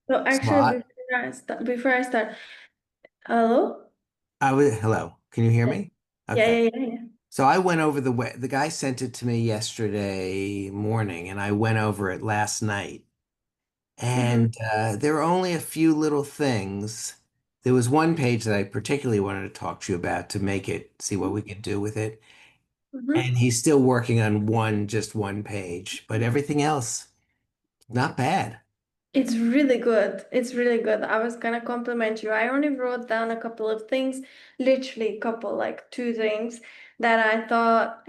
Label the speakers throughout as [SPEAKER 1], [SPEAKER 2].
[SPEAKER 1] So
[SPEAKER 2] So
[SPEAKER 1] actually, before I start, hello?
[SPEAKER 2] hello. Can you hear
[SPEAKER 1] Yeah,
[SPEAKER 2] me?
[SPEAKER 1] yeah,
[SPEAKER 2] Okay.
[SPEAKER 1] yeah, yeah, yeah.
[SPEAKER 2] So I went over the guy sent it to me yesterday morning, and I went over it last night.
[SPEAKER 1] Mm-hmm.
[SPEAKER 2] And there were only a few little things. There was one page that I particularly wanted to talk to you about to make it, see what we could do with it.
[SPEAKER 1] Mm-hmm.
[SPEAKER 2] And he's still working on just one page, but everything else, not bad.
[SPEAKER 1] It's really good. It's really good. I was gonna compliment you. I only wrote down a couple of things, literally a couple, like two things that I thought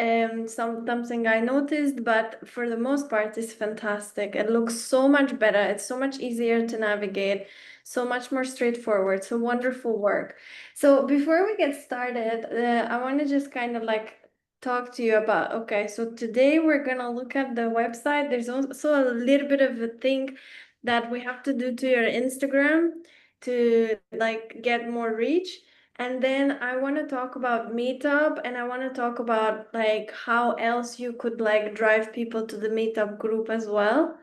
[SPEAKER 1] something I noticed, but for the most part, it's fantastic. It looks so much better. It's so much easier to navigate, so much more straightforward. So wonderful work. So before we get started, I want to just kind of like talk to you about, okay, so today we're gonna look at the website. There's also a little bit of a thing that we have to do to your Instagram to like get more reach. And then I want to talk about Meetup, and I want to talk about like how else you could like drive people to the Meetup group as well.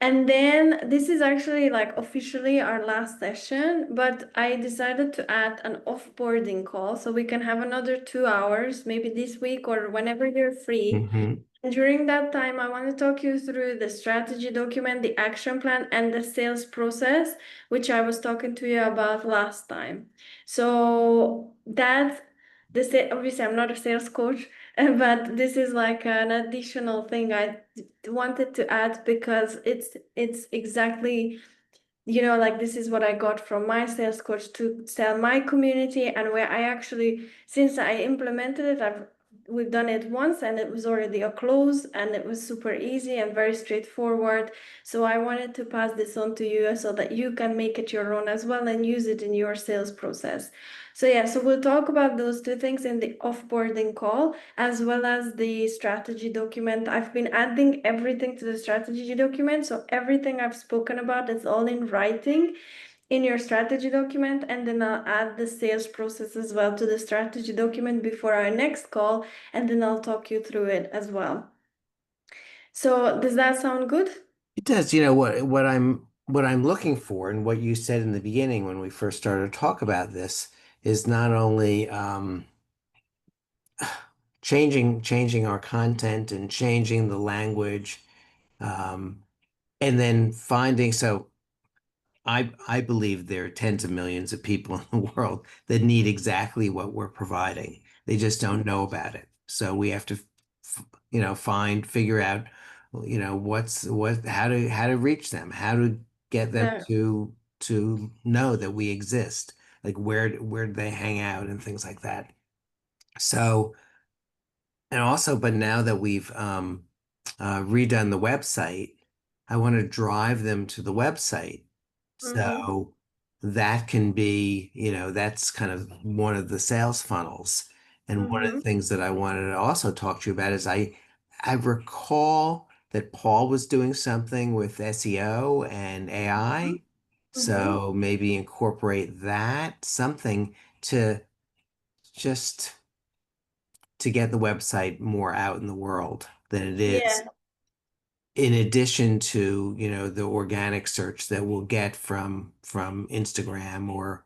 [SPEAKER 1] And then this is actually like officially our last session, but I decided to add an offboarding call so we can have another 2 hours, maybe this week or whenever you're free.
[SPEAKER 2] Hmm.
[SPEAKER 1] During that time, I want to talk you through the strategy document, the action plan, and the sales process, which I was talking to you about last time. So that this obviously I'm not a sales coach, but this is like an additional thing I wanted to add because it's exactly, like this is what I got from my sales coach to sell my community, and where I actually, since I implemented it, we've done it once and it was already a close and it was super easy and very straightforward. So I wanted to pass this on to you so that you can make it your own as well and use it in your sales process. So yeah, so we'll talk about those two things in the offboarding call as well as the strategy document. I've been adding everything to the strategy document. So everything I've spoken about is all in writing in your strategy document. And then I'll add the sales process as well to the strategy document before our next call. And then I'll talk you through it as well. So does that sound good?
[SPEAKER 2] It does, what I'm looking for, and what you said in the beginning when we first started to talk about this, is not only changing our content and changing the language, um, and then finding. So I believe there are tens of millions of people in the world that need exactly what we're providing. They just don't know about it. So we have to, figure out, how to reach them, how to get them
[SPEAKER 1] Yeah.
[SPEAKER 2] to know that we exist, like where do they hang out and things like that. So, and also, but now that we've redone the website, I want to drive them to the website.
[SPEAKER 1] Mm-hmm.
[SPEAKER 2] So that can be, that's kind of one of the sales funnels. And one of the
[SPEAKER 1] Mm-hmm.
[SPEAKER 2] things that I wanted to also talk to you about is I recall that Paul was doing something with SEO and AI.
[SPEAKER 1] Mm-hmm.
[SPEAKER 2] So maybe incorporate that, something to just to get the website more out in the world than it is.
[SPEAKER 1] Yeah.
[SPEAKER 2] In addition to, the organic search that we'll get from Instagram or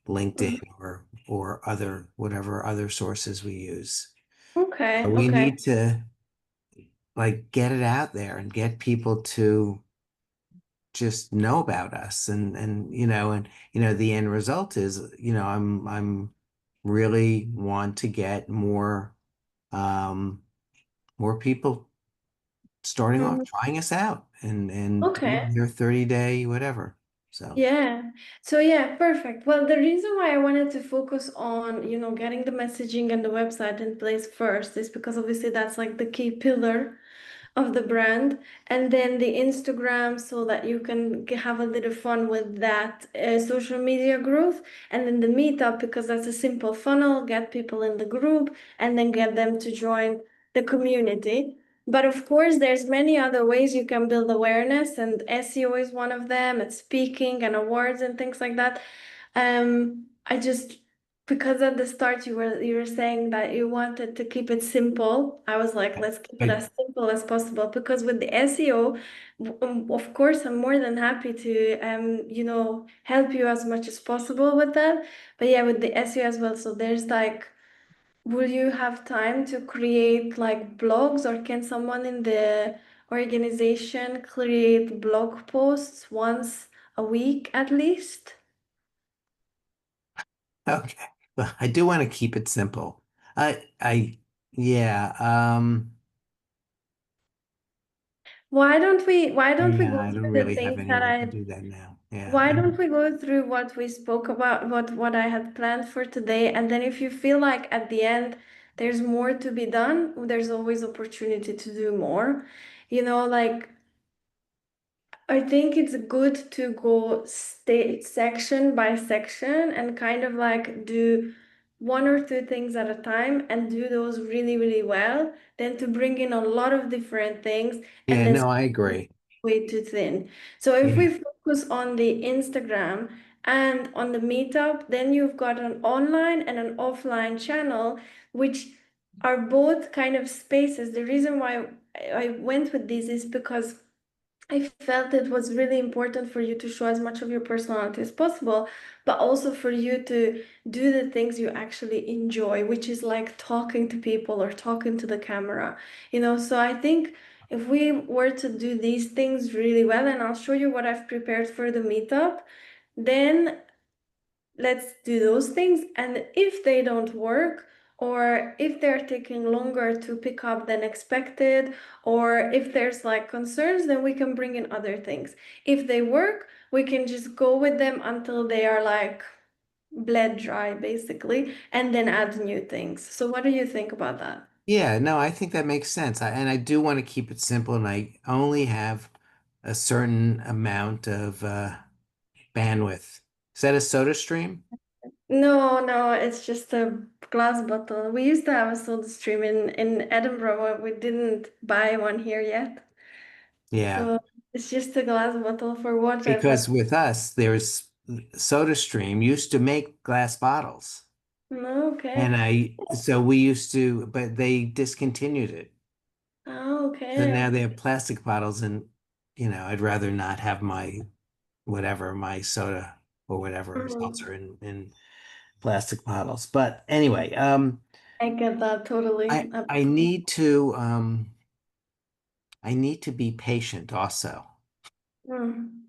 [SPEAKER 2] LinkedIn
[SPEAKER 1] Mhm.
[SPEAKER 2] or other whatever other sources we use. So
[SPEAKER 1] Okay.
[SPEAKER 2] we
[SPEAKER 1] Okay.
[SPEAKER 2] need to like get it out there and get people to just know about us and the end result is, I'm really want to get um more people starting off
[SPEAKER 1] Mhm.
[SPEAKER 2] trying us out and doing
[SPEAKER 1] Okay.
[SPEAKER 2] their 30-day whatever. So
[SPEAKER 1] Yeah. So yeah, perfect. Well, the reason why I wanted to focus on, getting the messaging and the website in place first is because obviously that's like the key pillar of the brand, and then the Instagram so that you can have a little fun with that social media growth, and then the meetup because that's a simple funnel, get people in the group and then get them to join the community. But of course there's many other ways you can build awareness, and SEO is one of them. It's speaking and awards and things like that. I just because at the start you were saying that you wanted to keep it simple. I was like, let's keep it
[SPEAKER 2] I,
[SPEAKER 1] as simple as possible because with the SEO, of course, I'm more than happy to help you as much as possible with that. But yeah, with the SEO as well. So there's like, will you have time to create like blogs, or can someone in the organization create blog posts once a week at least?
[SPEAKER 2] okay. Well, I do want to keep it simple. Yeah,
[SPEAKER 1] Why don't we
[SPEAKER 2] yeah,
[SPEAKER 1] go
[SPEAKER 2] I don't
[SPEAKER 1] through the
[SPEAKER 2] really have
[SPEAKER 1] things that
[SPEAKER 2] anyone to
[SPEAKER 1] I
[SPEAKER 2] do that now. Yeah.
[SPEAKER 1] why don't we go through what we spoke about, what I had planned for today, and then if you feel like at the end there's more to be done, there's always opportunity to do more. Like I think it's good to go state section by section and kind of like do one or two things at a time and do those really, really well, then to bring in a lot of different things and
[SPEAKER 2] Yeah,
[SPEAKER 1] then
[SPEAKER 2] no, I agree.
[SPEAKER 1] way too thin. So if
[SPEAKER 2] Yeah.
[SPEAKER 1] we focus on the Instagram and on the meetup, then you've got an online and an offline channel, which are both kind of spaces. The reason why I went with these is because I felt it was really important for you to show as much of your personality as possible, but also for you to do the things you actually enjoy, which is like talking to people or talking to the camera. So I think if we were to do these things really well, and I'll show you what I've prepared for the meetup, then let's do those things. And if they don't work, or if they're taking longer to pick up than expected, or if there's like concerns, then we can bring in other things. If they work, we can just go with them until they are like bled dry, basically, and then add new things. So, what do you think about that?
[SPEAKER 2] Yeah, no, I think that makes sense. And I do want to keep it simple, and I only have a certain amount of bandwidth. Is that a soda stream?
[SPEAKER 1] No, no, it's just a glass bottle. We used to have a soda stream in Edinburgh, but we didn't buy one here yet.
[SPEAKER 2] Yeah.
[SPEAKER 1] So it's just a glass bottle for water,
[SPEAKER 2] Because
[SPEAKER 1] but
[SPEAKER 2] with us, there's SodaStream used to make glass bottles.
[SPEAKER 1] no,
[SPEAKER 2] And
[SPEAKER 1] okay.
[SPEAKER 2] so we used to, but they discontinued it.
[SPEAKER 1] Oh,
[SPEAKER 2] So
[SPEAKER 1] okay.
[SPEAKER 2] now they have plastic bottles, and, I'd rather not have my whatever, my soda or whatever
[SPEAKER 1] Mhm.
[SPEAKER 2] seltzer in plastic bottles. But anyway,
[SPEAKER 1] I get that totally.
[SPEAKER 2] I need to, I need to be patient also.
[SPEAKER 1] Mm.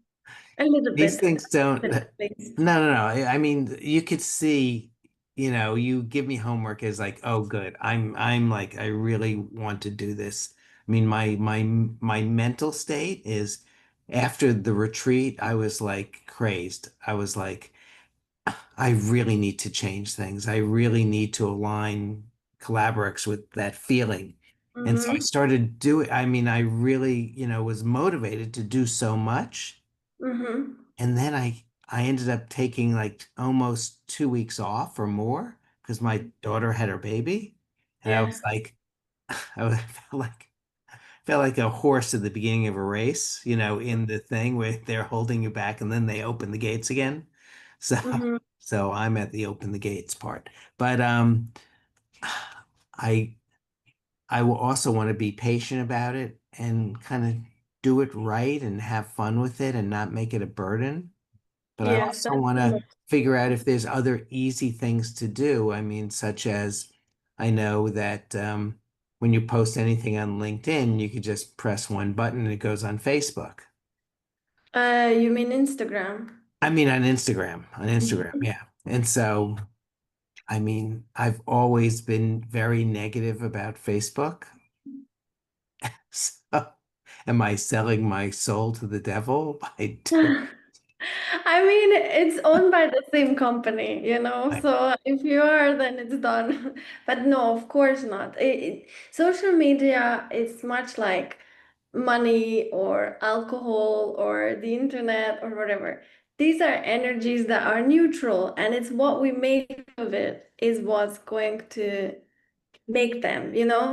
[SPEAKER 1] A little
[SPEAKER 2] These
[SPEAKER 1] bit,
[SPEAKER 2] things don't, no,
[SPEAKER 1] at least.
[SPEAKER 2] no, no. I mean, you could see, you give me homework is like, oh, good. I'm like, I really want to do this. I mean, my mental state is after the retreat, I was like crazed. I was like, I really need to change things. I really need to align Collaborex with that feeling. And so I
[SPEAKER 1] Mm-hmm.
[SPEAKER 2] started doing, I mean, I really, was motivated to do so much.
[SPEAKER 1] Mm-hmm.
[SPEAKER 2] And then I ended up taking like almost 2 weeks off or more because my daughter had her baby. And I
[SPEAKER 1] Yeah.
[SPEAKER 2] was like, felt like a horse at the beginning of a race, in the thing where they're holding you back and then they open the gates again. So
[SPEAKER 1] Mm-hmm.
[SPEAKER 2] so I'm at the open the gates part. But I I will also want to be patient about it and kind of do it right and have fun with it and not make it a burden. But I
[SPEAKER 1] Yes,
[SPEAKER 2] also
[SPEAKER 1] that's
[SPEAKER 2] want
[SPEAKER 1] the
[SPEAKER 2] to
[SPEAKER 1] most
[SPEAKER 2] figure out if
[SPEAKER 1] important.
[SPEAKER 2] there's other easy things to do. I mean, such as I know that when you post anything on LinkedIn, you could just press one button and it goes on Facebook.
[SPEAKER 1] You mean Instagram?
[SPEAKER 2] I mean, on Instagram,
[SPEAKER 1] Mhm.
[SPEAKER 2] yeah. And so, I mean, I've always been very negative about Facebook. So, am I selling my soul to the devil by doing?
[SPEAKER 1] I mean, it's owned by the same company, so if you are, then it's done. But no, of course not. Social media is much like money or alcohol or the internet or whatever. These are energies that are neutral, and it's what we make of it is what's going to make them,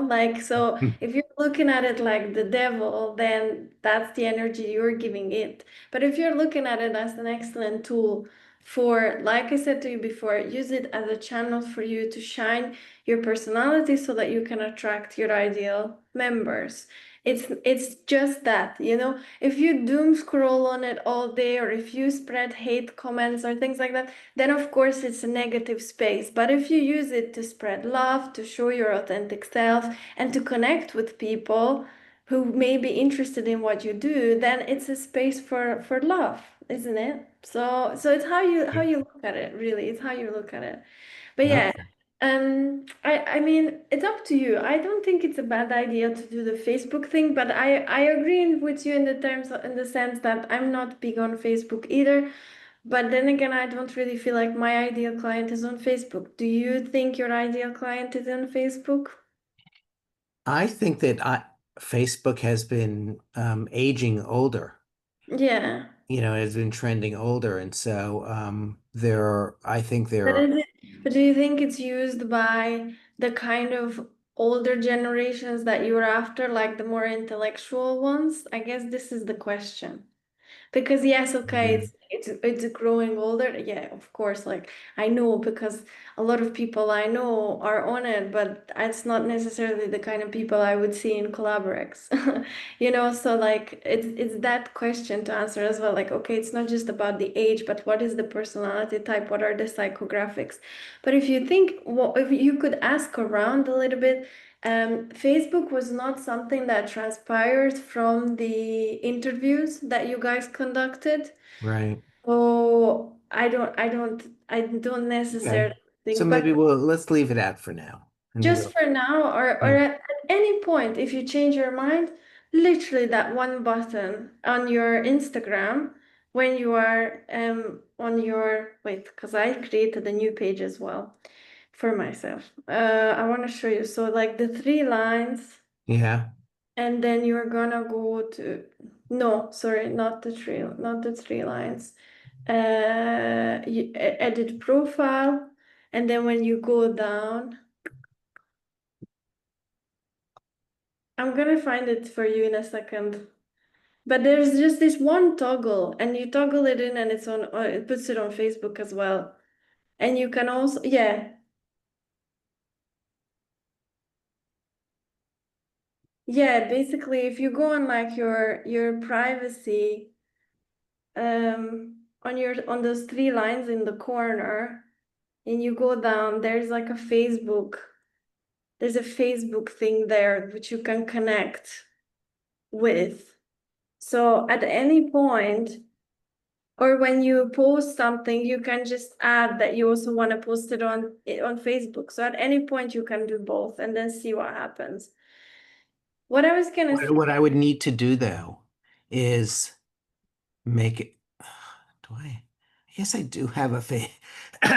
[SPEAKER 1] like, so if you're looking at it like the devil, then that's the energy you're giving it. But if you're looking at it as an excellent tool for, like I said to you before, use it as a channel for you to shine your personality so that you can attract your ideal members. It's just that, you know, if you doom scroll on it all day, or if you spread hate comments or things like that, then of course it's a negative space. But if you use it to spread love, to show your authentic self, and to connect with people who may be interested in what you do, then it's a space for love, isn't it? So it's how you look at it, really. It's how you look at it. But yeah,
[SPEAKER 2] Okay.
[SPEAKER 1] I mean, it's up to you. I don't think it's a bad idea to do the Facebook thing, but I agree with you in the in the sense that I'm not big on Facebook either. But then again, I don't really feel like my ideal client is on Facebook. Do you think your ideal client is on Facebook?
[SPEAKER 2] I think that Facebook has been aging older.
[SPEAKER 1] Yeah.
[SPEAKER 2] It has been trending older, and so there are. I think there
[SPEAKER 1] But
[SPEAKER 2] are.
[SPEAKER 1] is it, but do you think it's used by the kind of older generations that you're after, like the more intellectual ones? I guess this is the question. Because yes, okay,
[SPEAKER 2] Yeah.
[SPEAKER 1] it's growing older. Yeah, of course. Like I know because a lot of people I know are on it, but it's not necessarily the kind of people I would see in Collaborex. You know, so like it's that question to answer as well. Like, okay, it's not just about the age, but what is the personality type? What are the psychographics? But if you think, well, if you could ask around a little bit, Facebook was not something that transpired from the interviews that you guys conducted.
[SPEAKER 2] Right.
[SPEAKER 1] So I don't
[SPEAKER 2] Okay.
[SPEAKER 1] necessarily
[SPEAKER 2] So
[SPEAKER 1] think,
[SPEAKER 2] maybe
[SPEAKER 1] but
[SPEAKER 2] let's leave it out for now, and we'll
[SPEAKER 1] just
[SPEAKER 2] go.
[SPEAKER 1] for now, or
[SPEAKER 2] Yeah.
[SPEAKER 1] at any point, if you change your mind, literally that one button on your Instagram when you are on your, wait, because I created a new page as well for myself. I want to show you. So like the three lines.
[SPEAKER 2] Yeah.
[SPEAKER 1] And then you're gonna go to, no, sorry, not the three lines. Edit profile, and then when you go down, I'm gonna find it for you in a second. But there's just this one toggle, and you toggle it in, and it's on. It puts it on Facebook as well. And you can also, yeah, yeah. Basically, if you go on like your privacy, on those three lines in the corner. And you go down, there's a Facebook thing there which you can connect with. So at any point, or when you post something, you can just add that you also want to post it on Facebook. So at any point you can do both and then see what happens. What I was gonna say,
[SPEAKER 2] What I would need to do though is make it. Do I? Yes, I do have a face.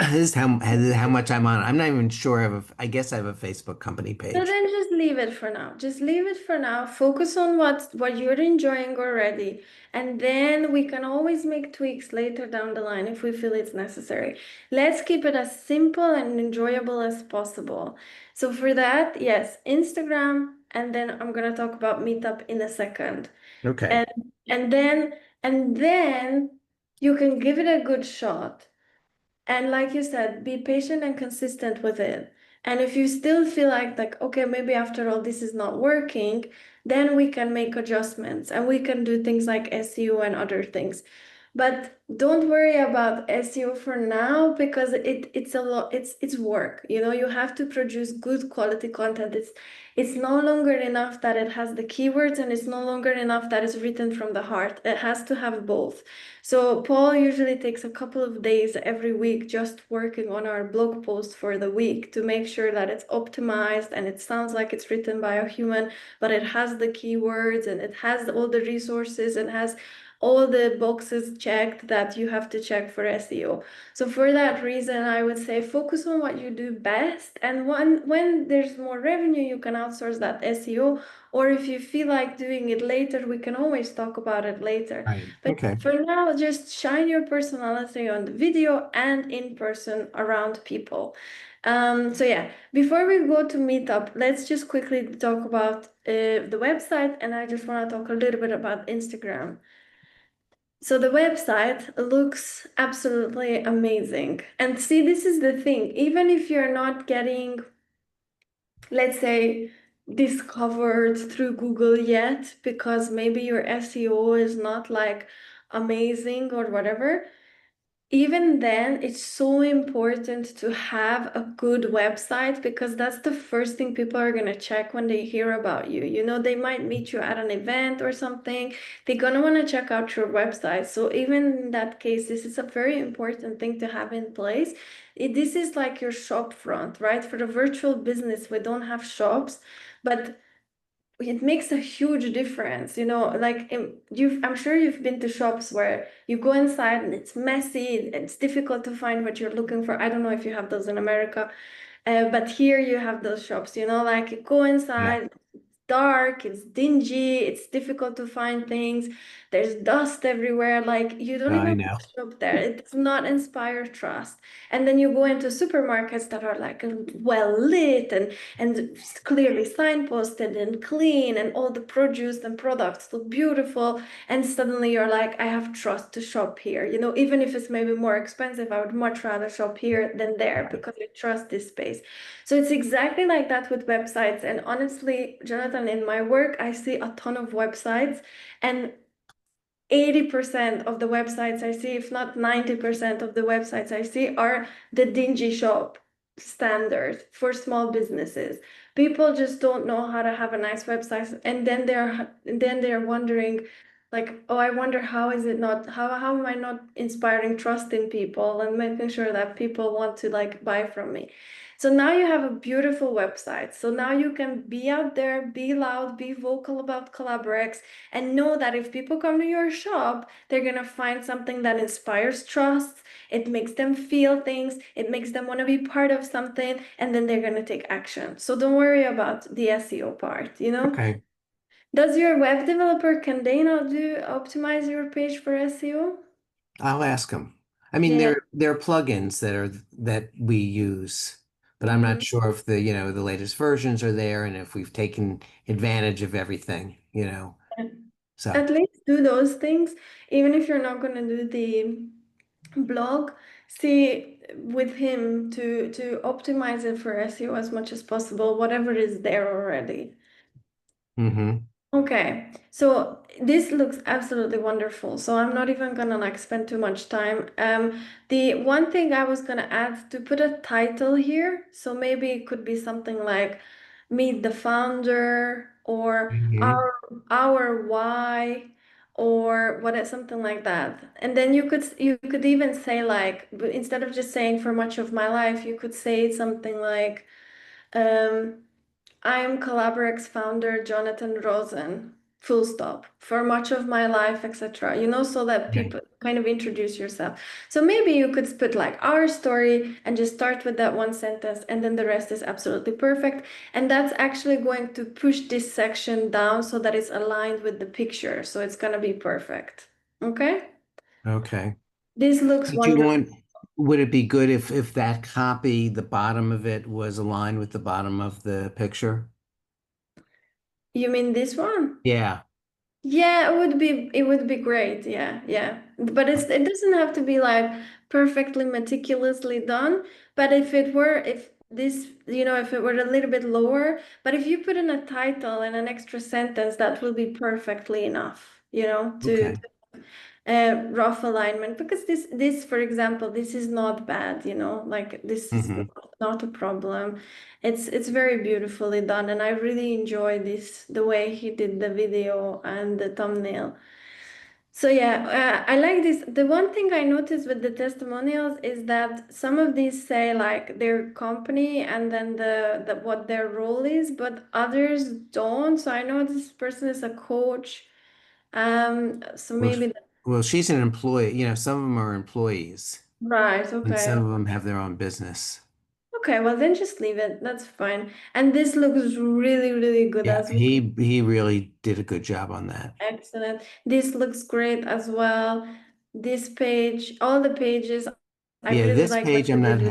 [SPEAKER 2] This is how much I'm on. I'm not even sure I have I guess I have a Facebook company
[SPEAKER 1] so
[SPEAKER 2] page.
[SPEAKER 1] then just leave it for now. Just leave it for now. Focus on what you're enjoying already. And then we can always make tweaks later down the line if we feel it's necessary. Let's keep it as simple and enjoyable as possible. So for that, yes, Instagram, and then I'm gonna talk about Meetup in a second.
[SPEAKER 2] Okay.
[SPEAKER 1] And and then and then you can give it a good shot. And like you said, be patient and consistent with it. And if you still feel like, okay, maybe after all this is not working, then we can make adjustments and we can do things like SEO and other things. But don't worry about SEO for now because it's a lot, it's work. You know, you have to produce good quality content. It's no longer enough that it has the keywords, and it's no longer enough that it's written from the heart. It has to have both. So Paul usually takes a couple of days every week just working on our blog post for the week to make sure that it's optimized and it sounds like it's written by a human, but it has the keywords and it has all the resources and has all the boxes checked that you have to check for SEO. So for that reason, I would say focus on what you do best. And when there's more revenue, you can outsource that SEO. Or if you feel like doing it later, we can always talk about it later.
[SPEAKER 2] Right.
[SPEAKER 1] But
[SPEAKER 2] Okay.
[SPEAKER 1] for now, just shine your personality on the video and in person around people. So yeah, before we go to Meetup, let's just quickly talk about the website, and I just want to talk a little bit about Instagram. So the website looks absolutely amazing. And see, this is the thing. Even if you're not getting, let's say, discovered through Google yet, because maybe your SEO is not like amazing or whatever, even then, it's so important to have a good website because that's the first thing people are going to check when they hear about you. You know, they might meet you at an event or something. They're going to want to check out your website. So, even in that case, this is a very important thing to have in place. This is like your shop front, right? For the virtual business, we don't have shops, but it makes a huge difference, you know, like I'm sure you've been to shops where you go inside and it's messy, it's difficult to find what you're looking for. I don't know if you have those in America, but here you have those shops, you know, like you go
[SPEAKER 2] Yeah.
[SPEAKER 1] inside, dark, it's dingy, it's difficult to find things. There's dust everywhere. Like you don't
[SPEAKER 2] I
[SPEAKER 1] even
[SPEAKER 2] know.
[SPEAKER 1] want to shop there. It does not inspire trust. And then you go into supermarkets that are like well lit and clearly signposted and clean, and all the produce and products look beautiful. And suddenly you're like, I have trust to shop here. You know, even if it's maybe more expensive, I would much rather shop here than there
[SPEAKER 2] Right.
[SPEAKER 1] because I trust this space. So it's exactly like that with websites. And honestly, Jonathan, in my work, I see a ton of websites, and 80% of the websites I see, if not 90% of the websites I see, are the dingy shop standard for small businesses. People just don't know how to have a nice website, and then they're wondering, like, oh, I wonder how is it not how am I not inspiring trust in people and making sure that people want to like buy from me. So now you have a beautiful website. So now you can be out there, be loud, be vocal about Collaborex, and know that if people come to your shop, they're going to find something that inspires trust. It makes them feel things, it makes them want to be part of something, and then they're going to take action. So don't worry about the SEO part, you know?
[SPEAKER 2] Okay.
[SPEAKER 1] Does your web developer, can they not do optimize your page for SEO?
[SPEAKER 2] I'll ask them. I mean,
[SPEAKER 1] Yeah.
[SPEAKER 2] there are plugins that we use, but I'm not
[SPEAKER 1] Mm-hmm.
[SPEAKER 2] sure if the latest versions are there and if we've taken advantage of everything. So,
[SPEAKER 1] At least do those things, even if you're not going to do the blog. See with him to optimize it for SEO as much as possible, whatever is there already.
[SPEAKER 2] hmm.
[SPEAKER 1] Okay, so this looks absolutely wonderful. So I'm not even gonna like spend too much time. The one thing I was gonna add to put a title here, so maybe it could be something like "Meet the Founder" or
[SPEAKER 2] Hmm.
[SPEAKER 1] "Our Why" or what, something like that. And then you could even say like, instead of just saying "for much of my life," you could say something like. Um, I'm Collaborex founder Jonathan Rosen, full stop, for much of my life, etc. You know, so that
[SPEAKER 2] Okay.
[SPEAKER 1] people kind of introduce yourself. So maybe you could put like our story and just start with that one sentence, and then the rest is absolutely perfect. And that's actually going to push this section down so that it's aligned with the picture. So it's going to be perfect. Okay?
[SPEAKER 2] Okay.
[SPEAKER 1] This looks
[SPEAKER 2] Did you
[SPEAKER 1] wonderful.
[SPEAKER 2] want, would it be good if that copy, the bottom of it was aligned with the bottom of the picture?
[SPEAKER 1] You mean this one?
[SPEAKER 2] Yeah.
[SPEAKER 1] Yeah, it would be great. Yeah, yeah. But it doesn't have to be like perfectly meticulously done. But if this, if it were a little bit lower, but if you put in a title and an extra sentence, that will be perfectly enough, to
[SPEAKER 2] Okay.
[SPEAKER 1] rough alignment. Because this, for example, this is not bad, like this is
[SPEAKER 2] Hmm.
[SPEAKER 1] not a problem. It's very beautifully done, and I really enjoy the way he did the video and the thumbnail. So yeah, I like this. The one thing I noticed with the testimonials is that some of these say like their company and then the what their role is, but others don't. So I know this person is a coach. So
[SPEAKER 2] Well,
[SPEAKER 1] maybe
[SPEAKER 2] well, she's an employee. Some of them are employees
[SPEAKER 1] right.
[SPEAKER 2] and
[SPEAKER 1] Okay.
[SPEAKER 2] some of them have their own business.
[SPEAKER 1] Okay. Well, then just leave it. That's fine. And this looks really, really good
[SPEAKER 2] Yeah,
[SPEAKER 1] as well.
[SPEAKER 2] he really did a good job on that.
[SPEAKER 1] Excellent. This looks great as well. This page, all the pages, I
[SPEAKER 2] Yeah,
[SPEAKER 1] really
[SPEAKER 2] this
[SPEAKER 1] like what
[SPEAKER 2] page
[SPEAKER 1] you
[SPEAKER 2] I'm not
[SPEAKER 1] did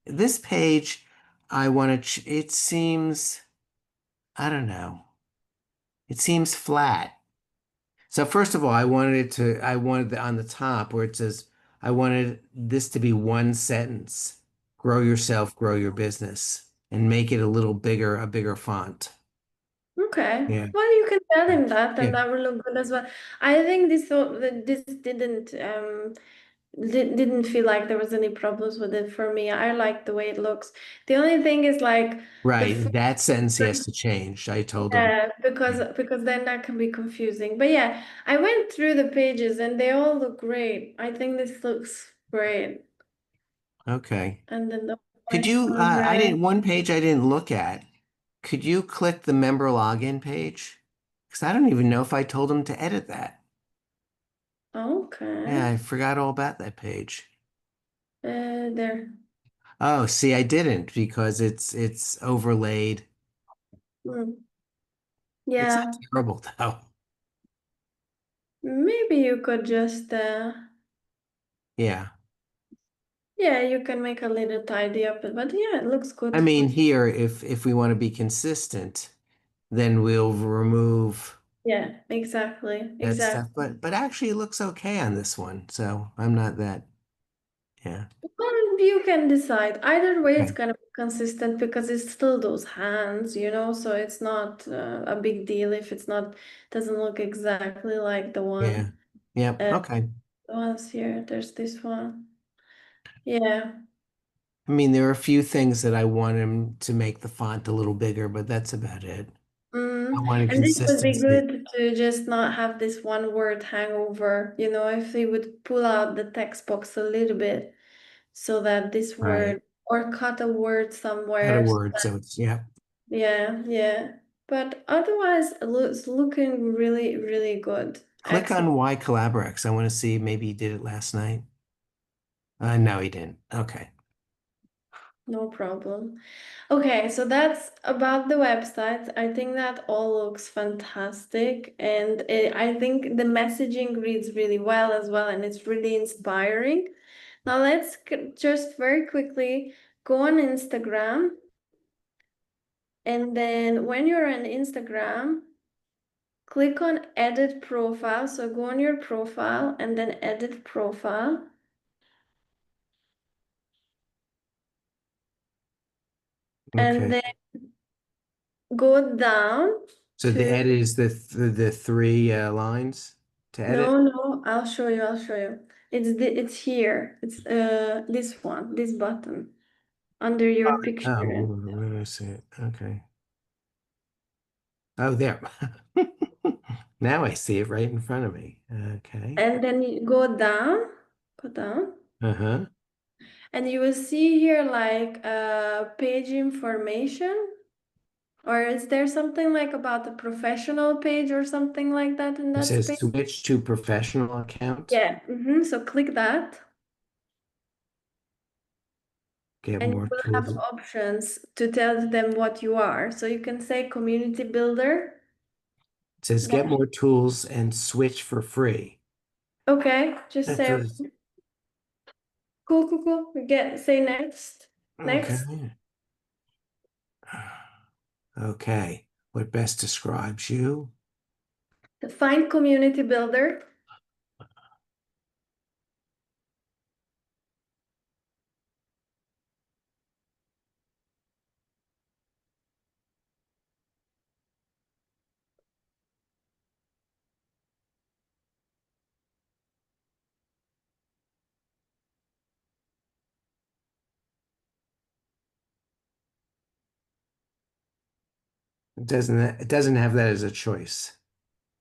[SPEAKER 1] with.
[SPEAKER 2] this page I want to it seems I don't know. It seems flat. So first of all, I wanted on the top where it says, I wanted this to be one sentence. Grow yourself, grow your business, and make it a bigger font.
[SPEAKER 1] Okay.
[SPEAKER 2] Yeah.
[SPEAKER 1] Well, you can tell him that,
[SPEAKER 2] Yeah.
[SPEAKER 1] and that will look good as well. I think this didn't didn't feel like there was any problems with it for me. I like the way it looks. The only thing is like the
[SPEAKER 2] Right.
[SPEAKER 1] font,
[SPEAKER 2] That sentence he has to change. I told him.
[SPEAKER 1] yeah,
[SPEAKER 2] Yeah.
[SPEAKER 1] because then that can be confusing. But yeah, I went through the pages and they all look great. I think this looks great.
[SPEAKER 2] Okay.
[SPEAKER 1] And then the
[SPEAKER 2] Could
[SPEAKER 1] white
[SPEAKER 2] you,
[SPEAKER 1] on red.
[SPEAKER 2] one page I didn't look at. Could you click the member login page? Because I don't even know if I told him to edit that. Yeah,
[SPEAKER 1] Okay.
[SPEAKER 2] I forgot all about that page.
[SPEAKER 1] There.
[SPEAKER 2] Oh, see, I didn't because it's overlaid.
[SPEAKER 1] Hmm.
[SPEAKER 2] It's not
[SPEAKER 1] Yeah.
[SPEAKER 2] terrible though.
[SPEAKER 1] Maybe you could just
[SPEAKER 2] Yeah.
[SPEAKER 1] yeah, you can make a little tidy up, but yeah, it looks
[SPEAKER 2] I
[SPEAKER 1] good.
[SPEAKER 2] mean, here, if we want to be consistent, then we'll remove
[SPEAKER 1] Yeah, exactly.
[SPEAKER 2] that stuff.
[SPEAKER 1] Exactly.
[SPEAKER 2] But actually, it looks okay on this one, so I'm not that. Yeah.
[SPEAKER 1] Well, you can decide. Either way, it's
[SPEAKER 2] Okay.
[SPEAKER 1] gonna be consistent because it's still those hands, so it's not a big deal if it's not doesn't look exactly like
[SPEAKER 2] Yeah. Yep.
[SPEAKER 1] uh,
[SPEAKER 2] Okay.
[SPEAKER 1] the ones here. There's this one. Yeah.
[SPEAKER 2] I mean, there are a few things that I want him to make the font a little bigger, but that's about it. I wanted
[SPEAKER 1] And this would be
[SPEAKER 2] consistency.
[SPEAKER 1] good to just not have this one word hangover, if they would pull out the text box a little bit so that this
[SPEAKER 2] Right.
[SPEAKER 1] word or cut a word
[SPEAKER 2] Cut a
[SPEAKER 1] somewhere.
[SPEAKER 2] word, so it's yeah.
[SPEAKER 1] Yeah, yeah. But otherwise, it's looking really, really good.
[SPEAKER 2] Click
[SPEAKER 1] Excellent.
[SPEAKER 2] on Y Collaborex. I want to see maybe he did it last night. No, he didn't. Okay.
[SPEAKER 1] No problem. Okay, so that's about the website. I think that all looks fantastic, and I think the messaging reads really well as well, and it's really inspiring. Now let's just very quickly go on Instagram, and then when you're on Instagram, click on edit profile. So go on your profile and then edit profile, and
[SPEAKER 2] Okay.
[SPEAKER 1] then go down
[SPEAKER 2] So the
[SPEAKER 1] to
[SPEAKER 2] edit is the three lines to edit.
[SPEAKER 1] no, I'll show you, I'll show you. It's here. It's this one, this button under your
[SPEAKER 2] Oh,
[SPEAKER 1] picture.
[SPEAKER 2] where do I see it? Okay. Oh, there. Now I see it right in front of me. Okay.
[SPEAKER 1] And then you go down,
[SPEAKER 2] Uh-huh.
[SPEAKER 1] and you will see here like page information. Or is there something like about the professional page or something like that in
[SPEAKER 2] It
[SPEAKER 1] that
[SPEAKER 2] says
[SPEAKER 1] space?
[SPEAKER 2] switch to professional account.
[SPEAKER 1] Yeah. So click that,
[SPEAKER 2] Get
[SPEAKER 1] and you
[SPEAKER 2] more
[SPEAKER 1] will have
[SPEAKER 2] tools.
[SPEAKER 1] options to tell them what you are. So you can say community builder.
[SPEAKER 2] It says get
[SPEAKER 1] Then,
[SPEAKER 2] more tools and switch for free.
[SPEAKER 1] okay, just
[SPEAKER 2] That
[SPEAKER 1] say
[SPEAKER 2] does.
[SPEAKER 1] cool, cool, cool. We get say next, next.
[SPEAKER 2] Okay. Okay. What best describes you?
[SPEAKER 1] Find community builder.
[SPEAKER 2] It doesn't have that as a choice.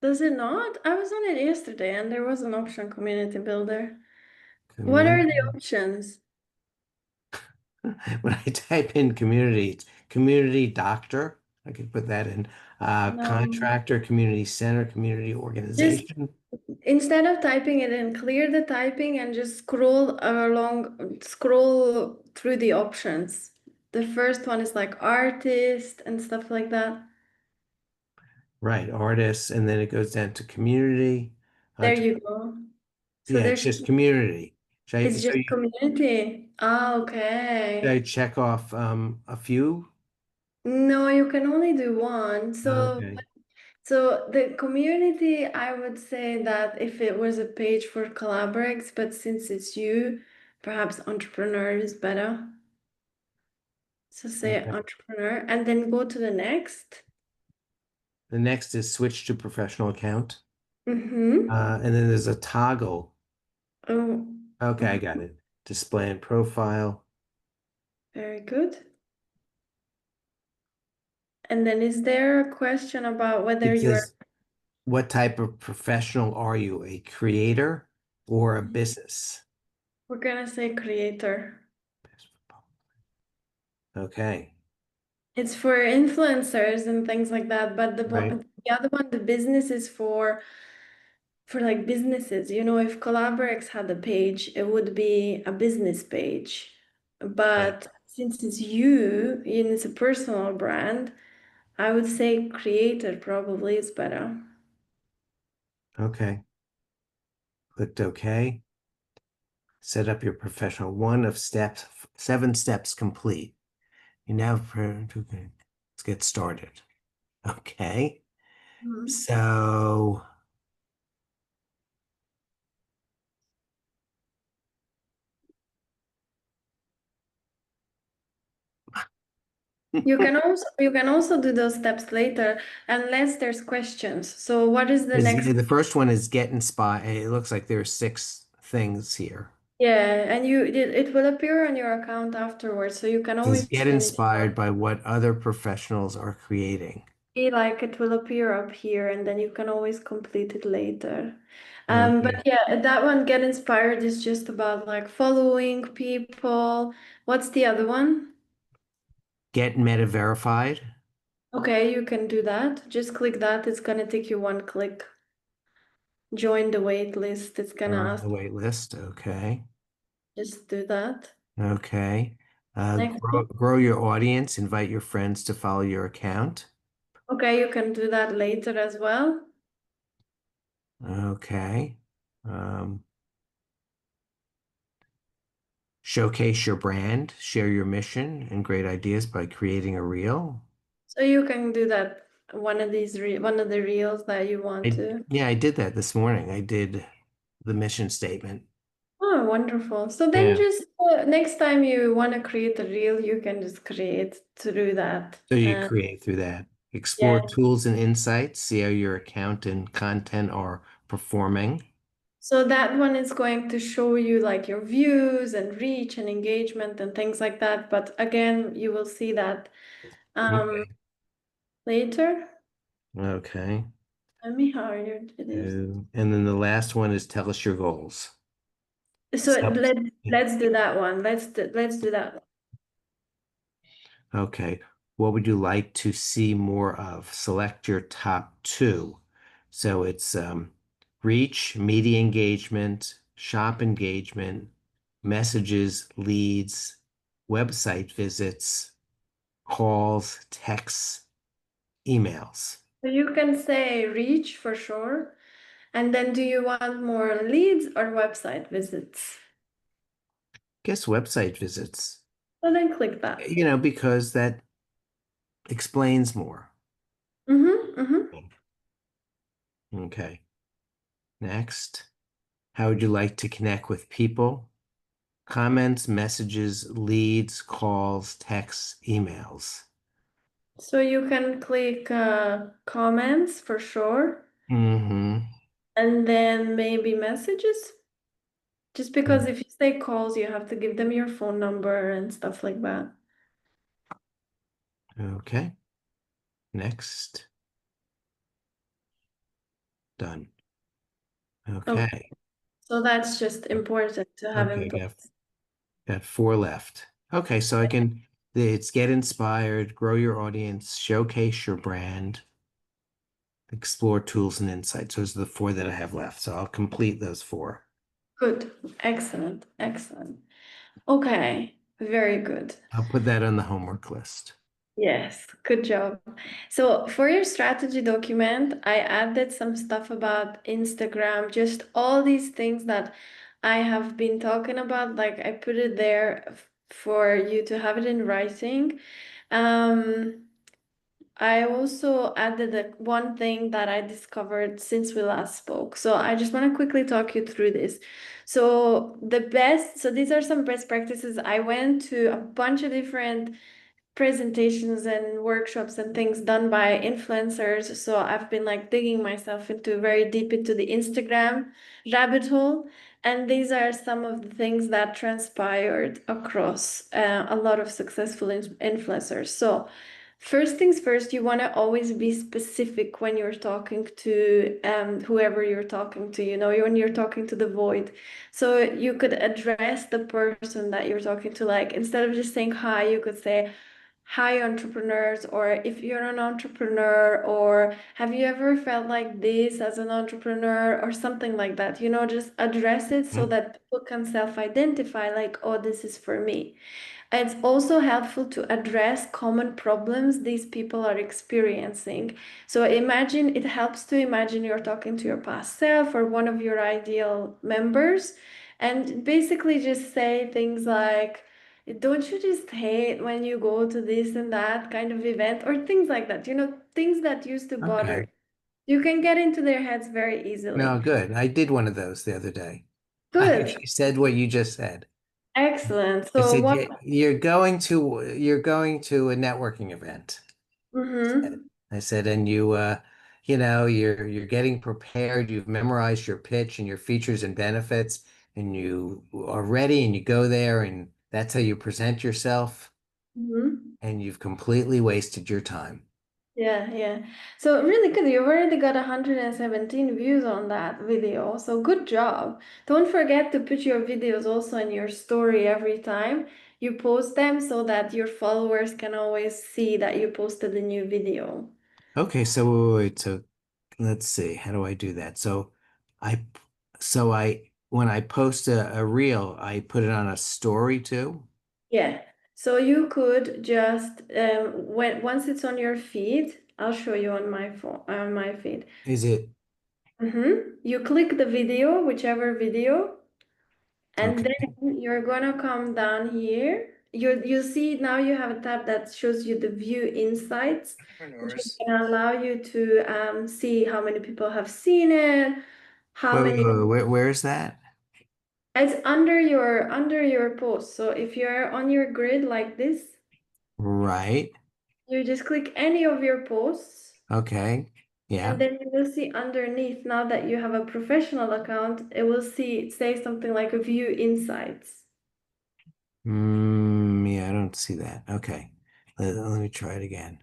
[SPEAKER 1] Does it not? I was on it yesterday and there was an option community builder. What are the
[SPEAKER 2] Community.
[SPEAKER 1] options?
[SPEAKER 2] When I type in community, it's community doctor. I could put that in.
[SPEAKER 1] No.
[SPEAKER 2] Contractor, community center, community
[SPEAKER 1] Just
[SPEAKER 2] organization.
[SPEAKER 1] instead of typing it in, clear the typing and just scroll through the options. The first one is like artist and stuff like that.
[SPEAKER 2] Right, artists, and then it goes down to community.
[SPEAKER 1] There
[SPEAKER 2] To,
[SPEAKER 1] you go. So
[SPEAKER 2] yeah, it's just community.
[SPEAKER 1] it's
[SPEAKER 2] So
[SPEAKER 1] just
[SPEAKER 2] you
[SPEAKER 1] community. Ah,
[SPEAKER 2] should I
[SPEAKER 1] okay.
[SPEAKER 2] check off a few?
[SPEAKER 1] No, you can only do one. So
[SPEAKER 2] Okay.
[SPEAKER 1] So the community, I would say that if it was a page for collaborates, but since it's you, perhaps entrepreneur is better. So say
[SPEAKER 2] Okay.
[SPEAKER 1] entrepreneur and then go to the next.
[SPEAKER 2] The next is switch to professional account.
[SPEAKER 1] Mm-hmm.
[SPEAKER 2] And then there's a toggle.
[SPEAKER 1] Oh,
[SPEAKER 2] Okay, I
[SPEAKER 1] mhm.
[SPEAKER 2] got it. Display and profile.
[SPEAKER 1] Very good. And then is there a question about whether
[SPEAKER 2] It
[SPEAKER 1] you're,
[SPEAKER 2] says, what type of professional are you? A creator or a business?
[SPEAKER 1] we're gonna say creator.
[SPEAKER 2] Okay,
[SPEAKER 1] It's for influencers and things like that, but
[SPEAKER 2] right.
[SPEAKER 1] the other one, the business is for like businesses. You know, if Collaborex had a page, it would be a business page.
[SPEAKER 2] Okay.
[SPEAKER 1] But since it's you and it's a personal brand, I would say creator probably is better.
[SPEAKER 2] Okay. Clicked OK. Set up your professional. One of steps, 7 steps complete. You now, okay. Let's get started. Okay.
[SPEAKER 1] Mhm.
[SPEAKER 2] So,
[SPEAKER 1] You can also do those steps later unless there's questions. So what is the next?
[SPEAKER 2] the first one is get inspired. It looks like there are 6 things here.
[SPEAKER 1] Yeah, and it will appear on your account afterwards, so you can
[SPEAKER 2] It says
[SPEAKER 1] always
[SPEAKER 2] get
[SPEAKER 1] finish
[SPEAKER 2] inspired
[SPEAKER 1] them.
[SPEAKER 2] by what other professionals are creating.
[SPEAKER 1] Like it will appear up here, and then you can always complete it later. But
[SPEAKER 2] Okay.
[SPEAKER 1] yeah, that one, get inspired, is just about like following people. What's the other one?
[SPEAKER 2] Get meta verified
[SPEAKER 1] Okay, you can do that. Just click that. It's gonna take you one click. Join the wait list. It's gonna
[SPEAKER 2] or
[SPEAKER 1] ask
[SPEAKER 2] the wait list. Okay.
[SPEAKER 1] just do that.
[SPEAKER 2] Okay.
[SPEAKER 1] Next.
[SPEAKER 2] Grow your audience. Invite your friends to follow your account.
[SPEAKER 1] Okay, you can do that later as well.
[SPEAKER 2] Okay. Um, Showcase your brand. Share your mission and great ideas by creating a reel.
[SPEAKER 1] So you can do that one of the reels that you want to.
[SPEAKER 2] Yeah, I did that this morning. I did the mission statement.
[SPEAKER 1] Oh, wonderful. So then
[SPEAKER 2] Yeah.
[SPEAKER 1] just next time you want to create a reel, you can just create through that.
[SPEAKER 2] So you
[SPEAKER 1] And
[SPEAKER 2] create through that. Explore
[SPEAKER 1] yeah,
[SPEAKER 2] tools and insights. See how your account and content are performing.
[SPEAKER 1] so that one is going to show you like your views and reach and engagement and things like that. But again, you will see that um,
[SPEAKER 2] Okay.
[SPEAKER 1] later.
[SPEAKER 2] Okay.
[SPEAKER 1] Let me hurry it is.
[SPEAKER 2] And then the last one is tell us your goals.
[SPEAKER 1] So
[SPEAKER 2] So, yeah.
[SPEAKER 1] let's do that one. Let's do that.
[SPEAKER 2] Okay. What would you like to see more of? Select your top two. So it's reach, media engagement, shop engagement, messages, leads, website visits, calls, texts, emails.
[SPEAKER 1] So you can say reach for sure. And then do you want more leads or website visits?
[SPEAKER 2] Guess website visits,
[SPEAKER 1] So then click that.
[SPEAKER 2] because that explains more.
[SPEAKER 1] Mm-hmm, mm-hmm.
[SPEAKER 2] Okay. Next. How would you like to connect with people? Comments, messages, leads, calls, texts, emails.
[SPEAKER 1] So you can click comments for sure.
[SPEAKER 2] Mm-hmm.
[SPEAKER 1] And then maybe messages. Just because if you say calls, you have to give them your phone number and stuff like that.
[SPEAKER 2] Okay. Next. Done.
[SPEAKER 1] Okay.
[SPEAKER 2] Okay.
[SPEAKER 1] So that's just important to have in
[SPEAKER 2] Okay.
[SPEAKER 1] place.
[SPEAKER 2] Got 4 left. Okay. So it's get inspired, grow your audience, showcase your brand, explore tools and insights. Those are the 4 that I have left. So I'll complete those 4.
[SPEAKER 1] Good. Excellent. Excellent. Okay. Very good.
[SPEAKER 2] I'll put that on the homework list.
[SPEAKER 1] Yes, good job. So for your strategy document, I added some stuff about Instagram, just all these things that I have been talking about. Like I put it there for you to have it in writing. Um, I also added one thing that I discovered since we last spoke. So I just want to quickly talk you through this. So these are some best practices. I went to a bunch of different presentations and workshops and things done by influencers. So I've been like digging myself into very deep into the Instagram rabbit hole. And these are some of the things that transpired across a lot of successful influencers. So first things first, you want to always be specific when you're talking to whoever you're talking to, when you're talking to the void. So you could address the person that you're talking to, like instead of just saying hi, you could say, hi entrepreneurs, or if you're an entrepreneur, or have you ever felt like this as an entrepreneur, or something like that, just address it so
[SPEAKER 2] Hmm?
[SPEAKER 1] that people can self-identify, like, oh, this is for me. It's also helpful to address common problems these people are experiencing. So it helps to imagine you're talking to your past self or one of your ideal members, and basically just say things like, don't you just hate when you go to this and that kind of event, or things like that, things that used to bother.
[SPEAKER 2] Okay.
[SPEAKER 1] You can get into their heads very
[SPEAKER 2] No,
[SPEAKER 1] easily.
[SPEAKER 2] good. I did one of those the other day. I
[SPEAKER 1] Good.
[SPEAKER 2] actually said what you just said.
[SPEAKER 1] Excellent.
[SPEAKER 2] I
[SPEAKER 1] So
[SPEAKER 2] said,
[SPEAKER 1] what?
[SPEAKER 2] you're going to a networking event.
[SPEAKER 1] Mm-hmm.
[SPEAKER 2] I said, and you're getting prepared, you've memorized your pitch and your features and benefits, and you are ready and you go there and that's how you present yourself,
[SPEAKER 1] Mm-hmm.
[SPEAKER 2] and you've completely wasted your time.
[SPEAKER 1] Yeah, yeah. So really good. You've already got 117 views on that video. So good job. Don't forget to put your videos also in your story every time you post them so that your followers can always see that you posted a new video.
[SPEAKER 2] Okay, so wait, so let's see, how do I do that? I when I post a reel, I put it on a story too.
[SPEAKER 1] Yeah. So you could just once it's on your feed, I'll show you on my phone on my feed.
[SPEAKER 2] Is it
[SPEAKER 1] You click the video, whichever video. And
[SPEAKER 2] okay?
[SPEAKER 1] then you're gonna come down here. You see now you have a tab that shows you the view insights, which is
[SPEAKER 2] Entrepreneurs.
[SPEAKER 1] gonna allow you to see how many people have seen it, how
[SPEAKER 2] Wait, wait,
[SPEAKER 1] many.
[SPEAKER 2] wait, where is that?
[SPEAKER 1] It's under your post. So if you're on your grid like this,
[SPEAKER 2] Right.
[SPEAKER 1] you just click any of your posts,
[SPEAKER 2] Okay.
[SPEAKER 1] and
[SPEAKER 2] Yeah.
[SPEAKER 1] then you will see underneath. Now that you have a professional account, it will say something like view insights.
[SPEAKER 2] Yeah, I don't see that. Okay. Let me try it again.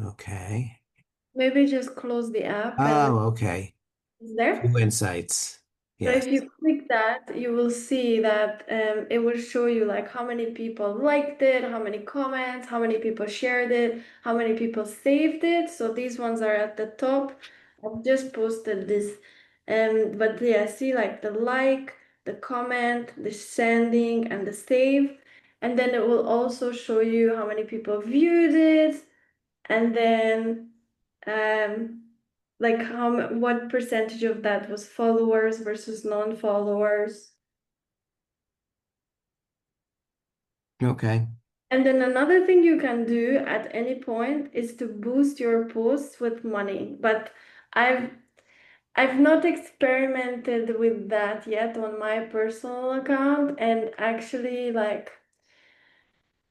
[SPEAKER 2] Okay.
[SPEAKER 1] Maybe just close the app and
[SPEAKER 2] Oh, okay.
[SPEAKER 1] it's there.
[SPEAKER 2] Few insights.
[SPEAKER 1] So
[SPEAKER 2] Yes.
[SPEAKER 1] if you click that, you will see that it will show you like how many people liked it, how many comments, how many people shared it, how many people saved it. So these ones are at the top. I've just posted this. But yeah, see like the like, the comment, the sending, and the save. And then it will also show you how many people viewed it, and then um, like what percentage of that was followers versus non-followers.
[SPEAKER 2] Okay.
[SPEAKER 1] And then another thing you can do at any point is to boost your posts with money. But I've I've not experimented with that yet on my personal account, and actually like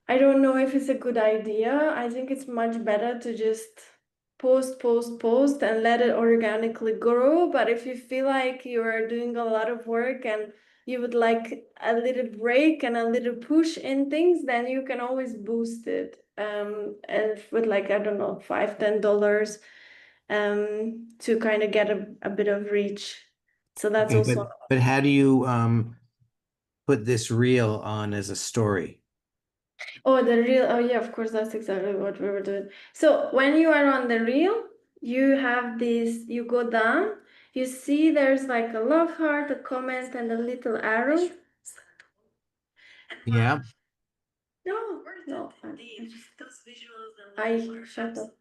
[SPEAKER 1] I don't know if it's a good idea. I think it's much better to just post, and let it organically grow. But if you feel like you are doing a lot of work and you would like a little break and a little push in things, then you can always boost it. And with like, I don't know, $5, $10, to kind of get a bit of reach. So that's
[SPEAKER 2] Okay,
[SPEAKER 1] also.
[SPEAKER 2] but how do you put this reel on as a story?
[SPEAKER 1] Oh, the reel. Oh, yeah, of course, that's exactly what we were doing. So when you are on the reel, you have this, you go down, you see there's like a love heart, a comment, and a little arrow.
[SPEAKER 2] Yeah.
[SPEAKER 1] No, no. I shut up.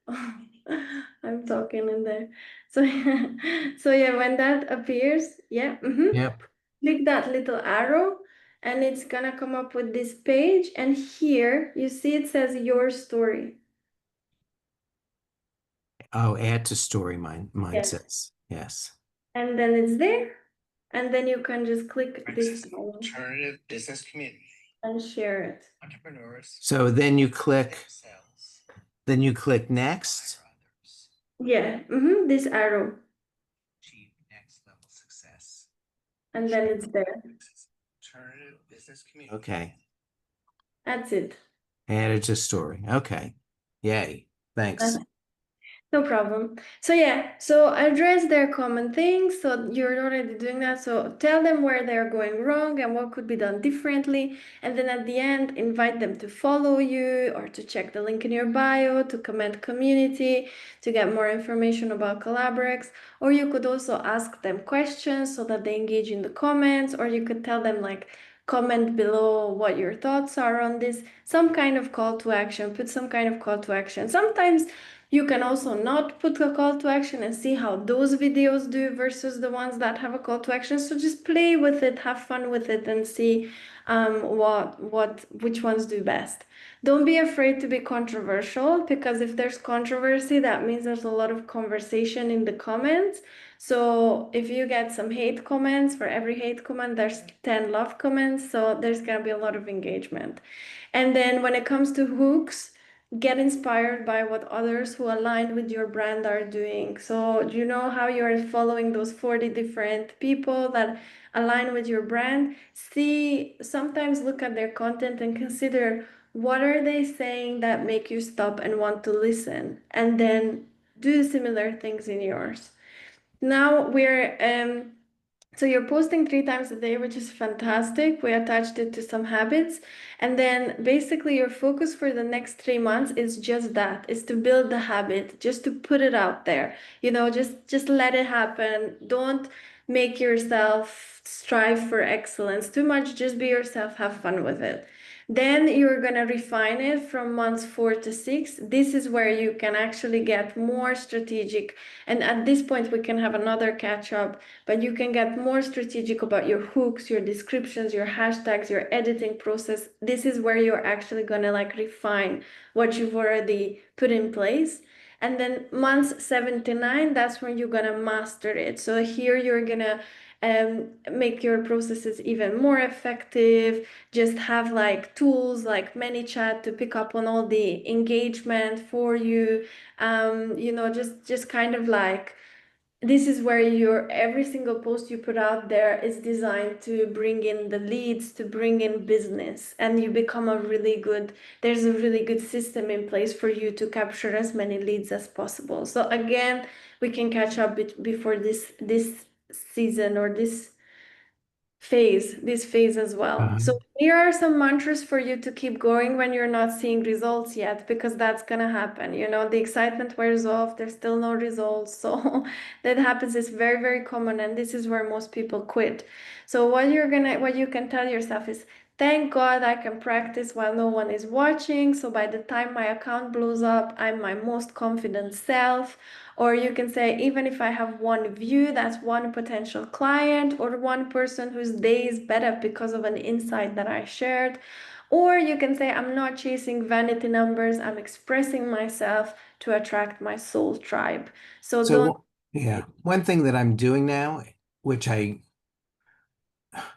[SPEAKER 1] I'm talking in there. So, so yeah, when that appears, yeah,
[SPEAKER 2] Yep.
[SPEAKER 1] click that little arrow, and it's gonna come up with this page. And here you see it says your story.
[SPEAKER 2] Oh, add to story, mine
[SPEAKER 1] Yes.
[SPEAKER 2] says. Yes.
[SPEAKER 1] And then it's there. And then you can just click this
[SPEAKER 2] Access
[SPEAKER 1] arrow
[SPEAKER 2] alternative business community.
[SPEAKER 1] and share it.
[SPEAKER 2] Entrepreneurs. So then you click next.
[SPEAKER 1] Yeah, this arrow.
[SPEAKER 2] Achieve next level success.
[SPEAKER 1] And then it's there.
[SPEAKER 2] Alternative business community. Okay.
[SPEAKER 1] That's it.
[SPEAKER 2] Added to story. Okay. Yay. Thanks.
[SPEAKER 1] No problem. So yeah, so address their common things. So you're already doing that. So tell them where they're going wrong and what could be done differently. And then at the end, invite them to follow you or to check the link in your bio, to comment community, to get more information about Collaborex. Or you could also ask them questions so that they engage in the comments, or you could tell them like, comment below what your thoughts are on this, some kind of call to action, put some kind of call to action. Sometimes you can also not put a call to action and see how those videos do versus the ones that have a call to action. So just play with it, have fun with it, and see which ones do best. Don't be afraid to be controversial, because if there's controversy, that means there's a lot of conversation in the comments. So if you get some hate comments, for every hate comment, there's 10 love comments. So there's gonna be a lot of engagement. And then when it comes to hooks, get inspired by what others who align with your brand are doing. So you know how you're following those 40 different people that align with your brand? See, sometimes look at their content and consider what are they saying that make you stop and want to listen, and then do similar things in yours. Now so you're posting 3 times a day, which is fantastic. We attached it to some habits. And then basically your focus for the next 3 months is just that, is to build the habit, just to put it out there. Just let it happen. Don't make yourself strive for excellence too much. Just be yourself, have fun with it. Then you're gonna refine it from months 4 to 6. This is where you can actually get more strategic. And at this point, we can have another catch up, but you can get more strategic about your hooks, your descriptions, your hashtags, your editing process. This is where you're actually gonna like refine what you've already put in place. And then month 7 to 9, that's when you're gonna master it. So here you're gonna make your processes even more effective. Just have like tools like ManyChat to pick up on all the engagement for you. Just kind of like, this is where your every single post you put out there is designed to bring in the leads, to bring in business, and you become there's a really good system in place for you to capture as many leads as possible. So again, we can catch up before this season or this phase as well.
[SPEAKER 2] Uh,
[SPEAKER 1] So here are some mantras for you to keep going when you're not seeing results yet, because that's gonna happen. The excitement wears off, there's still no results. So that happens, is very, very common, and this is where most people quit. So what you can tell yourself is, thank God I can practice while no one is watching. So by the time my account blows up, I'm my most confident self. Or you can say, even if I have one view, that's one potential client or one person whose day is better because of an insight that I shared. Or you can say, I'm not chasing vanity numbers, I'm expressing myself to attract my soul tribe. So don't.
[SPEAKER 2] so yeah, one thing that I'm doing now, which I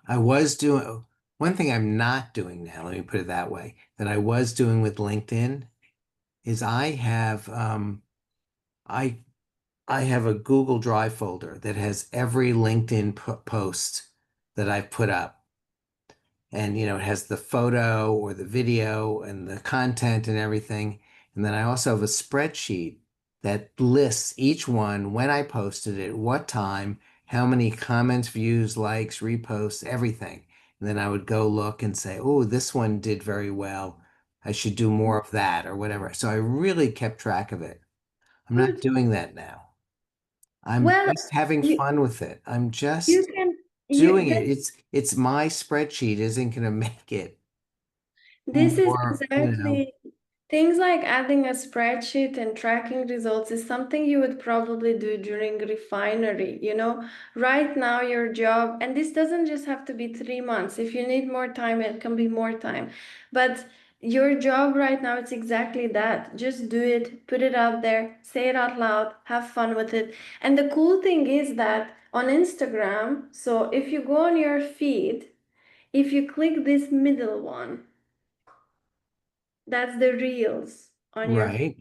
[SPEAKER 2] was doing, one thing I'm not doing now, let me put it that way, that I was doing with LinkedIn is I I have a Google Drive folder that has every LinkedIn post that I've put up. And it has the photo or the video and the content and everything. And then I also have a spreadsheet that lists each one, when I posted it, what time, how many comments, views, likes, reposts, everything. And then I would go look and say, oh, this one did very well. I should do more of that or whatever. So I really kept track of it. I'm not
[SPEAKER 1] Good.
[SPEAKER 2] doing that now. I'm
[SPEAKER 1] Well,
[SPEAKER 2] just having
[SPEAKER 1] you
[SPEAKER 2] fun with it. I'm
[SPEAKER 1] you
[SPEAKER 2] just
[SPEAKER 1] can you
[SPEAKER 2] doing
[SPEAKER 1] this
[SPEAKER 2] it. It's my spreadsheet isn't going to make it
[SPEAKER 1] this is
[SPEAKER 2] more,
[SPEAKER 1] exactly. Things like adding a spreadsheet and tracking results is something you would probably do during refinery. Right now, your job, and this doesn't just have to be 3 months. If you need more time, it can be more time. But Your job right now is exactly that. Just do it, put it out there, say it out loud, have fun with it. And the cool thing is that on Instagram, so if you go on your feed, if you click this middle one, that's the reels on your feed,
[SPEAKER 2] Right.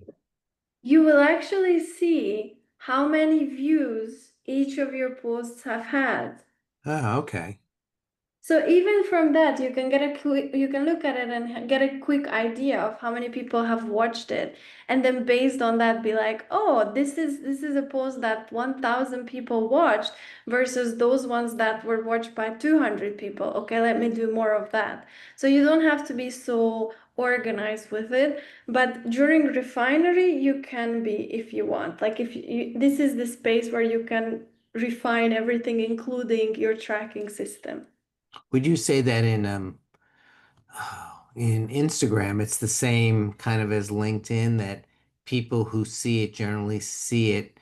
[SPEAKER 1] you will actually see how many views each of your posts have had.
[SPEAKER 2] Oh, okay.
[SPEAKER 1] So even from that, you can get a quick, you can look at it and get a quick idea of how many people have watched it, and then based on that, be like, oh, this is a post that 1,000 people watched versus those ones that were watched by 200 people. Okay, let me do more of that. So you don't have to be so organized with it, but during refinery, you can be if you want. Like if this is the space where you can refine everything, including your tracking system.
[SPEAKER 2] Would you say that in Instagram, it's the same kind of as LinkedIn that people who see it generally see it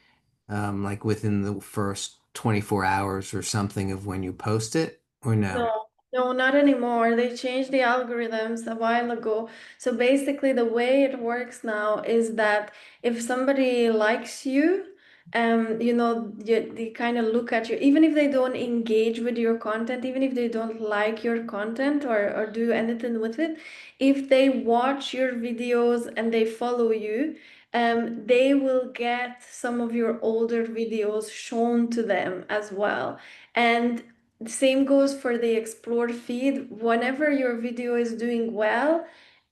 [SPEAKER 2] like within the first 24 hours or something of when you post it, or no?
[SPEAKER 1] No, no, not anymore. They changed the algorithms a while ago. So basically, the way it works now is that if somebody likes you, they kind of look at you, even if they don't engage with your content, even if they don't like your content or do anything with it, if they watch your videos and they follow you, they will get some of your older videos shown to them as well. And the same goes for the explore feed. Whenever your video is doing well,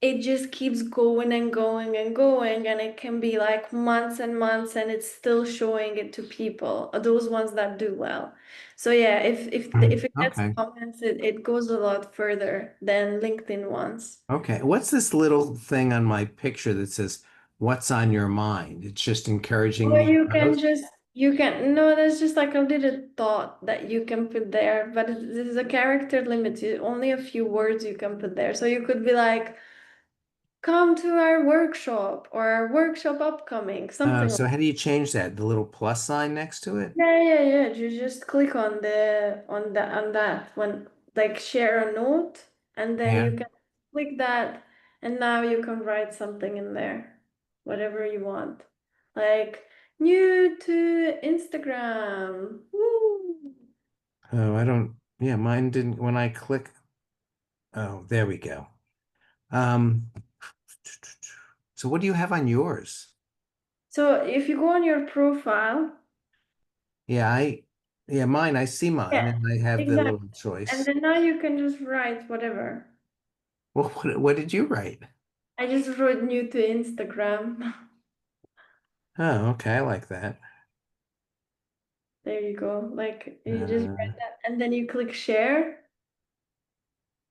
[SPEAKER 1] it just keeps going and going and going, and it can be like months and months, and it's still showing it to people, those ones that do well. So yeah, if it gets
[SPEAKER 2] Okay.
[SPEAKER 1] comments, it goes a lot further than LinkedIn ones.
[SPEAKER 2] Okay. What's this little thing on my picture that says, "What's on your mind?" It's just encouraging
[SPEAKER 1] Or
[SPEAKER 2] me to
[SPEAKER 1] you can
[SPEAKER 2] post.
[SPEAKER 1] just you can no, there's just like a little thought that you can put there, but this is a character limit. Only a few words you can put there. So you could be like, come to our workshop or our workshop upcoming, something like
[SPEAKER 2] So how do you change that? The little plus sign next to it?
[SPEAKER 1] yeah, yeah, yeah. You just click on that when like share a note, and then
[SPEAKER 2] Yeah.
[SPEAKER 1] you can click that, and now you can write something in there, whatever you want. Like new to Instagram. Woo!
[SPEAKER 2] Oh, I don't. Yeah, mine didn't. When I click, oh, there we go. Um, so what do you have on yours?
[SPEAKER 1] So if you go on your profile,
[SPEAKER 2] Yeah, yeah, mine. I see mine,
[SPEAKER 1] yeah,
[SPEAKER 2] and I have the
[SPEAKER 1] exactly.
[SPEAKER 2] little
[SPEAKER 1] And
[SPEAKER 2] choice.
[SPEAKER 1] then now you can just write whatever.
[SPEAKER 2] Well, what did you write?
[SPEAKER 1] I just wrote new to Instagram.
[SPEAKER 2] Oh, okay, I like that.
[SPEAKER 1] There you go. Like you just
[SPEAKER 2] Uh,
[SPEAKER 1] write that and then you click share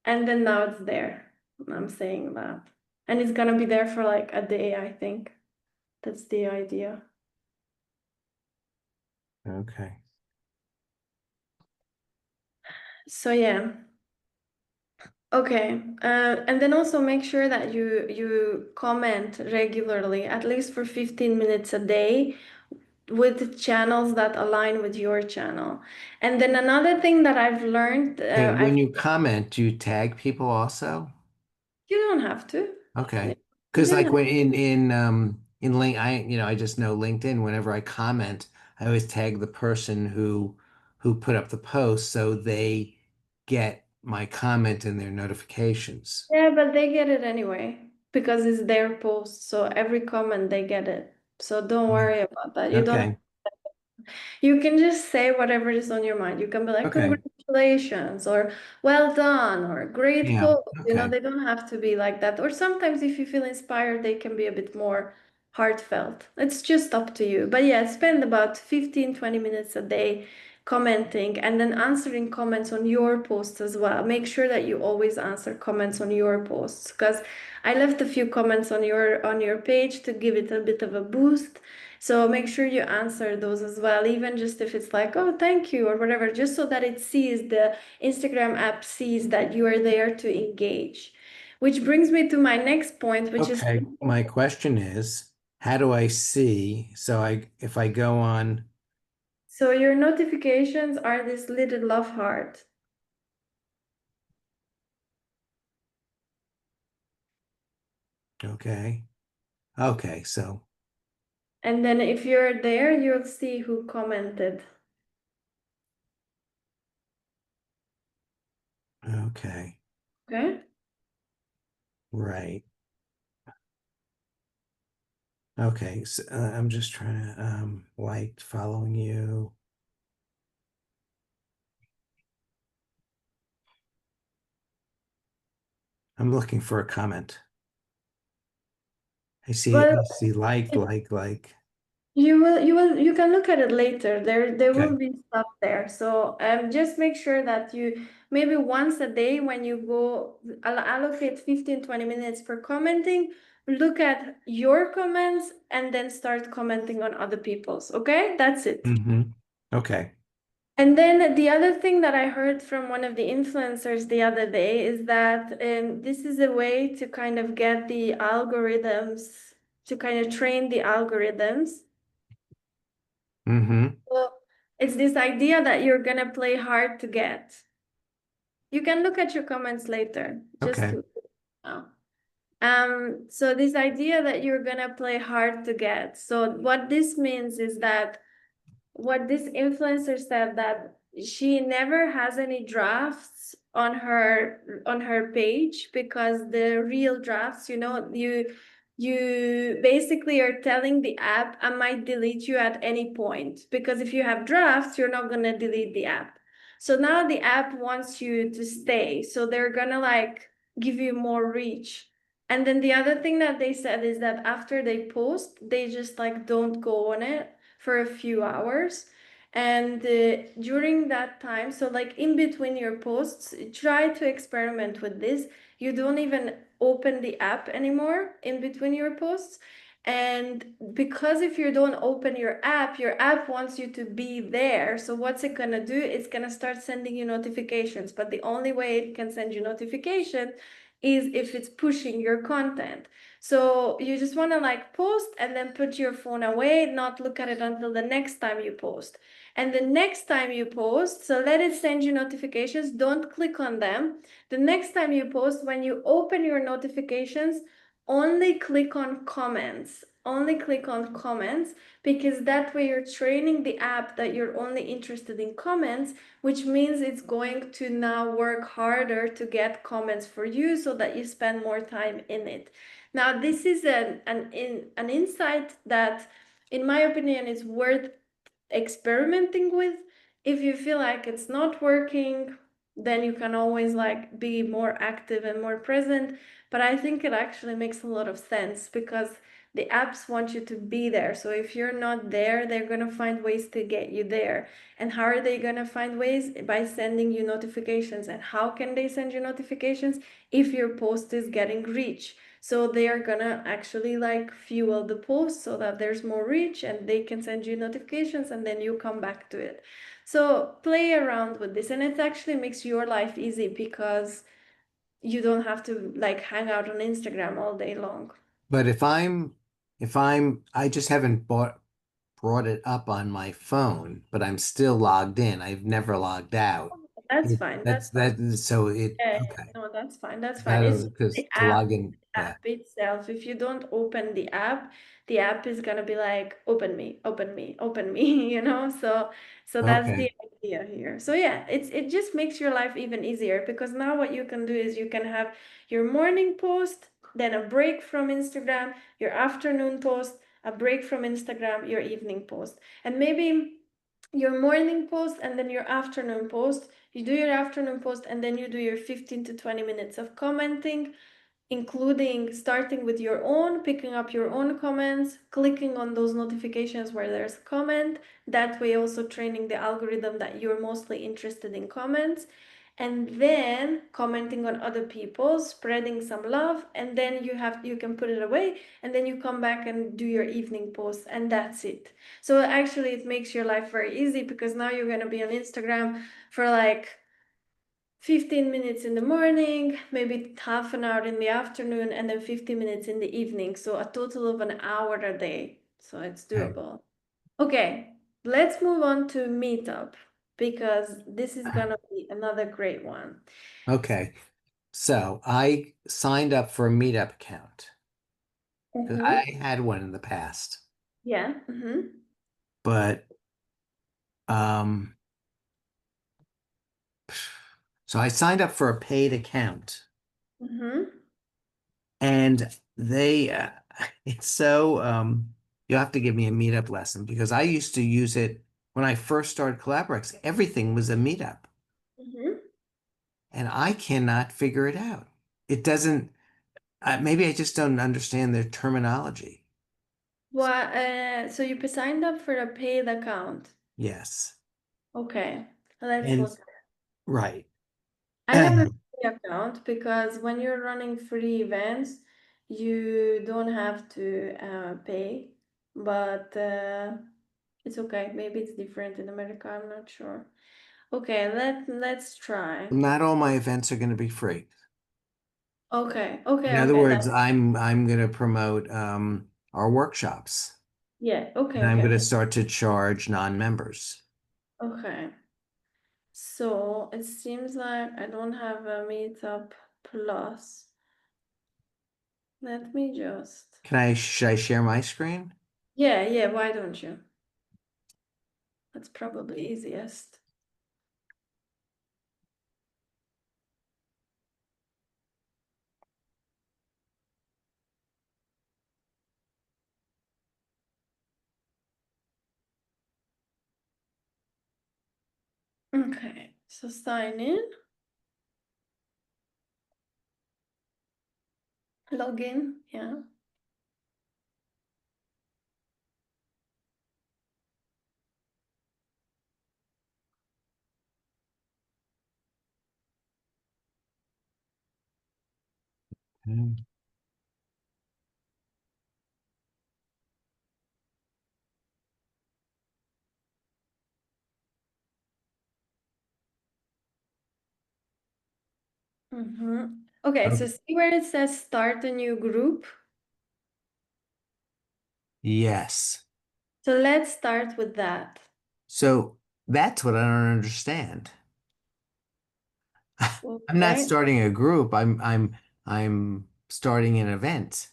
[SPEAKER 1] and then now it's there. I'm saying that. And it's gonna be there for like a day, I think. That's the idea.
[SPEAKER 2] okay.
[SPEAKER 1] So yeah. Okay. And then also make sure that you comment regularly, at least for 15 minutes a day with channels that align with your channel. And then another thing that I've learned,
[SPEAKER 2] And
[SPEAKER 1] I've
[SPEAKER 2] when you comment, do you tag people also?
[SPEAKER 1] you don't have to.
[SPEAKER 2] Okay.
[SPEAKER 1] You
[SPEAKER 2] Because
[SPEAKER 1] don't
[SPEAKER 2] like
[SPEAKER 1] have
[SPEAKER 2] when in link I just know LinkedIn, whenever I comment, I always tag the person who put up the post so they get my comment in their notifications.
[SPEAKER 1] Yeah, but they get it anyway because it's their post. So every comment they get it. So don't
[SPEAKER 2] Yeah.
[SPEAKER 1] worry about that.
[SPEAKER 2] Okay.
[SPEAKER 1] You can just say whatever is on your mind. You can be like,
[SPEAKER 2] Okay.
[SPEAKER 1] congratulations, or well done, or great
[SPEAKER 2] Yeah.
[SPEAKER 1] post.
[SPEAKER 2] Okay.
[SPEAKER 1] They don't have to be like that. Or sometimes if you feel inspired, they can be a bit more heartfelt. It's just up to you. But yeah, spend about 15-20 minutes a day commenting and then answering comments on your posts as well. Make sure that you always answer comments on your posts because I left a few comments on your page to give it a bit of a boost. So make sure you answer those as well, even just if it's like, oh, thank you or whatever, just so that it sees the Instagram app sees that you are there to engage. Which brings me to my next point, which is
[SPEAKER 2] Okay. My question is, how do I see? So I if I go on,
[SPEAKER 1] so your notifications are this little love heart.
[SPEAKER 2] Okay. Okay. So,
[SPEAKER 1] And then if you're there, you'll see who commented.
[SPEAKER 2] okay.
[SPEAKER 1] Okay.
[SPEAKER 2] Right. Okay. So, I'm just trying to, like following you. I'm looking for a comment.
[SPEAKER 1] Well,
[SPEAKER 2] I see like.
[SPEAKER 1] you can look at it later. There will
[SPEAKER 2] Okay.
[SPEAKER 1] be stuff there. So just make sure that you maybe once a day when you go allocate 15-20 minutes for commenting, look at your comments and then start commenting on other people's. Okay? That's it.
[SPEAKER 2] Hmm. Okay.
[SPEAKER 1] And then the other thing that I heard from one of the influencers the other day is that this is a way to kind of get the algorithms, to kind of train the algorithms.
[SPEAKER 2] Hmm.
[SPEAKER 1] So it's this idea that you're gonna play hard to get. You can look at your comments later, just
[SPEAKER 2] Okay.
[SPEAKER 1] to know. So this idea that you're gonna play hard to get. So what this means is that what this influencer said that she never has any drafts on her page because the real drafts, you basically are telling the app I might delete you at any point because if you have drafts, you're not gonna delete the app. So now the app wants you to stay. So they're gonna like give you more reach. And then the other thing that they said is that after they post, they just like don't go on it for a few hours. And during that time, so like in between your posts, try to experiment with this. You don't even open the app anymore in between your posts. And because if you don't open your app wants you to be there. So what's it gonna do? It's gonna start sending you notifications. But the only way it can send you notification is if it's pushing your content. So you just want to like post and then put your phone away, not look at it until the next time you post. And the next time you post, so let it send you notifications, don't click on them. The next time you post, when you open your notifications, only click on comments. Only click on comments because that way you're training the app that you're only interested in comments, which means it's going to now work harder to get comments for you so that you spend more time in it. Now, this is an insight that, in my opinion, is worth experimenting with. If you feel like it's not working, then you can always like be more active and more present. But I think it actually makes a lot of sense because the apps want you to be there. So if you're not there, they're going to find ways to get you there. And how are they going to find ways? By sending you notifications. And how can they send you notifications? If your post is getting reach. So they are gonna actually like fuel the post so that there's more reach and they can send you notifications and then you come back to it. So play around with this and it actually makes your life easy because you don't have to like hang out on Instagram all day long.
[SPEAKER 2] But I just haven't brought it up on my phone, but I'm still logged in. I've never logged out.
[SPEAKER 1] That's fine. That's fine.
[SPEAKER 2] So it,
[SPEAKER 1] Yeah,
[SPEAKER 2] okay.
[SPEAKER 1] no, that's fine. That's fine. It's
[SPEAKER 2] That
[SPEAKER 1] just
[SPEAKER 2] because
[SPEAKER 1] the
[SPEAKER 2] to
[SPEAKER 1] app,
[SPEAKER 2] log in, yeah.
[SPEAKER 1] itself. If you don't open the app is gonna be like, open me, open me, open me, So that's the
[SPEAKER 2] Okay.
[SPEAKER 1] idea here. So yeah, it just makes your life even easier because now what you can do is you can have your morning post, then a break from Instagram, your afternoon post, a break from Instagram, your evening post. And maybe your morning post and then your afternoon post. You do your afternoon post and then you do your 15 to 20 minutes of commenting, including starting with your own, picking up your own comments, clicking on those notifications where there's a comment. That way, also training the algorithm that you're mostly interested in comments. And then commenting on other people, spreading some love, and then you can put it away, and then you come back and do your evening post, and that's it. So actually, it makes your life very easy because now you're gonna be on Instagram for like 15 minutes in the morning, maybe half an hour in the afternoon, and then 50 minutes in the evening. So a total of an hour a day. So it's
[SPEAKER 2] Okay.
[SPEAKER 1] doable. Okay, let's move on to Meetup because this is gonna be another great one.
[SPEAKER 2] Okay. So I signed up for a Meetup account. 'Cause
[SPEAKER 1] Mm-hmm.
[SPEAKER 2] I had one in the past,
[SPEAKER 1] Yeah. Mm-hmm.
[SPEAKER 2] but um, so I signed up for a paid account,
[SPEAKER 1] Mm-hmm.
[SPEAKER 2] and they it's so you have to give me a meetup lesson because I used to use it when I first started Collaborex. Everything was a meetup,
[SPEAKER 1] Mm-hmm.
[SPEAKER 2] and I cannot figure it out. It doesn't. Maybe I just don't understand their terminology.
[SPEAKER 1] Well, so you signed up for a paid account.
[SPEAKER 2] Yes,
[SPEAKER 1] Okay, let's
[SPEAKER 2] and
[SPEAKER 1] look.
[SPEAKER 2] right.
[SPEAKER 1] I have a free account because when you're running free events, you don't have to pay, but it's okay. Maybe it's different in America. I'm not sure. Okay, let's try.
[SPEAKER 2] Not all my events are going to be free.
[SPEAKER 1] Okay,
[SPEAKER 2] In
[SPEAKER 1] okay,
[SPEAKER 2] other
[SPEAKER 1] okay.
[SPEAKER 2] words,
[SPEAKER 1] That
[SPEAKER 2] I'm going to promote our workshops,
[SPEAKER 1] yeah.
[SPEAKER 2] and
[SPEAKER 1] Okay,
[SPEAKER 2] I'm going
[SPEAKER 1] okay,
[SPEAKER 2] to start to charge non-members.
[SPEAKER 1] okay. So it seems like I don't have a Meetup Plus. Let me just.
[SPEAKER 2] Should I share my screen?
[SPEAKER 1] Yeah, yeah. Why don't you? That's probably easiest. Okay, so sign in, log in, yeah.
[SPEAKER 2] Mm.
[SPEAKER 1] Okay, so
[SPEAKER 2] Okay.
[SPEAKER 1] see where it says start a new group?
[SPEAKER 2] Yes.
[SPEAKER 1] So let's start with that.
[SPEAKER 2] So that's what I don't understand. I'm not
[SPEAKER 1] Okay.
[SPEAKER 2] starting a group. I'm starting an event,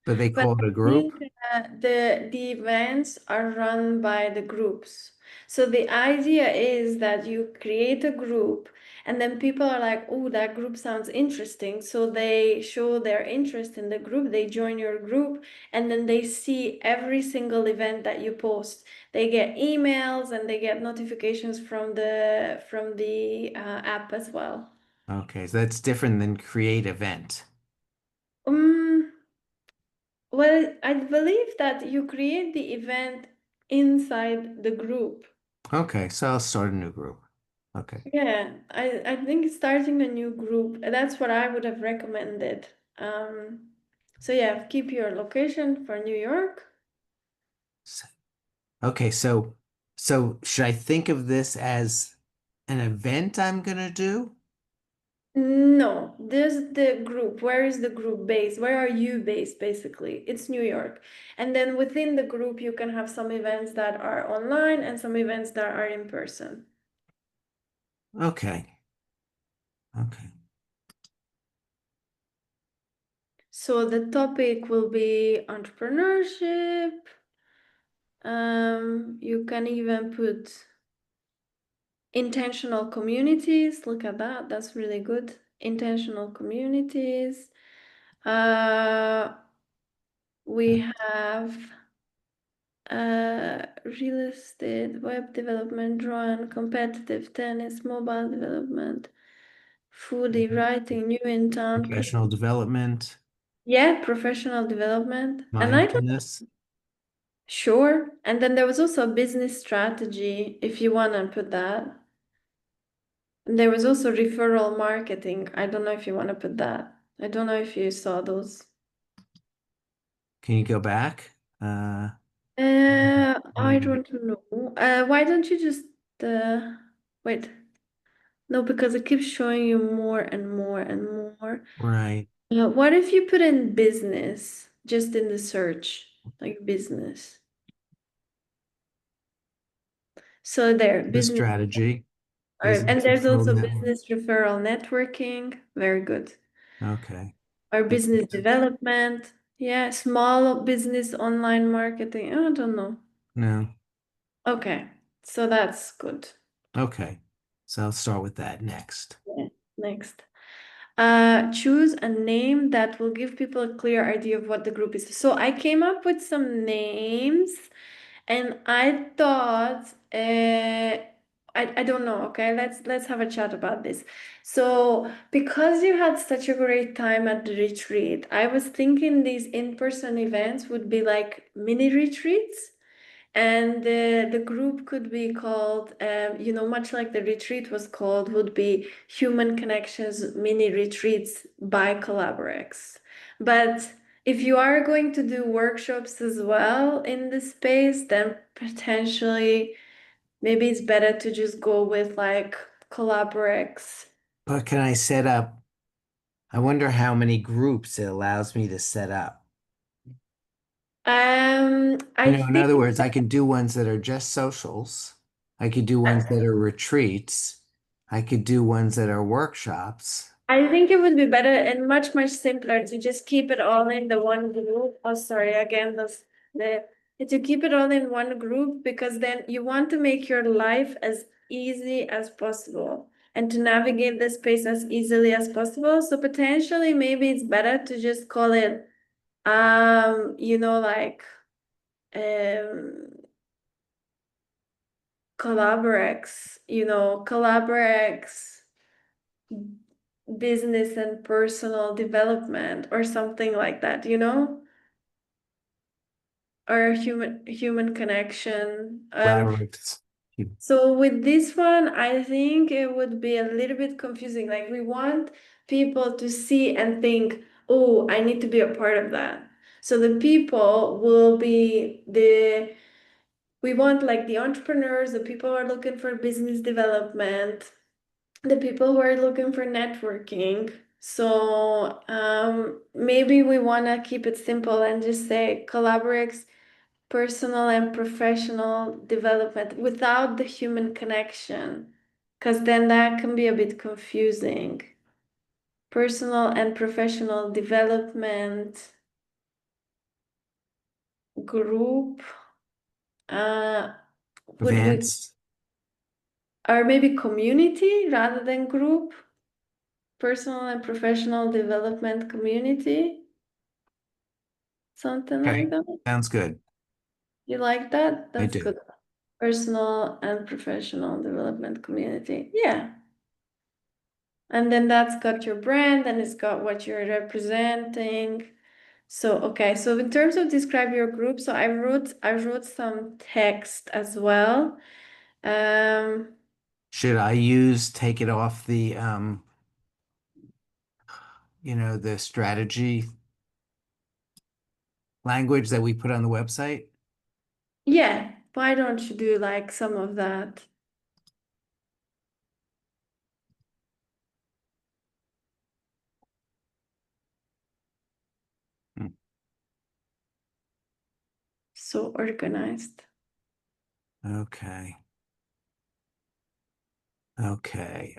[SPEAKER 2] but they
[SPEAKER 1] But
[SPEAKER 2] call it
[SPEAKER 1] I
[SPEAKER 2] a group.
[SPEAKER 1] think the events are run by the groups. So the idea is that you create a group and then people are like, oh, that group sounds interesting. So they show their interest in the group, they join your group, and then they see every single event that you post. They get emails and they get notifications from the app as well.
[SPEAKER 2] Okay, so that's different than create event.
[SPEAKER 1] Um, Well, I believe that you create the event inside the group.
[SPEAKER 2] Okay, so I'll start a new group. Okay.
[SPEAKER 1] Yeah, I think starting a new group, that's what I would have recommended. So yeah, keep your location for New York.
[SPEAKER 2] S- Okay, so should I think of this as an event I'm gonna do?
[SPEAKER 1] No, this is the group. Where is the group based? Where are you based, basically? It's New York. And then within the group, you can have some events that are online and some events that are in person.
[SPEAKER 2] Okay. Okay.
[SPEAKER 1] So the topic will be entrepreneurship. You can even put intentional communities. Look at that. That's really good. Intentional communities. Uh, we have real estate, web development, drawing, competitive tennis, mobile development, foodie, writing, new in town,
[SPEAKER 2] Professional development,
[SPEAKER 1] yeah, professional development. And I don't
[SPEAKER 2] mindfulness.
[SPEAKER 1] sure. And then there was also a business strategy, if you want to put that. And there was also referral marketing. I don't know if you want to put that. I don't know if you saw those.
[SPEAKER 2] Can you go back?
[SPEAKER 1] I don't know. Why don't you just wait? No, because it keeps showing you more and more and more.
[SPEAKER 2] Right.
[SPEAKER 1] What if you put in business just in the search, like business? So there,
[SPEAKER 2] The
[SPEAKER 1] business.
[SPEAKER 2] strategy,
[SPEAKER 1] And
[SPEAKER 2] business
[SPEAKER 1] there's
[SPEAKER 2] referral
[SPEAKER 1] also
[SPEAKER 2] network.
[SPEAKER 1] business referral networking. Very good.
[SPEAKER 2] Okay.
[SPEAKER 1] Or
[SPEAKER 2] That's
[SPEAKER 1] business development. Yeah, small business online marketing. I don't know.
[SPEAKER 2] No.
[SPEAKER 1] Okay, so that's good.
[SPEAKER 2] Okay. So I'll start with that next.
[SPEAKER 1] Yeah. Next. Choose a name that will give people a clear idea of what the group is. So I came up with some names and I thought I don't know, okay? Let's have a chat about this. So because you had such a great time at the retreat, I was thinking these in-person events would be like mini retreats. And the group could be called, much like the retreat was called, would be Human Connections Mini Retreats by Collaborex. But if you are going to do workshops as well in this space, then potentially maybe it's better to just go with like Collaborex.
[SPEAKER 2] But can I set up? I wonder how many groups it allows me to set up.
[SPEAKER 1] I
[SPEAKER 2] In
[SPEAKER 1] think
[SPEAKER 2] other words, I can do ones that are just socials. I could do ones that are retreats. I could do ones that are workshops.
[SPEAKER 1] I think it would be better and much, much simpler to just keep it all in the one group. Oh, sorry, again, the to keep it all in one group because then you want to make your life as easy as possible and to navigate the space as easily as possible. So potentially maybe it's better to just call it like um Collaborex, Collaborex business and personal development or something like that, or human connection.
[SPEAKER 2] Collaborates.
[SPEAKER 1] So with this one, I think it would be a little bit confusing. Like we want people to see and think, oh, I need to be a part of that. So the people will be we want like the entrepreneurs, the people who are looking for business development, the people who are looking for networking. So maybe we want to keep it simple and just say Collaborex personal and professional development without the human connection, because then that can be a bit confusing. Personal and professional development group uh, would we,
[SPEAKER 2] Advanced.
[SPEAKER 1] or maybe community rather than group, personal and professional development community. Something like
[SPEAKER 2] Okay.
[SPEAKER 1] that.
[SPEAKER 2] Sounds good.
[SPEAKER 1] You like that?
[SPEAKER 2] I
[SPEAKER 1] That's
[SPEAKER 2] do.
[SPEAKER 1] good. Personal and professional development community. Yeah. And then that's got your brand and it's got what you're representing. So, okay. So in terms of describe your group, so I wrote some text as well. Um,
[SPEAKER 2] Should I use take it off the the strategy language that we put on the website?
[SPEAKER 1] yeah, why don't you do like some of that?
[SPEAKER 2] Hmm.
[SPEAKER 1] So organized.
[SPEAKER 2] Okay. Okay.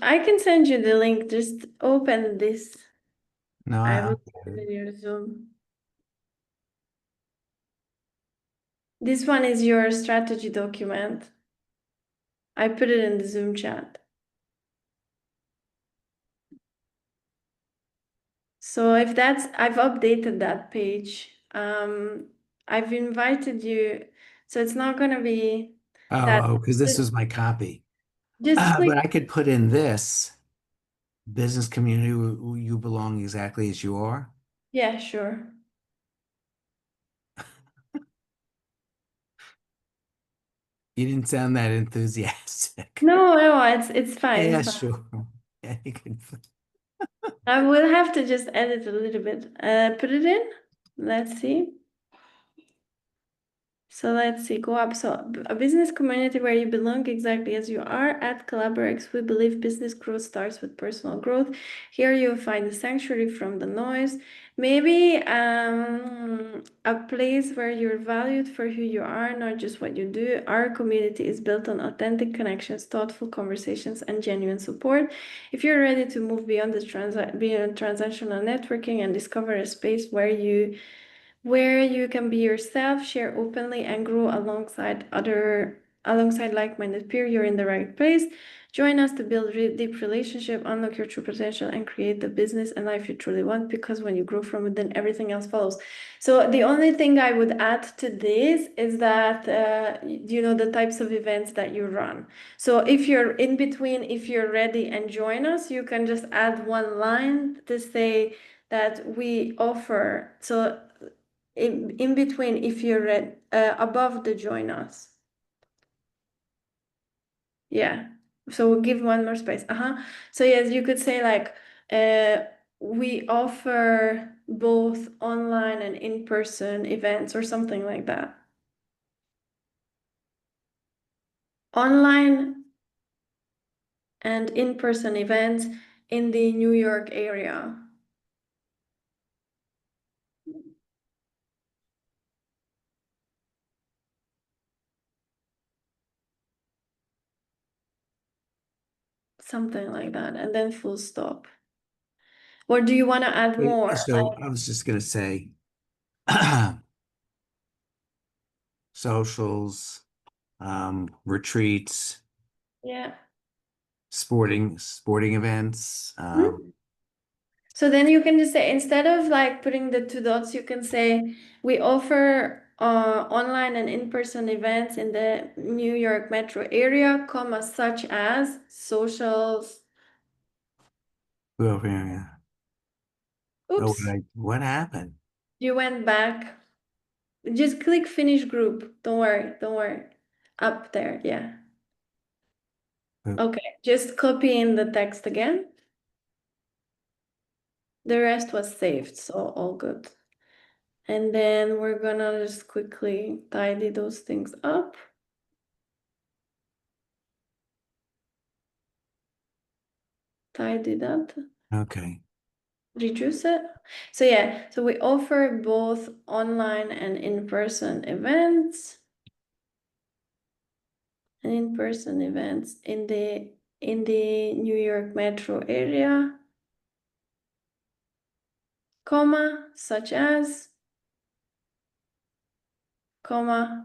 [SPEAKER 1] I can send you the link. Just open this.
[SPEAKER 2] No,
[SPEAKER 1] I will put
[SPEAKER 2] okay.
[SPEAKER 1] it in your Zoom. This one is your strategy document. I put it in the Zoom chat. So if that's, I've updated that page. I've invited you, so it's not gonna be that.
[SPEAKER 2] Oh, because this
[SPEAKER 1] Just,
[SPEAKER 2] was my copy.
[SPEAKER 1] just click.
[SPEAKER 2] But I could put in this business community where you belong exactly as you are.
[SPEAKER 1] Yeah, sure.
[SPEAKER 2] You didn't sound that enthusiastic.
[SPEAKER 1] No, no, it's fine. It's
[SPEAKER 2] Yeah,
[SPEAKER 1] fine.
[SPEAKER 2] sure. Yeah, you can.
[SPEAKER 1] I will have to just edit a little bit. Put it in. Let's see. So let's see, go up. So a business community where you belong exactly as you are. At Collaborex, we believe business growth starts with personal growth. Here you'll find a sanctuary from the noise. Maybe a place where you're valued for who you are, not just what you do. Our community is built on authentic connections, thoughtful conversations, and genuine support. If you're ready to move beyond beyond transactional networking and discover a space where you can be yourself, share openly, and grow alongside like-minded peer, you're in the right place. Join us to build deep relationship, unlock your true potential, and create the business and life you truly want. Because when you grow from within, everything else follows. So the only thing I would add to this is that you know the types of events that you run. So if you're in between, if you're ready and join us, you can just add one line to say that we offer. So in between, if you're read above the join us, yeah, so we'll give one more space. So yes, you could say like we offer both online and in-person events or something like that. Online and in-person events in the New York area. Something like that, and then full stop. Or do you want to add more?
[SPEAKER 2] So I was just gonna say socials, retreats,
[SPEAKER 1] Yeah.
[SPEAKER 2] sporting events.
[SPEAKER 1] Hmm? So then you can just say, instead of like putting the two dots, you can say, we offer online and in-person events in the New York metro area, comma, such as socials.
[SPEAKER 2] Oh, yeah. Oh,
[SPEAKER 1] Oops,
[SPEAKER 2] what happened?
[SPEAKER 1] you went back. Just click finish group. Don't worry, don't worry. Up there, yeah.
[SPEAKER 2] Oh,
[SPEAKER 1] Okay, just copy in the text again. The rest was saved, so all good. And then we're gonna just quickly tidy those things up. Tidy that.
[SPEAKER 2] okay.
[SPEAKER 1] Reduce it. So yeah, so we offer both online and in-person events. And in-person events in the New York metro area, comma, such as, comma,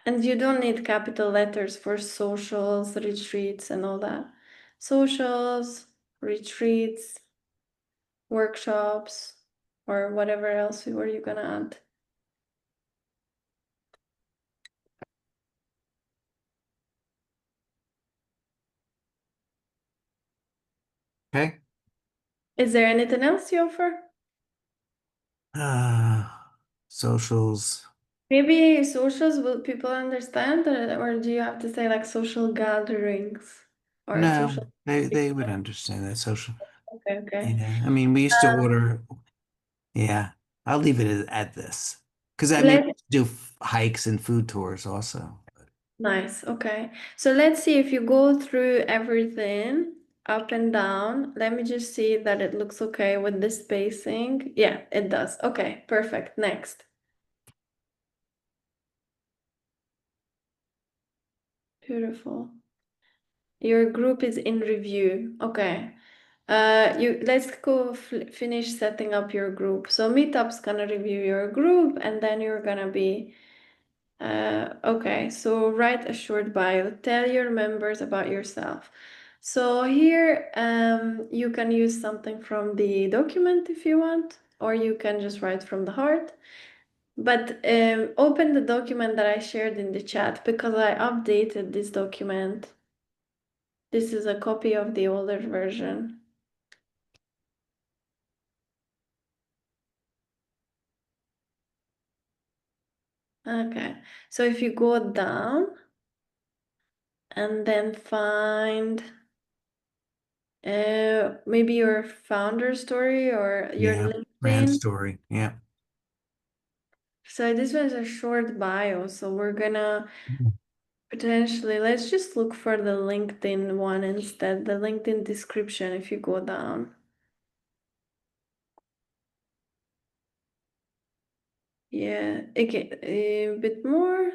[SPEAKER 1] and you don't need capital letters for socials, retreats, and all that. Socials, retreats, workshops, or whatever else were you gonna add.
[SPEAKER 2] Okay.
[SPEAKER 1] Is there anything else you offer?
[SPEAKER 2] Uh, socials.
[SPEAKER 1] Maybe socials, will people understand, or do you have to say like social gatherings or
[SPEAKER 2] No,
[SPEAKER 1] social?
[SPEAKER 2] they would understand that social.
[SPEAKER 1] Okay, okay.
[SPEAKER 2] Yeah. I mean, we used to order. Yeah. I'll leave it at this. Because I mean, we
[SPEAKER 1] Let
[SPEAKER 2] do hikes and food tours also.
[SPEAKER 1] Nice. Okay. So let's see if you go through everything up and down. Let me just see that it looks okay with the spacing. Yeah, it does. Okay, perfect. Next. Beautiful. Your group is in review. Okay. You let's go finish setting up your group. So Meetup's gonna review your group, and then you're gonna be okay. So write a short bio. Tell your members about yourself. So here, you can use something from the document if you want, or you can just write from the heart. But open the document that I shared in the chat because I updated this document. This is a copy of the older version. Okay, so if you go down and then find maybe your founder story or your
[SPEAKER 2] Yeah. Brand
[SPEAKER 1] LinkedIn,
[SPEAKER 2] story. Yeah.
[SPEAKER 1] So this was a short bio, so we're gonna potentially, let's just look for the LinkedIn one instead, the LinkedIn description if you go down. Yeah, okay, a bit more.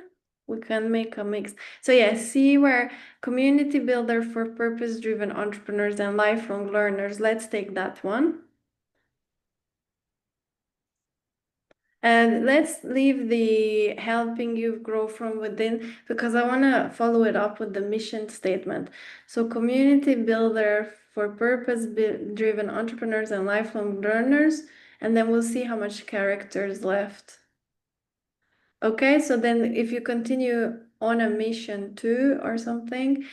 [SPEAKER 1] We can make a mix. So yeah, see where community builder for purpose-driven entrepreneurs and lifelong learners. Let's take that one. And let's leave the helping you grow from within because I want to follow it up with the mission statement. So, community builder for purpose-driven entrepreneurs and lifelong learners. And then we'll see how much characters left. Okay, so then if you continue on a mission too or something,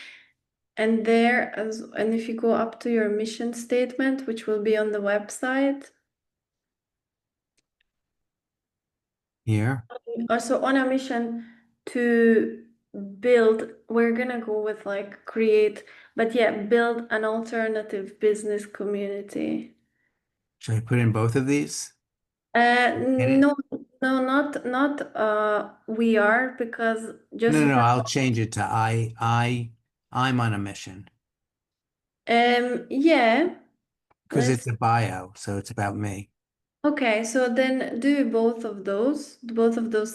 [SPEAKER 1] and and if you go up to your mission statement, which will be on the website.
[SPEAKER 2] Here.
[SPEAKER 1] Also on a mission to build, we're gonna go with like create, but yeah, build an alternative business community.
[SPEAKER 2] Should I put in both of these? In it?
[SPEAKER 1] No, no, not we are because
[SPEAKER 2] No,
[SPEAKER 1] just
[SPEAKER 2] no, I'll change it to I'm on a mission
[SPEAKER 1] yeah,
[SPEAKER 2] because it's
[SPEAKER 1] let's
[SPEAKER 2] a bio, so it's about me.
[SPEAKER 1] okay, so then do both of those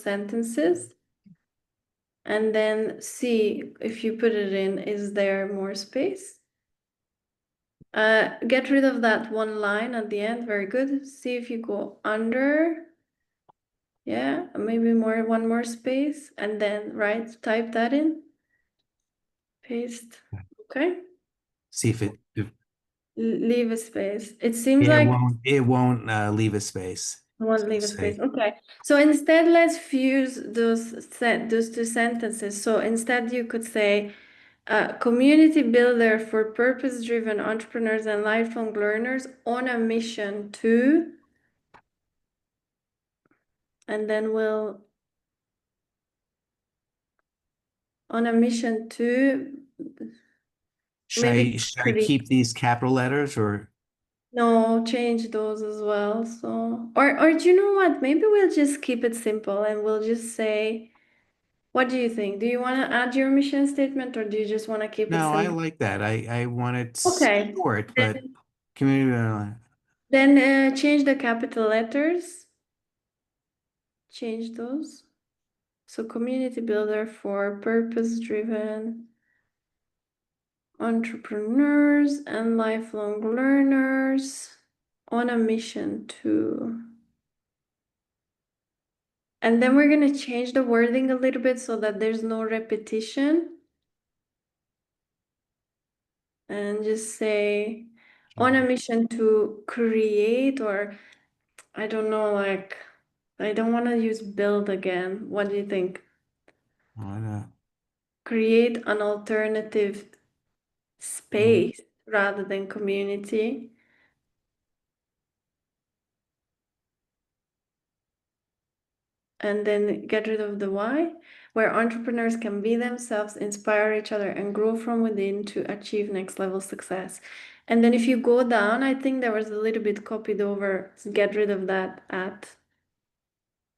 [SPEAKER 1] sentences, and then see if you put it in, is there more space? Get rid of that one line at the end. Very good. See if you go under. Yeah, maybe one more space, and then type that in. Paste. Okay.
[SPEAKER 2] See if
[SPEAKER 1] Leave a space. It seems
[SPEAKER 2] yeah,
[SPEAKER 1] like
[SPEAKER 2] it won't leave a space.
[SPEAKER 1] I won't
[SPEAKER 2] So
[SPEAKER 1] leave a space.
[SPEAKER 2] say
[SPEAKER 1] Okay. So instead, let's fuse those two sentences. So instead, you could say, community builder for purpose-driven entrepreneurs and lifelong learners on a mission to, and then we'll on a mission to maybe
[SPEAKER 2] should I
[SPEAKER 1] create.
[SPEAKER 2] keep these capital letters or
[SPEAKER 1] No, change those as well. So, or do you know what? Maybe we'll just keep it simple and we'll just say, what do you think? Do you want to add your mission statement or do you just want to keep it
[SPEAKER 2] no, I
[SPEAKER 1] simple?
[SPEAKER 2] like that. I want it
[SPEAKER 1] Okay.
[SPEAKER 2] short, but
[SPEAKER 1] Then,
[SPEAKER 2] community
[SPEAKER 1] change the capital letters. Change those. So, community builder for purpose-driven entrepreneurs and lifelong learners on a mission to. And then we're going to change the wording a little bit so that there's no repetition and just say on a mission to create, or I don't know, like I don't want to use build again. What do you think?
[SPEAKER 2] uh,
[SPEAKER 1] Create an alternative
[SPEAKER 2] uh,
[SPEAKER 1] space rather than community. And then get rid of the why, where entrepreneurs can be themselves, inspire each other, and grow from within to achieve next level success. And then if you go down, I think there was a little bit copied over, so get rid of that at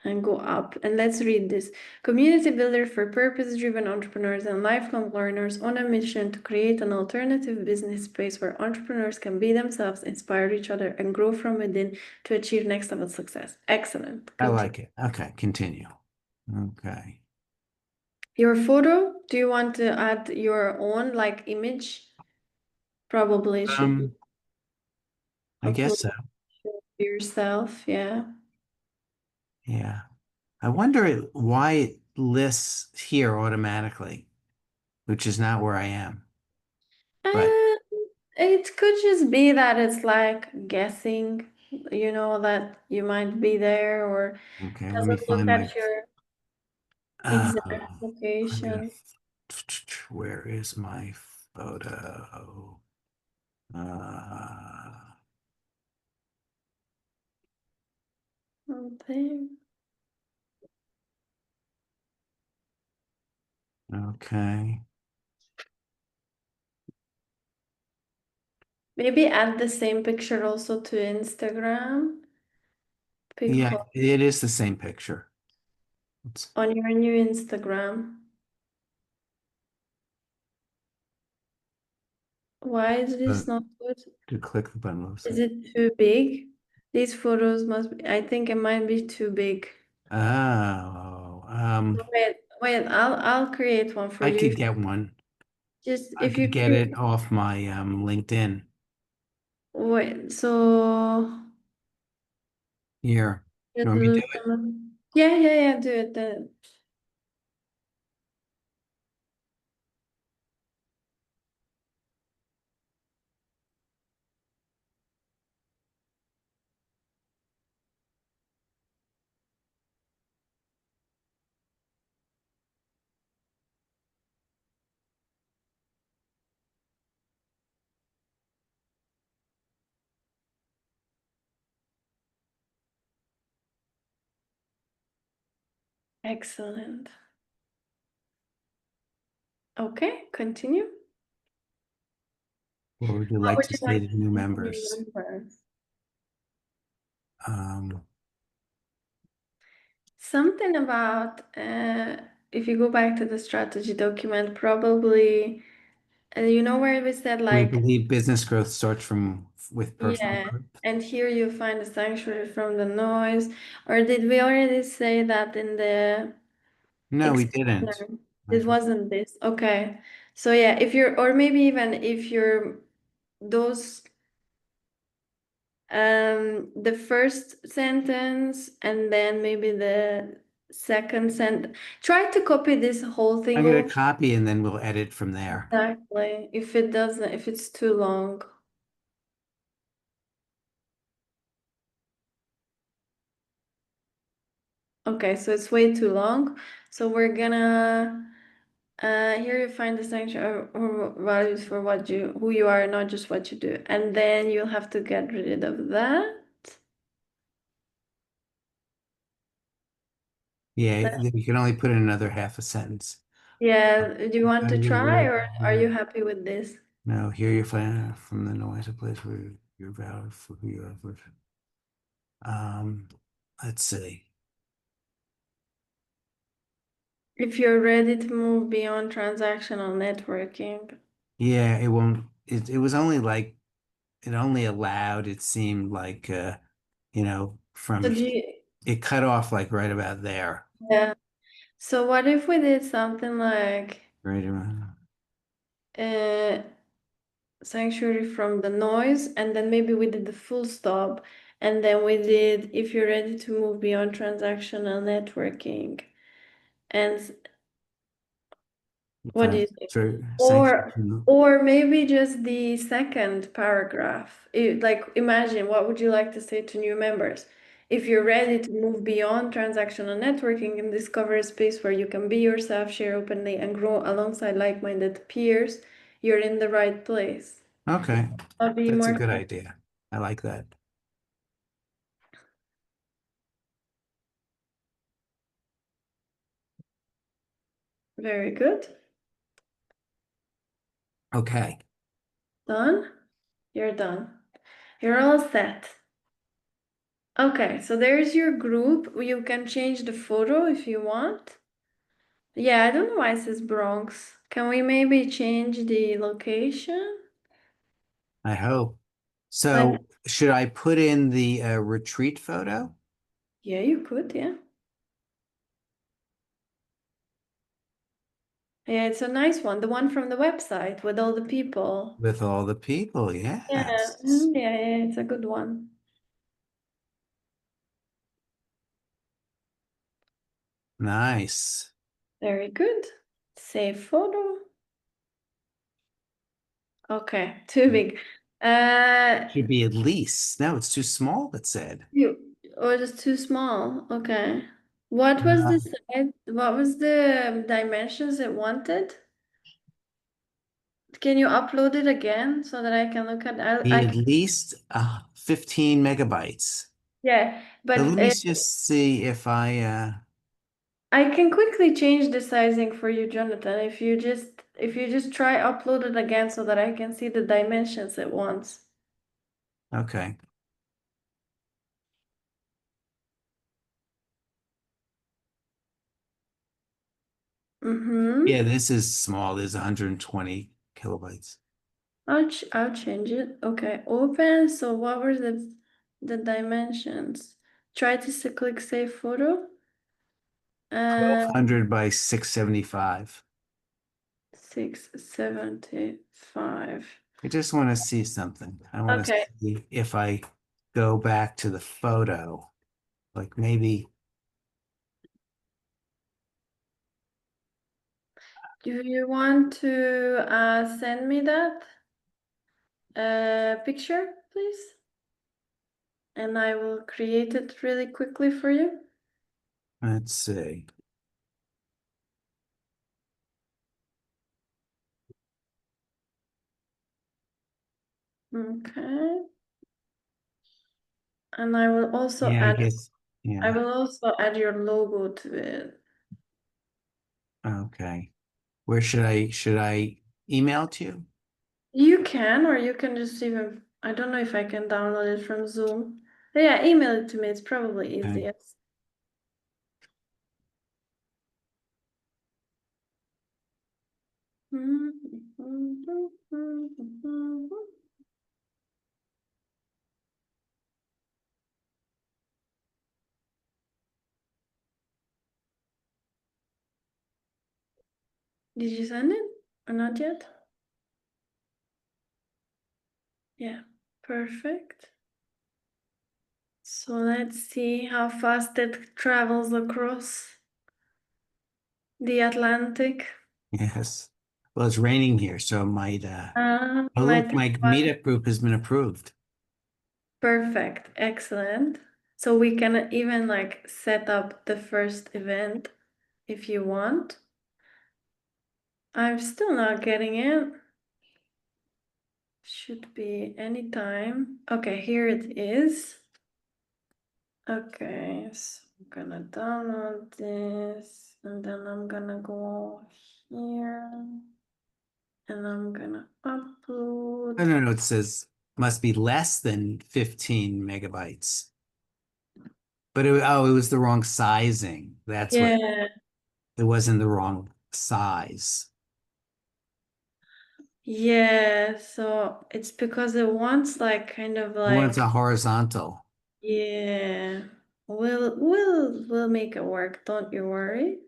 [SPEAKER 1] and go up. And let's read this. Community builder for purpose-driven entrepreneurs and lifelong learners on a mission to create an alternative business space where entrepreneurs can be themselves, inspire each other, and grow from within to achieve next level success. Excellent.
[SPEAKER 2] I
[SPEAKER 1] Continue.
[SPEAKER 2] like it. Okay, continue. Okay.
[SPEAKER 1] Your photo, do you want to add your own like image? Probably should be
[SPEAKER 2] Um, I
[SPEAKER 1] uploaded
[SPEAKER 2] guess so.
[SPEAKER 1] yourself. Yeah.
[SPEAKER 2] Yeah. I wonder why it lists here automatically, which is not where I am. But
[SPEAKER 1] Uh, it could just be that it's like guessing, that you might be there or
[SPEAKER 2] okay, let me
[SPEAKER 1] doesn't look
[SPEAKER 2] find my
[SPEAKER 1] at your
[SPEAKER 2] uh
[SPEAKER 1] exact
[SPEAKER 2] I'm gonna
[SPEAKER 1] location.
[SPEAKER 2] where is my photo? Uh
[SPEAKER 1] Something.
[SPEAKER 2] okay.
[SPEAKER 1] Maybe add the same picture also to Instagram. Pick
[SPEAKER 2] Yeah,
[SPEAKER 1] one.
[SPEAKER 2] it is the same picture. Let's
[SPEAKER 1] on your new Instagram. Why is
[SPEAKER 2] uh,
[SPEAKER 1] this not good?
[SPEAKER 2] to click the button.
[SPEAKER 1] Is it too big? These photos must be, I think it might be too big.
[SPEAKER 2] Oh,
[SPEAKER 1] Wait, I'll create one for
[SPEAKER 2] I
[SPEAKER 1] you.
[SPEAKER 2] could get one.
[SPEAKER 1] Just
[SPEAKER 2] I
[SPEAKER 1] if you
[SPEAKER 2] could get it off my LinkedIn.
[SPEAKER 1] wait, so
[SPEAKER 2] Here. You
[SPEAKER 1] just
[SPEAKER 2] want me to
[SPEAKER 1] do
[SPEAKER 2] do it?
[SPEAKER 1] some, yeah, do it. Excellent. Okay, continue.
[SPEAKER 2] What would you
[SPEAKER 1] What
[SPEAKER 2] like
[SPEAKER 1] would
[SPEAKER 2] to
[SPEAKER 1] you
[SPEAKER 2] say
[SPEAKER 1] like
[SPEAKER 2] to
[SPEAKER 1] to
[SPEAKER 2] new
[SPEAKER 1] see from your
[SPEAKER 2] members?
[SPEAKER 1] members?
[SPEAKER 2] Um,
[SPEAKER 1] Something about if you go back to the strategy document, probably you know where we said
[SPEAKER 2] we
[SPEAKER 1] like,
[SPEAKER 2] believe business growth starts from with personal
[SPEAKER 1] yeah,
[SPEAKER 2] growth.
[SPEAKER 1] and here you find the sanctuary from the noise. Or did we already say that in the
[SPEAKER 2] No, we didn't.
[SPEAKER 1] explainer?
[SPEAKER 2] I
[SPEAKER 1] It
[SPEAKER 2] for-
[SPEAKER 1] wasn't this. Okay. So yeah, if you're, or maybe even if you're those the first sentence and then maybe the second sentence. Try to copy this whole
[SPEAKER 2] I'm
[SPEAKER 1] thing
[SPEAKER 2] gonna
[SPEAKER 1] over.
[SPEAKER 2] copy and then we'll edit from there.
[SPEAKER 1] Exactly. If it doesn't, if it's too long. Okay, so it's way too long. So we're gonna here you find the sanction or values for what you who you are, not just what you do. And then you'll have to get rid of that.
[SPEAKER 2] Yeah,
[SPEAKER 1] That-
[SPEAKER 2] you can only put in another half a sentence.
[SPEAKER 1] Yeah, do you want to try or are you
[SPEAKER 2] Here.
[SPEAKER 1] happy with this?
[SPEAKER 2] No, here you find from the noise a place where you're valid for who you are. Um, let's see.
[SPEAKER 1] If you're ready to move beyond transactional networking.
[SPEAKER 2] Yeah, it won't. It was only like it only allowed. It seemed like
[SPEAKER 1] So
[SPEAKER 2] from
[SPEAKER 1] do you,
[SPEAKER 2] it cut off like right about there.
[SPEAKER 1] yeah. So what if we did something like
[SPEAKER 2] Right around.
[SPEAKER 1] uh sanctuary from the noise and then maybe we did the full stop and then we did if you're ready to move beyond transactional networking and what do you think?
[SPEAKER 2] So
[SPEAKER 1] Or
[SPEAKER 2] sanctuary.
[SPEAKER 1] or maybe just the second paragraph. Like imagine what would you like to say to new members? If you're ready to move beyond transactional networking and discover a space where you can be yourself, share openly, and grow alongside like-minded peers, you're in the right place.
[SPEAKER 2] Okay,
[SPEAKER 1] I'll be
[SPEAKER 2] that's a
[SPEAKER 1] more
[SPEAKER 2] good idea. I like that.
[SPEAKER 1] very good.
[SPEAKER 2] Okay.
[SPEAKER 1] Done? You're done. You're all set. Okay, so there's your group. You can change the photo if you want. Yeah, I don't know why it says Bronx. Can we maybe change the location?
[SPEAKER 2] I hope.
[SPEAKER 1] Like,
[SPEAKER 2] So should I put in the retreat photo
[SPEAKER 1] yeah, you could, yeah. Yeah, it's a nice one. The one from the website with all the people.
[SPEAKER 2] with all the people?
[SPEAKER 1] Yeah,
[SPEAKER 2] Yes.
[SPEAKER 1] yeah, it's a good one.
[SPEAKER 2] Nice.
[SPEAKER 1] Very good. Save photo. Okay, too big.
[SPEAKER 2] Should be at least. No, it's too small, it said.
[SPEAKER 1] You or it's too small. Okay. What was
[SPEAKER 2] Uh,
[SPEAKER 1] the size? What was the dimensions it wanted? Can you upload it again so that I can look at
[SPEAKER 2] be at least 15 megabytes.
[SPEAKER 1] yeah,
[SPEAKER 2] So
[SPEAKER 1] but
[SPEAKER 2] let me just see if
[SPEAKER 1] I can quickly change the sizing for you, Jonathan. If you just try upload it again so that I can see the dimensions it wants.
[SPEAKER 2] okay. Yeah,
[SPEAKER 1] Mm-hmm.
[SPEAKER 2] this is small. There's 120 kilobytes.
[SPEAKER 1] I'll change it. Okay, open. So what were the dimensions? Try to click save photo. And
[SPEAKER 2] 1200 by 675.
[SPEAKER 1] 675.
[SPEAKER 2] I just want to see something. I want to
[SPEAKER 1] Okay.
[SPEAKER 2] see if I go back to the photo, like maybe,
[SPEAKER 1] Do you want to send me that picture, please? And I will create it really quickly for you.
[SPEAKER 2] let's see.
[SPEAKER 1] Okay. And I will also
[SPEAKER 2] Yeah, I
[SPEAKER 1] add
[SPEAKER 2] guess.
[SPEAKER 1] I
[SPEAKER 2] Yeah.
[SPEAKER 1] will also add your logo to it.
[SPEAKER 2] Okay. Where should I email it to you?
[SPEAKER 1] You can, or you can just even, I don't know if I can download it from Zoom. But yeah, email it to me. It's probably
[SPEAKER 2] Okay.
[SPEAKER 1] easiest. Did you send it or not yet? Yeah, perfect. So let's see how fast it travels across the Atlantic.
[SPEAKER 2] Yes. Well, it's raining here, so it might oh
[SPEAKER 1] Might
[SPEAKER 2] look,
[SPEAKER 1] take
[SPEAKER 2] my
[SPEAKER 1] a while.
[SPEAKER 2] meetup group has been approved.
[SPEAKER 1] Perfect, excellent. So we can even like set up the first event if you want. I'm still not getting it. Should be anytime. Okay, here it is. Okay, so I'm gonna download this and then I'm gonna go here and I'm gonna
[SPEAKER 2] No,
[SPEAKER 1] upload.
[SPEAKER 2] no, no, it says must be less than 15 megabytes. But it was the wrong sizing. That's what
[SPEAKER 1] Yeah,
[SPEAKER 2] it wasn't the wrong size.
[SPEAKER 1] yeah, so it's because it wants like kind of
[SPEAKER 2] It wants
[SPEAKER 1] like,
[SPEAKER 2] a horizontal.
[SPEAKER 1] yeah, we'll make it work, don't you worry.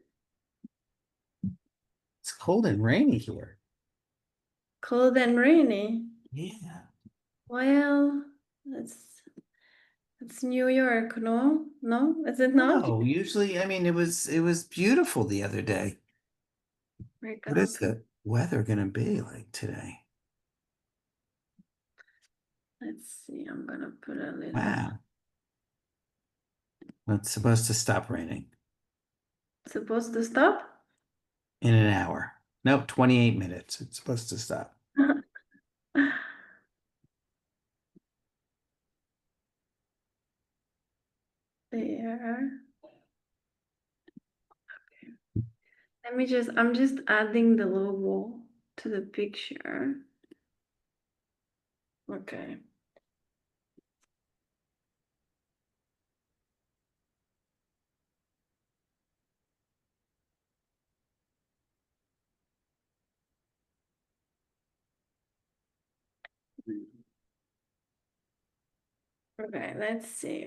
[SPEAKER 2] It's cold and rainy here.
[SPEAKER 1] Cold and rainy.
[SPEAKER 2] Yeah.
[SPEAKER 1] Well, it's New York, no? No, is it not?
[SPEAKER 2] No, usually, I mean, it was beautiful the other day.
[SPEAKER 1] We're
[SPEAKER 2] What
[SPEAKER 1] gonna
[SPEAKER 2] is
[SPEAKER 1] put,
[SPEAKER 2] the weather gonna be like today?
[SPEAKER 1] let's see, I'm gonna put a little,
[SPEAKER 2] Wow. Well, it's supposed to stop raining
[SPEAKER 1] supposed to stop?
[SPEAKER 2] in an hour. Nope, 28 minutes. It's supposed to stop.
[SPEAKER 1] There. I'm just adding the logo to the picture. Okay. Okay, let's see.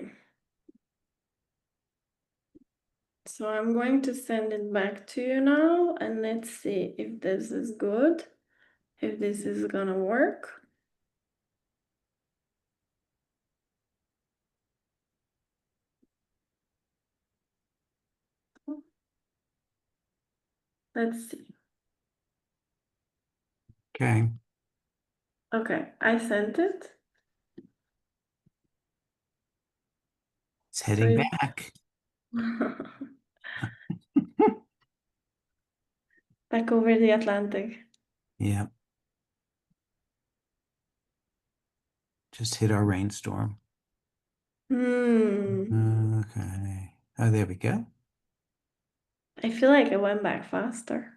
[SPEAKER 1] So I'm going to send it back to you now and let's see if this is good, if this is gonna work. Let's see.
[SPEAKER 2] Okay.
[SPEAKER 1] Okay, I sent it.
[SPEAKER 2] It's
[SPEAKER 1] So
[SPEAKER 2] heading back.
[SPEAKER 1] back over the Atlantic.
[SPEAKER 2] Yeah. Just hit our rainstorm.
[SPEAKER 1] Hmm.
[SPEAKER 2] Okay. Oh, there we go.
[SPEAKER 1] I feel like it went back faster.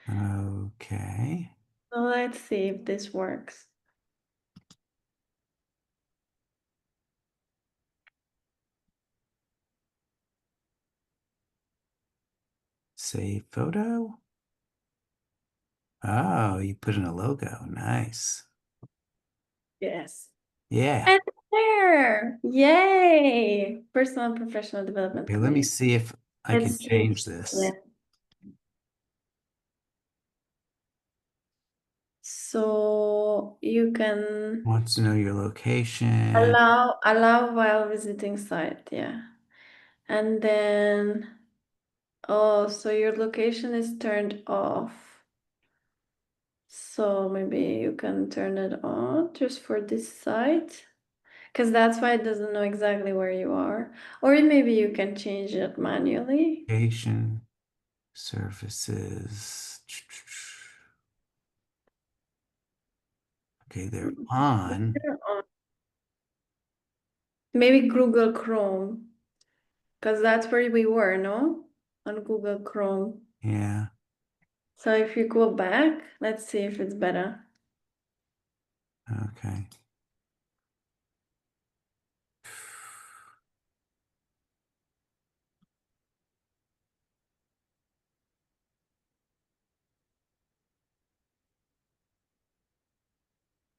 [SPEAKER 2] Okay.
[SPEAKER 1] So let's see if this works.
[SPEAKER 2] Save photo. Oh, you put in a logo. Nice.
[SPEAKER 1] Yes.
[SPEAKER 2] Yeah.
[SPEAKER 1] And there. Yay. Personal and professional development
[SPEAKER 2] Okay, let me
[SPEAKER 1] community.
[SPEAKER 2] see if I can
[SPEAKER 1] Let's see.
[SPEAKER 2] change this.
[SPEAKER 1] So you can
[SPEAKER 2] Wants to know your location.
[SPEAKER 1] allow while visiting site, yeah. And then oh, so your location is turned off. So maybe you can turn it on just for this site. Because that's why it doesn't know exactly where you are. Or maybe you can change it manually.
[SPEAKER 2] Location, services. Okay, they're on.
[SPEAKER 1] Maybe Google Chrome. Because that's where we were, no? On Google Chrome.
[SPEAKER 2] Yeah.
[SPEAKER 1] So if you go back, let's see if it's better.
[SPEAKER 2] Okay.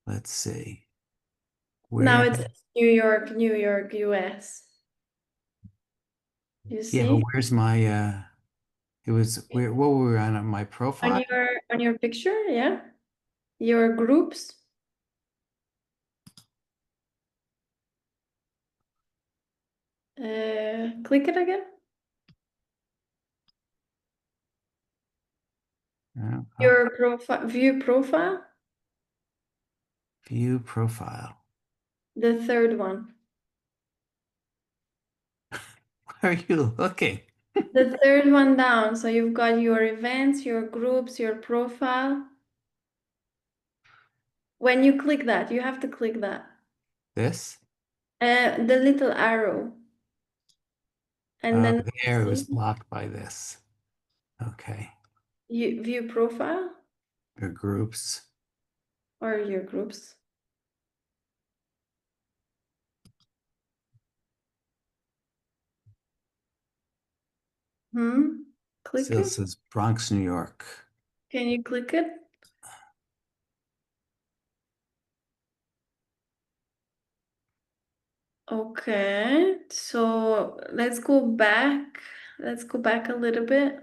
[SPEAKER 2] Let's see.
[SPEAKER 1] Now
[SPEAKER 2] Where?
[SPEAKER 1] it's New York, US. You
[SPEAKER 2] Yeah, but
[SPEAKER 1] see?
[SPEAKER 2] where's my it was where what were we on my
[SPEAKER 1] On
[SPEAKER 2] profile?
[SPEAKER 1] your picture, yeah? Your groups. Click it again.
[SPEAKER 2] Oh,
[SPEAKER 1] Your profile, view profile,
[SPEAKER 2] view profile.
[SPEAKER 1] the third one.
[SPEAKER 2] Where are you looking?
[SPEAKER 1] The third one down. So you've got your events, your groups, your profile. When you click that, you have to click that.
[SPEAKER 2] This?
[SPEAKER 1] The little arrow. And then
[SPEAKER 2] There it was
[SPEAKER 1] see
[SPEAKER 2] blocked by this. Okay.
[SPEAKER 1] you view profile
[SPEAKER 2] Your groups.
[SPEAKER 1] or your groups. Click
[SPEAKER 2] Still
[SPEAKER 1] it.
[SPEAKER 2] says Bronx, New York.
[SPEAKER 1] Can you click it? Okay, so let's go back. Let's go back a little bit.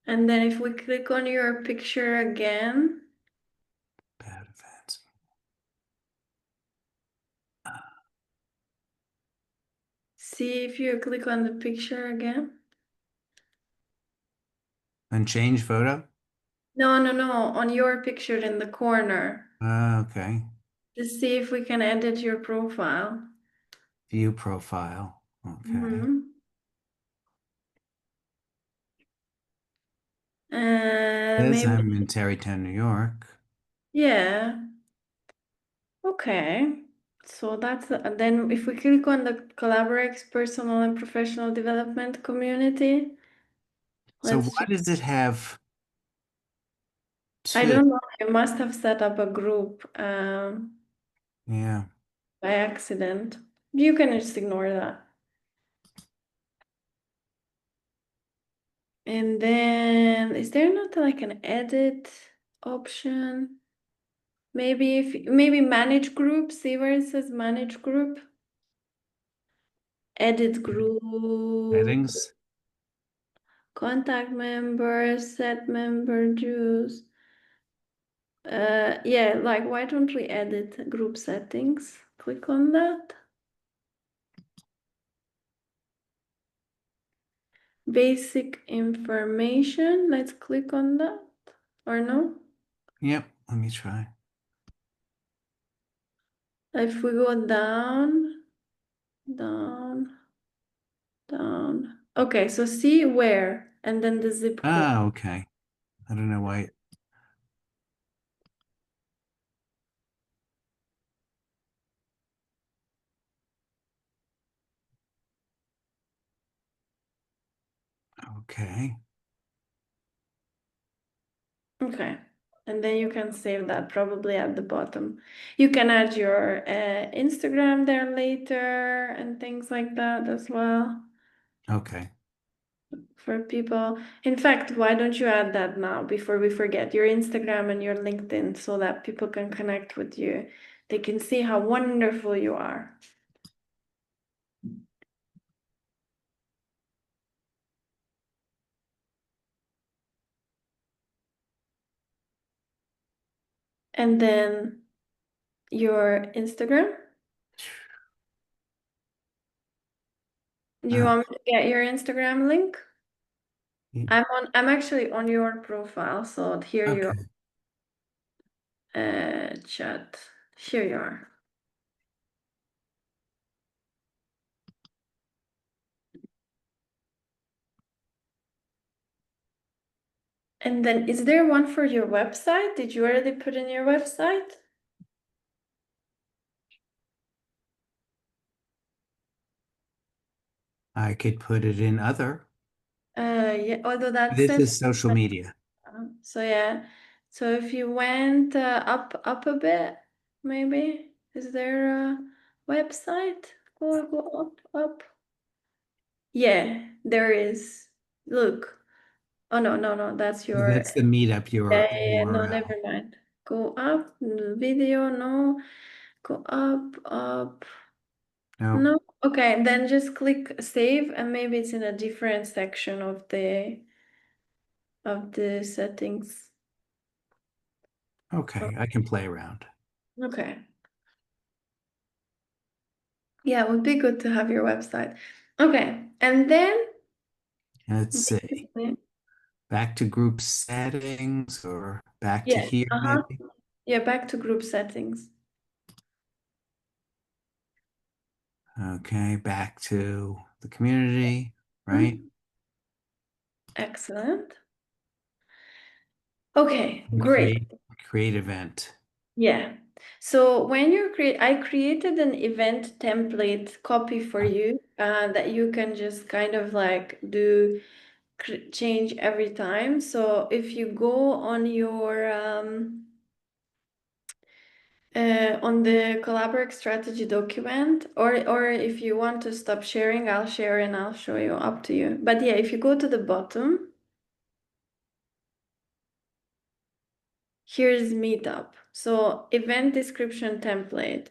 [SPEAKER 1] And then if we click on your picture again,
[SPEAKER 2] Bad events.
[SPEAKER 1] see if you click on the picture again.
[SPEAKER 2] And change photo?
[SPEAKER 1] No, no, no, on your picture in the corner.
[SPEAKER 2] Okay.
[SPEAKER 1] To see if we can edit your profile.
[SPEAKER 2] View profile. Okay.
[SPEAKER 1] Mhm.
[SPEAKER 2] Says
[SPEAKER 1] Maybe,
[SPEAKER 2] I'm in Tarrytown, New York.
[SPEAKER 1] yeah. Okay. So that's then if we click on the Collaborate's personal and professional development community,
[SPEAKER 2] So
[SPEAKER 1] let's
[SPEAKER 2] why
[SPEAKER 1] check.
[SPEAKER 2] does it have
[SPEAKER 1] I
[SPEAKER 2] two?
[SPEAKER 1] don't know, you must have set up a group
[SPEAKER 2] Yeah.
[SPEAKER 1] by accident. You can just ignore that. And then is there not like an edit option? Maybe manage group, see where it says manage group? Edit group,
[SPEAKER 2] Settings.
[SPEAKER 1] contact members, set member dues. Yeah, like why don't we edit group settings? Click on that. Basic information. Let's click on that. Or no?
[SPEAKER 2] Yep. Let me try.
[SPEAKER 1] If we go down, down, down. Okay, so see where and then the zip code.
[SPEAKER 2] Ah, okay. I don't know why. Okay.
[SPEAKER 1] Okay. And then you can save that probably at the bottom. You can add your Instagram there later and things like that as well
[SPEAKER 2] Okay.
[SPEAKER 1] for people. In fact, why don't you add that now before we forget your Instagram and your LinkedIn so that people can connect with you? They can see how wonderful you are. And then your Instagram. Do you
[SPEAKER 2] Uh,
[SPEAKER 1] want me to get your Instagram link?
[SPEAKER 2] y-
[SPEAKER 1] I'm actually on your profile, so here you
[SPEAKER 2] okay.
[SPEAKER 1] are. Chat. Here you are. And then is there one for your website? Did you already put in your website?
[SPEAKER 2] I could put it in other.
[SPEAKER 1] Yeah, although that
[SPEAKER 2] This
[SPEAKER 1] says
[SPEAKER 2] is social media.
[SPEAKER 1] so yeah. So if you went up a bit, maybe is there a website? Go up. Yeah, there is. Look. Oh no, that's your
[SPEAKER 2] That's the meetup
[SPEAKER 1] no,
[SPEAKER 2] URL.
[SPEAKER 1] never mind. Go up, video, no. Go up.
[SPEAKER 2] No.
[SPEAKER 1] No. Okay, then just click save and maybe it's in a different section of the settings.
[SPEAKER 2] Okay. I can play around.
[SPEAKER 1] Okay. Yeah, it would be good to have your website. Okay. And then
[SPEAKER 2] Let's see.
[SPEAKER 1] basically,
[SPEAKER 2] Back to group settings or back to
[SPEAKER 1] yeah,
[SPEAKER 2] here, maybe.
[SPEAKER 1] yeah, back to group settings.
[SPEAKER 2] Okay. Back to the community, right?
[SPEAKER 1] Mhm. Excellent. Okay,
[SPEAKER 2] And
[SPEAKER 1] great.
[SPEAKER 2] create event.
[SPEAKER 1] Yeah. So when I created an event template copy for you that you can just kind of like do change every time. So if you go on your on the collaborate strategy document, or if you want to stop sharing, I'll share and I'll show you, up to you. But yeah, if you go to the bottom, here's Meetup. So event description template.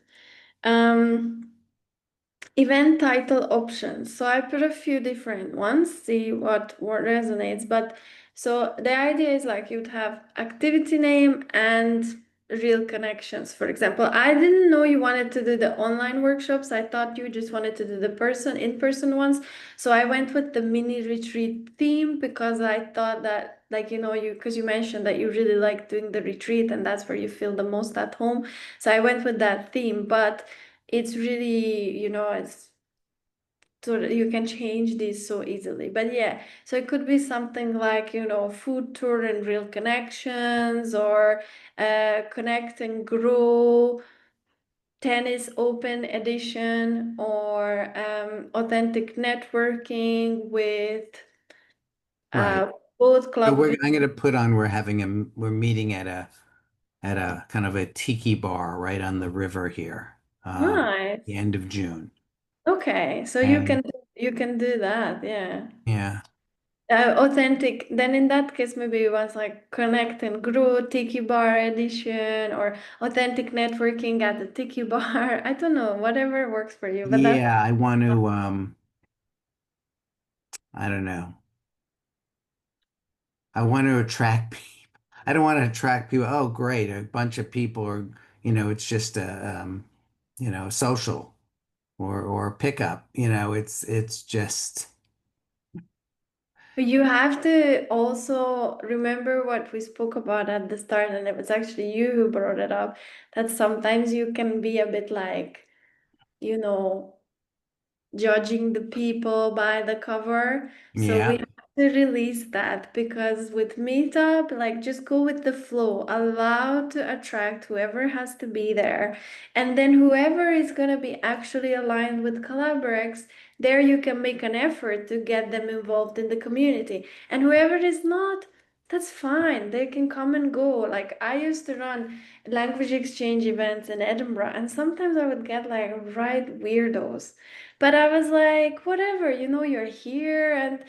[SPEAKER 1] Um, Event title options. So I put a few different ones, see what resonates. But so the idea is like you'd have activity name and real connections. For example, I didn't know you wanted to do the online workshops. I thought you just wanted to do the in-person ones. So I went with the mini retreat theme because I thought that like you because you mentioned that you really like doing the retreat and that's where you feel the most at home. So I went with that theme, but it's really, it's so that you can change these so easily. But yeah, so it could be something like, food tour and real connections, or connect and grow, tennis open edition, or authentic networking with
[SPEAKER 2] Right.
[SPEAKER 1] uh, both
[SPEAKER 2] So
[SPEAKER 1] club.
[SPEAKER 2] I'm going to put on, we're meeting at a kind of a tiki bar right on the river here, the
[SPEAKER 1] Nice.
[SPEAKER 2] end of June.
[SPEAKER 1] Okay, so you
[SPEAKER 2] And
[SPEAKER 1] can do that, yeah.
[SPEAKER 2] yeah,
[SPEAKER 1] Authentic, then in that case, maybe it was like Connect and Grow Tiki Bar Edition, or authentic networking at the Tiki Bar. I don't know, whatever works for you, but that's
[SPEAKER 2] yeah, I want to, I don't know. I want to attract people. I don't want to attract people. Oh, great. A bunch of people are, it's just a social or a pickup, it's just,
[SPEAKER 1] but you have to also remember what we spoke about at the start, and it was actually you who brought it up, that sometimes you can be a bit like, you know, judging the people by the cover. So we
[SPEAKER 2] yeah,
[SPEAKER 1] have to release that, because with Meetup, like, just go with the flow, allow to attract whoever has to be there. And then whoever is going to be actually aligned with Collaborex, there you can make an effort to get them involved in the community. And whoever is not, that's fine. They can come and go. Like I used to run language exchange events in Edinburgh, and sometimes I would get like right weirdos. But I was like, whatever, you're here and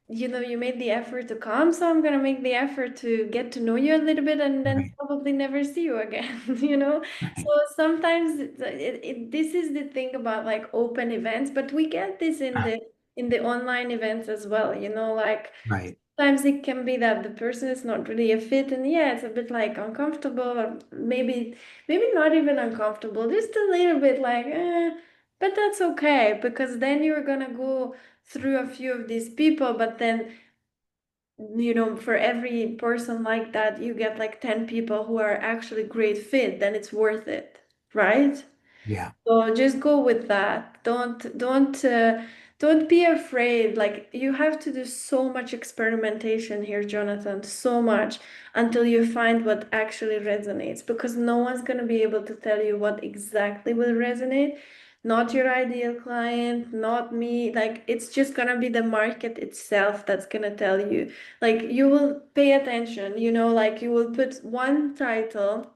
[SPEAKER 1] you made the effort to come, so I'm gonna make the effort to get to know you a little bit and then
[SPEAKER 2] Right,
[SPEAKER 1] probably never see you again, you know? So
[SPEAKER 2] right,
[SPEAKER 1] sometimes this is the thing about like open events, but we get this in the online events as well, like
[SPEAKER 2] right.
[SPEAKER 1] sometimes it can be that the person is not really a fit, and yeah, it's a bit like uncomfortable, or maybe not even uncomfortable, just a little bit like, but that's okay because then you're gonna go through a few of these people, but then for every person like that, you get like 10 people who are actually great fit, then it's worth it, right?
[SPEAKER 2] Yeah,
[SPEAKER 1] So just go with that. Don't be afraid. Like you have to do so much experimentation here, Jonathan, so much until you find what actually resonates because no one's going to be able to tell you what exactly will resonate. Not your ideal client, not me. Like it's just going to be the market itself that's going to tell you. Like you will pay attention, like you will put one title,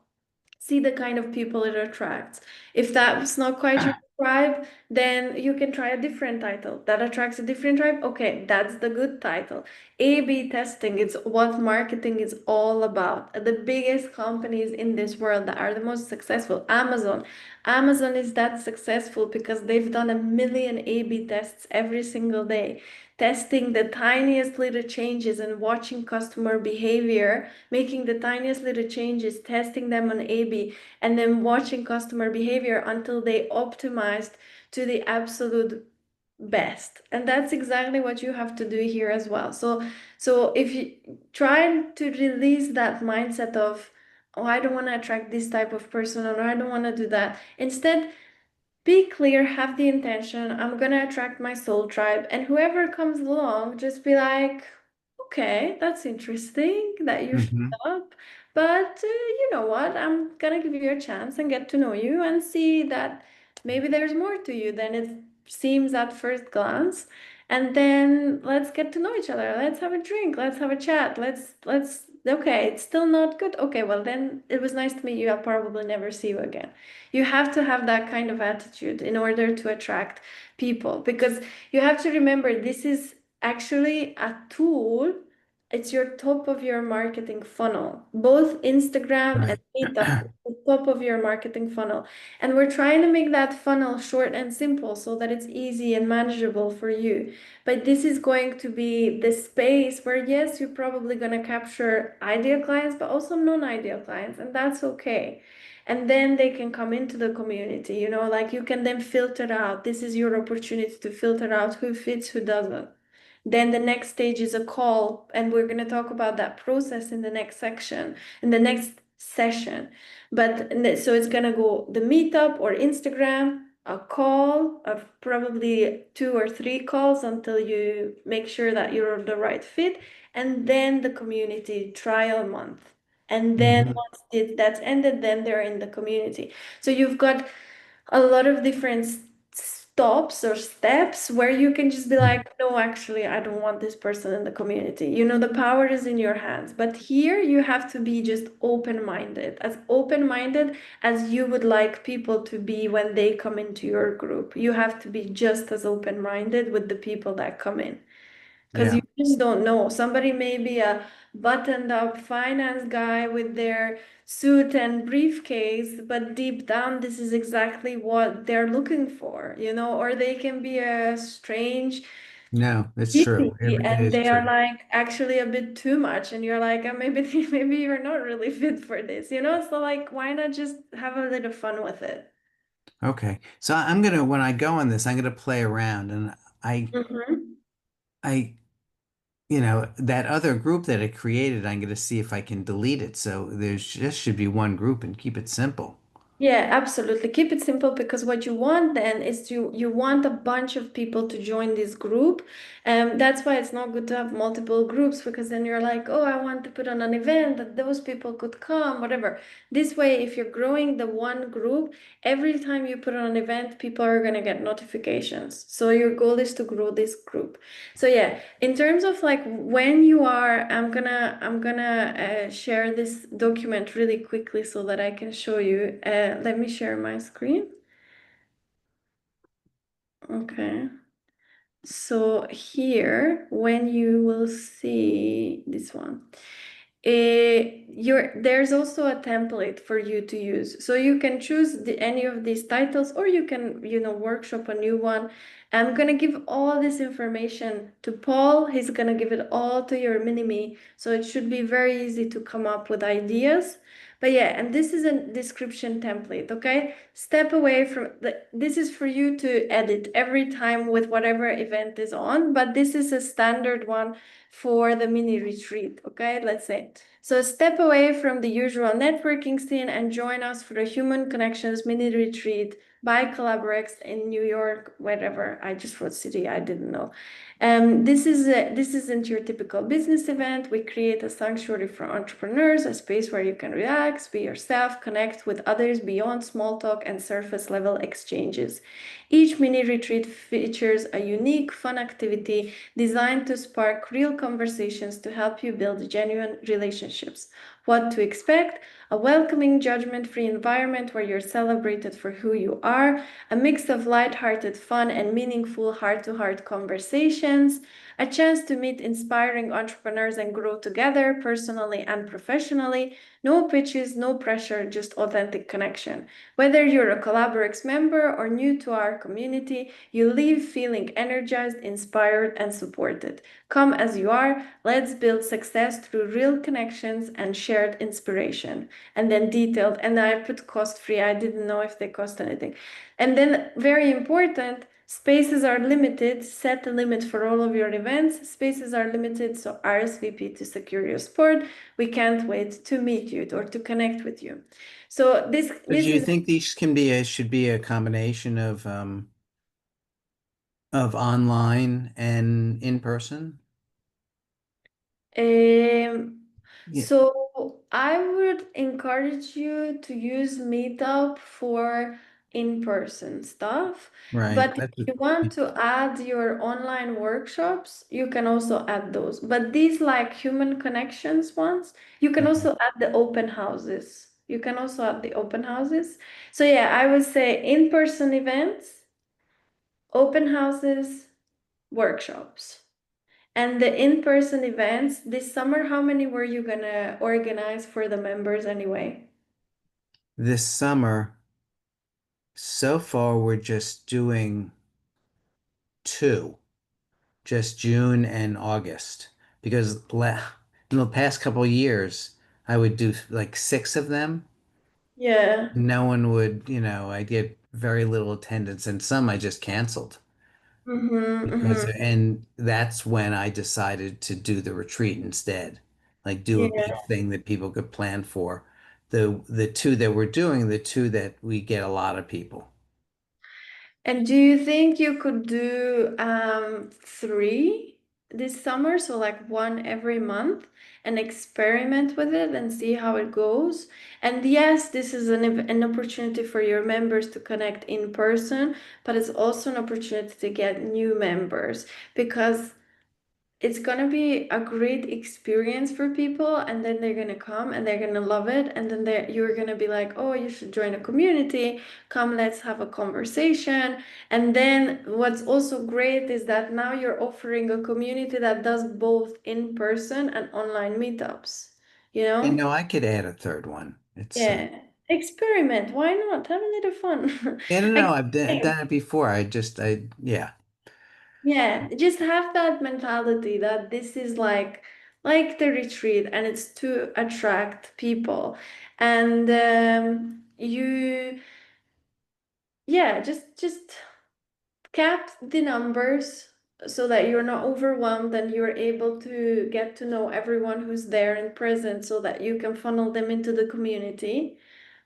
[SPEAKER 1] see the kind of people it attracts. If that's not quite your tribe, then you can try a different title that attracts a different tribe. Okay, that's the good title. A/B testing is what marketing is all about. The biggest companies in this world that are the most successful, Amazon. Amazon is that successful because they've done a million A/B tests every single day, testing the tiniest little changes and watching customer behavior, making the tiniest little changes, testing them on A/B, and then watching customer behavior until they optimized to the absolute best. And that's exactly what you have to do here as well. So if you try to release that mindset of, oh, I don't want to attract this type of person, or I don't want to do that. Instead, be clear, have the intention, I'm gonna attract my soul tribe, and whoever comes along, just be like, okay, that's interesting that you showed
[SPEAKER 2] hmm
[SPEAKER 1] up, but you know what? I'm gonna give you a chance and get to know you and see that maybe there's more to you than it seems at first glance. And then let's get to know each other. Let's have a drink. Let's have a chat. Okay, it's still not good. Okay, well, then it was nice to meet you. I'll probably never see you again. You have to have that kind of attitude in order to attract people because you have to remember this is actually a tool. It's your top of your marketing funnel. Both Instagram and
[SPEAKER 2] right.
[SPEAKER 1] Meetup is the top of your marketing funnel. And we're trying to make that funnel short and simple so that it's easy and manageable for you. But this is going to be the space where, yes, you're probably going to capture ideal clients, but also non-ideal clients, and that's okay. And then they can come into the community, like you can then filter out. This is your opportunity to filter out who fits, who doesn't. Then the next stage is a call, and we're going to talk about that process in the next section, in the next session. But so it's going to go the meetup or Instagram, a call of probably 2 or 3 calls until you make sure that you're the right fit, and then the community trial month. And then
[SPEAKER 2] hmm
[SPEAKER 1] once that's ended, then they're in the community. So you've got a lot of different stops or steps where you can just be like, no, actually, I don't want this person in the community. The power is in your hands. But here you have to be just open minded as you would like people to be when they come into your group. You have to be just as open minded with the people that come in. Because
[SPEAKER 2] Yeah.
[SPEAKER 1] you just don't know. Somebody may be a buttoned up finance guy with their suit and briefcase, but deep down, this is exactly what they're looking for, or they can be a strange
[SPEAKER 2] No, it's true.
[SPEAKER 1] hippie
[SPEAKER 2] It
[SPEAKER 1] and
[SPEAKER 2] is
[SPEAKER 1] they are
[SPEAKER 2] true.
[SPEAKER 1] like actually a bit too much, and you're like, maybe maybe you're not really fit for this. So like, why not just have a little fun with it?
[SPEAKER 2] Okay. So I'm gonna, when I go on this, I'm gonna play around and
[SPEAKER 1] Hmm.
[SPEAKER 2] I, that other group that it created, I'm gonna see if I can delete it. So there's just should be one group and keep it simple.
[SPEAKER 1] Yeah, absolutely. Keep it simple because what you want then is you want a bunch of people to join this group. That's why it's not good to have multiple groups because then you're like, oh, I want to put on an event that those people could come, whatever. This way, if you're growing the one group, every time you put on an event, people are gonna get notifications. So your goal is to grow this group. So yeah, in terms of like when you are, I'm gonna share this document really quickly so that I can show you. Let me share my screen. Okay. So here, when you will see this one, there's also a template for you to use. So you can choose any of these titles, or you can, workshop a new one. I'm gonna give all this information to Paul. He's gonna give it all to your mini-me. So it should be very easy to come up with ideas. But yeah, and this is a description template, okay? Step away from this is for you to edit every time with whatever event is on, but this is a standard one for the mini retreat, okay? Let's say. So step away from the usual networking scene and join us for the Human Connections mini retreat by Collaborex in New York, wherever. I just wrote city, I didn't know. This isn't your typical business event. We create a sanctuary for entrepreneurs, a space where you can relax, be yourself, connect with others beyond small talk and surface level exchanges. Each mini retreat features a unique, fun activity designed to spark real conversations to help you build genuine relationships. What to expect? A welcoming, judgment-free environment where you're celebrated for who you are, a mix of light-hearted fun and meaningful heart-to-heart conversations, a chance to meet inspiring entrepreneurs and grow together personally and professionally. No pitches, no pressure, just authentic connection. Whether you're a Collaborex member or new to our community, you leave feeling energized, inspired, and supported. Come as you are, let's build success through real connections and shared inspiration. And then detailed, and I put cost free. I didn't know if they cost anything. And then, very important, spaces are limited. Set a limit for all of your events. Spaces are limited, so RSVP to secure your spot. We can't wait to meet you or to connect with you. So this
[SPEAKER 2] So do
[SPEAKER 1] this
[SPEAKER 2] you
[SPEAKER 1] is
[SPEAKER 2] think these can be should be a combination of online and in person?
[SPEAKER 1] Um,
[SPEAKER 2] Yeah,
[SPEAKER 1] so I would encourage you to use Meetup for in-person stuff.
[SPEAKER 2] right.
[SPEAKER 1] But if you want to add your online workshops, you can also add those. But these like human connections ones, you can
[SPEAKER 2] Mhm.
[SPEAKER 1] also add the open houses. You can also add the open houses. So yeah, I would say in-person events, open houses, workshops. And the in-person events this summer, how many were you gonna organize for the members anyway?
[SPEAKER 2] This summer, so far we're just doing two, just June and August, because in the past couple of years I would do like six of them.
[SPEAKER 1] Yeah.
[SPEAKER 2] No one would, I'd get very little attendance, and some I just canceled.
[SPEAKER 1] Mm-hmm,
[SPEAKER 2] Because
[SPEAKER 1] mm-hmm.
[SPEAKER 2] and that's when I decided to do the retreat instead. Like do a big
[SPEAKER 1] Yeah.
[SPEAKER 2] thing that people could plan for. The two that we're doing, the two that we get a lot of people.
[SPEAKER 1] And do you think you could do three this summer? So like one every month and experiment with it and see how it goes. And yes, this is an opportunity for your members to connect in person, but it's also an opportunity to get new members because it's gonna be a great experience for people, and then they're gonna come and they're gonna love it, and then you're gonna be like, oh, you should join a community, come, let's have a conversation. And then what's also great is that now you're offering a community that does both in person and online meetups, you
[SPEAKER 2] And
[SPEAKER 1] know?
[SPEAKER 2] no, I could add a third one. It's
[SPEAKER 1] Yeah, experiment, why not, have a little fun.
[SPEAKER 2] yeah, no, no,
[SPEAKER 1] I
[SPEAKER 2] I've done it before. Yeah.
[SPEAKER 1] Yeah, just have that mentality that this is like the retreat and it's to attract people. And you yeah, just cap the numbers so that you're not overwhelmed and you're able to get to know everyone who's there and present so that you can funnel them into the community.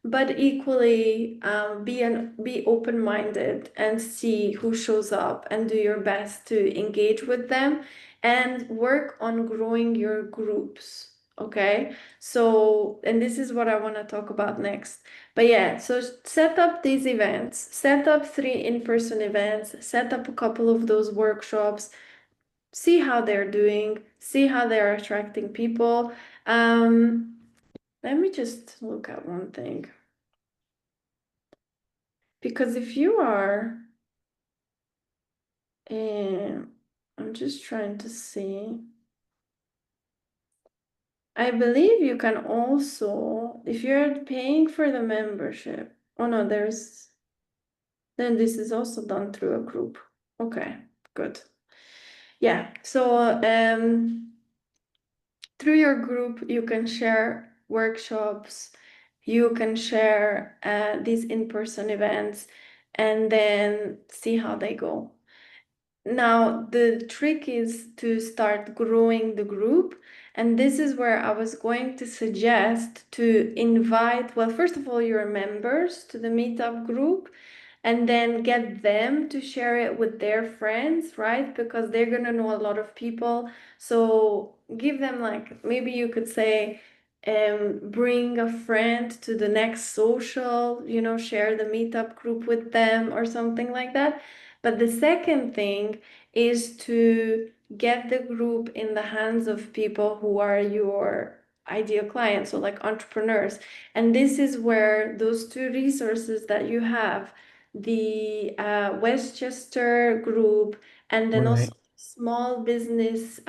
[SPEAKER 1] but equally be open-minded and see who shows up and do your best to engage with them and work on growing your groups. Okay, so and this is what I want to talk about next. But yeah, so set up these events, set up 3 in-person events, set up a couple of those workshops, see how they're doing, see how they're attracting people. Let me just look at one thing. Because if you are, I'm just trying to see. I believe you can also, if you're paying for the membership, oh no, then this is also done through a group. Okay, good. Yeah, so through your group, you can share workshops, you can share these in-person events, and then see how they go. Now, the trick is to start growing the group. And this is where I was going to suggest to invite, well, first of all, your members to the meetup group and then get them to share it with their friends, right? Because they're going to know a lot of people. So give them, like, maybe you could say, bring a friend to the next social, share the meetup group with them or something like that. But the second thing is to get the group in the hands of people who are your ideal clients, so like entrepreneurs. And this is where those 2 resources that you have, the Westchester group, and then also
[SPEAKER 2] Right.
[SPEAKER 1] small business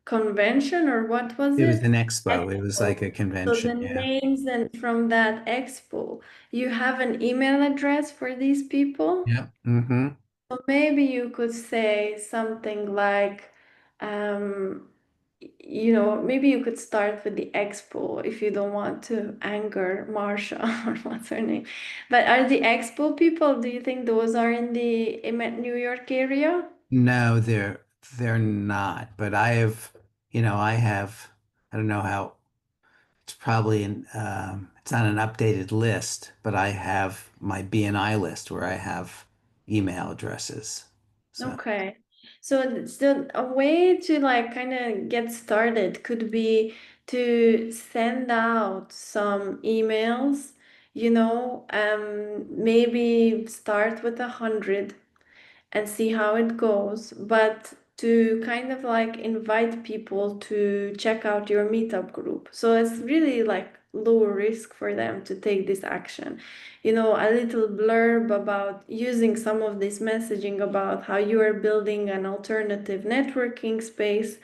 [SPEAKER 1] convention, or what was
[SPEAKER 2] It was
[SPEAKER 1] it?
[SPEAKER 2] an expo. It was like
[SPEAKER 1] Expo.
[SPEAKER 2] a
[SPEAKER 1] So the
[SPEAKER 2] convention. Yeah.
[SPEAKER 1] names and from that expo, you have an email address for these people.
[SPEAKER 2] Yeah. Mm-hmm.
[SPEAKER 1] So maybe you could say something like, um, maybe you could start with the expo if you don't want to anger Marsha or what's her name. But are the expo people, do you think those are in the New York area?
[SPEAKER 2] No, they're not. But I have, I don't know how it's probably it's not an updated list, but I have my BNI list where I have email addresses. So
[SPEAKER 1] Okay. So a way to like kind of get started could be to send out some emails, maybe start with 100 and see how it goes, but to kind of like invite people to check out your meetup group. So it's really like low risk for them to take this action. A little blurb about using some of this messaging about how you are building an alternative networking space.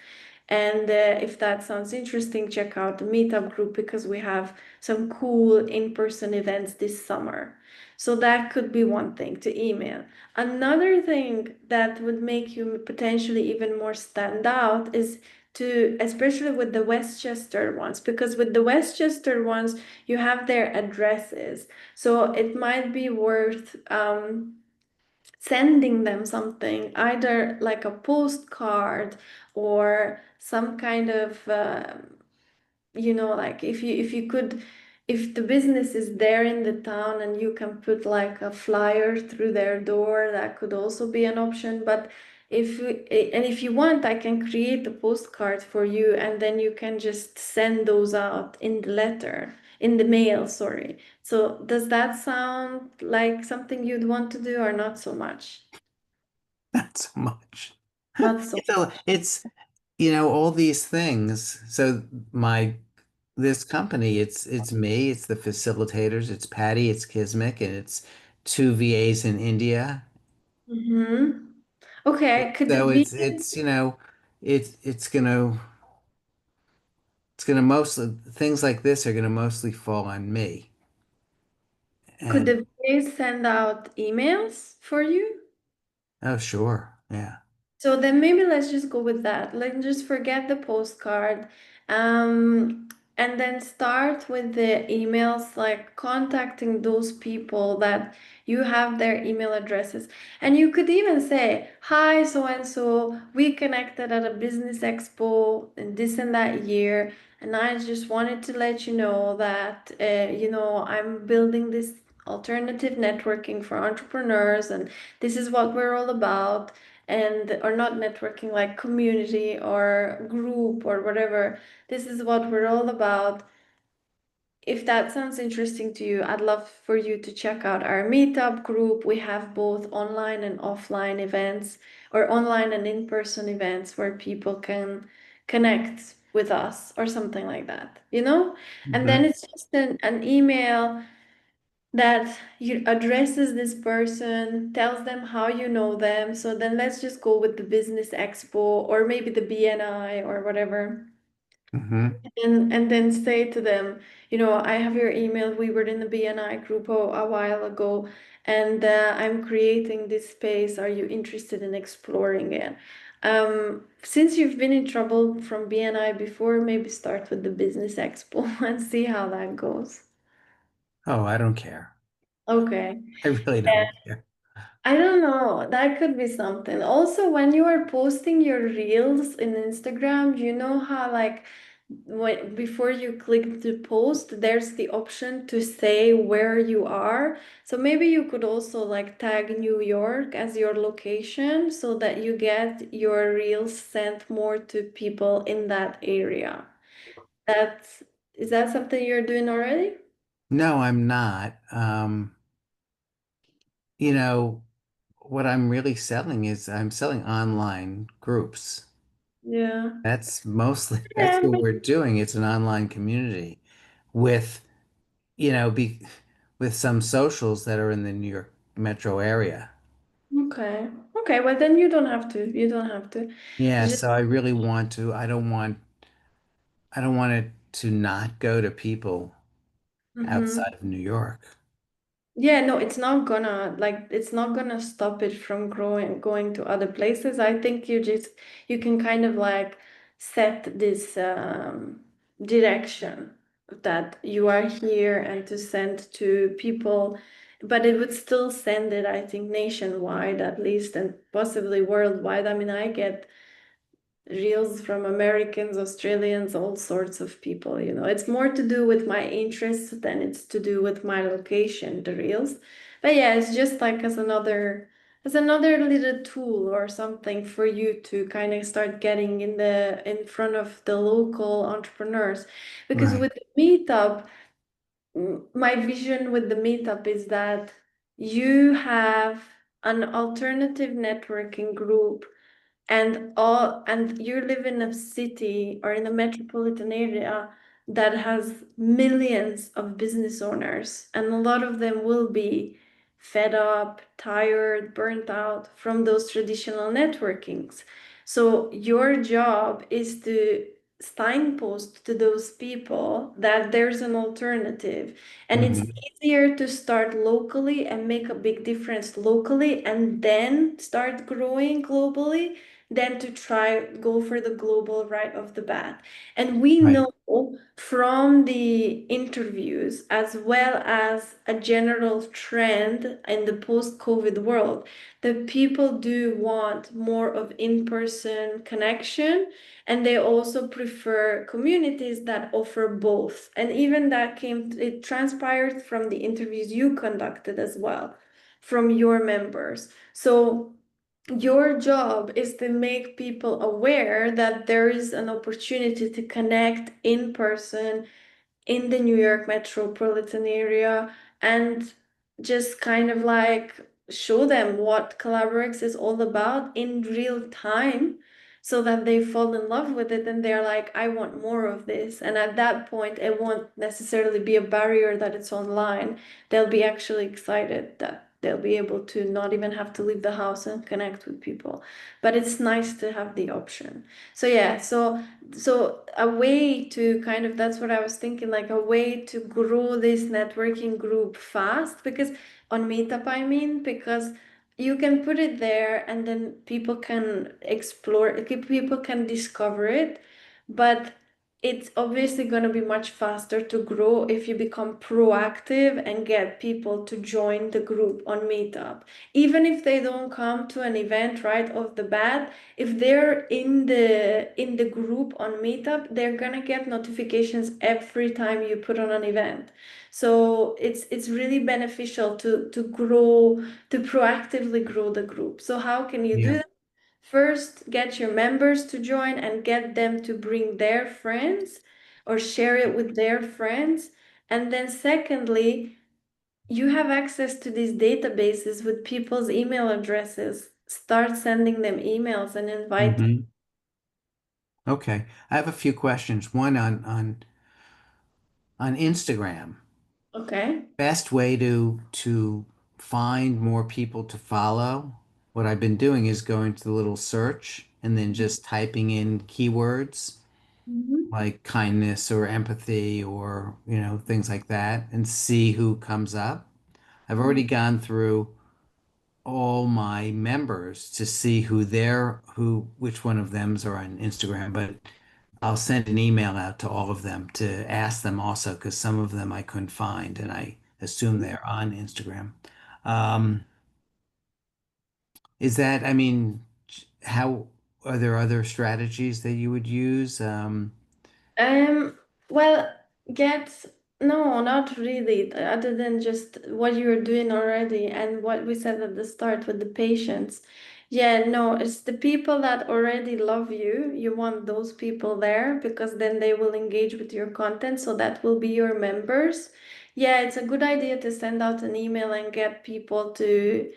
[SPEAKER 1] And if that sounds interesting, check out the meetup group because we have some cool in-person events this summer. So that could be one thing to email. Another thing that would make you potentially even more stand out is to, especially with the Westchester ones, because with the Westchester ones, you have their addresses. So it might be worth sending them something, either like a postcard or some kind of like if you could, if the business is there in the town and you can put like a flyer through their door, that could also be an option. But if you want, I can create a postcard for you and then you can just send those out in the mail, sorry. So does that sound like something you'd want to do or not so much?
[SPEAKER 2] not so much.
[SPEAKER 1] Not so.
[SPEAKER 2] It's all these things. So my this company, it's me, it's the facilitators, it's Patty, it's Kismic, and it's 2 VAs in India.
[SPEAKER 1] Mm-hmm. Okay, could
[SPEAKER 2] So
[SPEAKER 1] it be,
[SPEAKER 2] it's it's gonna mostly things like this are gonna mostly fall on me.
[SPEAKER 1] could
[SPEAKER 2] And
[SPEAKER 1] the VA send out emails for you?
[SPEAKER 2] oh sure, yeah.
[SPEAKER 1] So then maybe let's just go with that. Let's just forget the postcard. And then start with the emails, like contacting those people that you have their email addresses. And you could even say, hi, so and so, we connected at a business expo in this and that year. and I just wanted to let you know that, I'm building this alternative networking for entrepreneurs, and this is what we're all about. And or not networking, like community or group or whatever. This is what we're all about. If that sounds interesting to you, I'd love for you to check out our meetup group. We have both online and offline events, or online and in-person events where people can connect with us or something like that, you know? And then
[SPEAKER 2] Mhm.
[SPEAKER 1] it's just an email that you addresses this person, tells them how you know them. So then let's just go with the business expo or maybe the BNI or whatever,
[SPEAKER 2] Mhm.
[SPEAKER 1] and then say to them, I have your email. We were in the BNI group a while ago, and I'm creating this space. Are you interested in exploring it? Since you've been in trouble from BNI before, maybe start with the Business Expo and see how that goes.
[SPEAKER 2] Oh, I don't care.
[SPEAKER 1] Okay.
[SPEAKER 2] I really don't care.
[SPEAKER 1] I don't know. That could be something. Also, when you are posting your reels in Instagram, you know how like when before you click to post, there's the option to say where you are. So maybe you could also like tag New York as your location so that you get your reels sent more to people in that area. That's is that something you're doing already?
[SPEAKER 2] No, I'm not. You know, what I'm really selling is I'm selling online groups.
[SPEAKER 1] Yeah.
[SPEAKER 2] That's mostly that's
[SPEAKER 1] Yeah.
[SPEAKER 2] what we're doing. It's an online community with, you know, with some socials that are in the New York metro area.
[SPEAKER 1] Okay. Okay. Well, then you don't have to. You don't have to.
[SPEAKER 2] Yeah,
[SPEAKER 1] Just,
[SPEAKER 2] so I really want to. I don't want it to not go to people
[SPEAKER 1] mhm.
[SPEAKER 2] outside of New York.
[SPEAKER 1] Yeah, no, it's not gonna stop it from going to other places. I think you can kind of like set this direction that you are here and to send to people, but it would still send it, I think, nationwide at least, and possibly worldwide. I mean, I get reels from Americans, Australians, all sorts of people, It's more to do with my interests than it's to do with my location, the reels. But yeah, it's just like as another little tool or something for you to kind of start getting in front of the local entrepreneurs. Because
[SPEAKER 2] Right.
[SPEAKER 1] with the meetup, my vision with the meetup is that you have an alternative networking group, and you live in a city or in a metropolitan area that has millions of business owners, and a lot of them will be fed up, tired, burnt out from those traditional networkings. So your job is to signpost to those people that there's an alternative, and it's
[SPEAKER 2] Hmm.
[SPEAKER 1] easier to start locally and make a big difference locally and then start growing globally than to try go for the global right off the bat. And we
[SPEAKER 2] Right.
[SPEAKER 1] know from the interviews as well as a general trend in the post-COVID world that people do want more of in-person connection, and they also prefer communities that offer both. And even it transpired from the interviews you conducted as well from your members. So your job is to make people aware that there is an opportunity to connect in person in the New York metropolitan area, and just kind of like show them what Collaborex is all about in real time so that they fall in love with it and they're like, I want more of this. And at that point, it won't necessarily be a barrier that it's online. They'll be actually excited that they'll be able to not even have to leave the house and connect with people. But it's nice to have the option. So yeah, so a way to kind of, that's what I was thinking, like a way to grow this networking group fast, because on Meetup, I mean, because you can put it there and then people can explore, people can discover it, but it's obviously going to be much faster to grow if you become proactive and get people to join the group on Meetup. Even if they don't come to an event right off the bat, if they're in the group on Meetup, they're going to get notifications every time you put on an event. So it's really beneficial to grow, to proactively grow the group. So how can you do
[SPEAKER 2] Yeah.
[SPEAKER 1] that? First, get your members to join and get them to bring their friends or share it with their friends. And then, secondly, you have access to these databases with people's email addresses. Start sending them emails and invite.
[SPEAKER 2] Hmm. Okay. I have a few questions. One on Instagram.
[SPEAKER 1] Okay.
[SPEAKER 2] Best way to find more people to follow. What I've been doing is going to the little search and then just typing in keywords
[SPEAKER 1] Mhm.
[SPEAKER 2] like kindness or empathy or, things like that and see who comes up. I've already gone through all my members to see which one of them's are on Instagram, but I'll send an email out to all of them to ask them also because some of them I couldn't find and I assume they're on Instagram. Um, I mean, how are there other strategies that you would use?
[SPEAKER 1] Um, well, get no, not really, other than just what you're doing already and what we said at the start with the patients. Yeah, no, it's the people that already love you. You want those people there because then they will engage with your content, so that will be your members. Yeah, it's a good idea to send out an email and get people to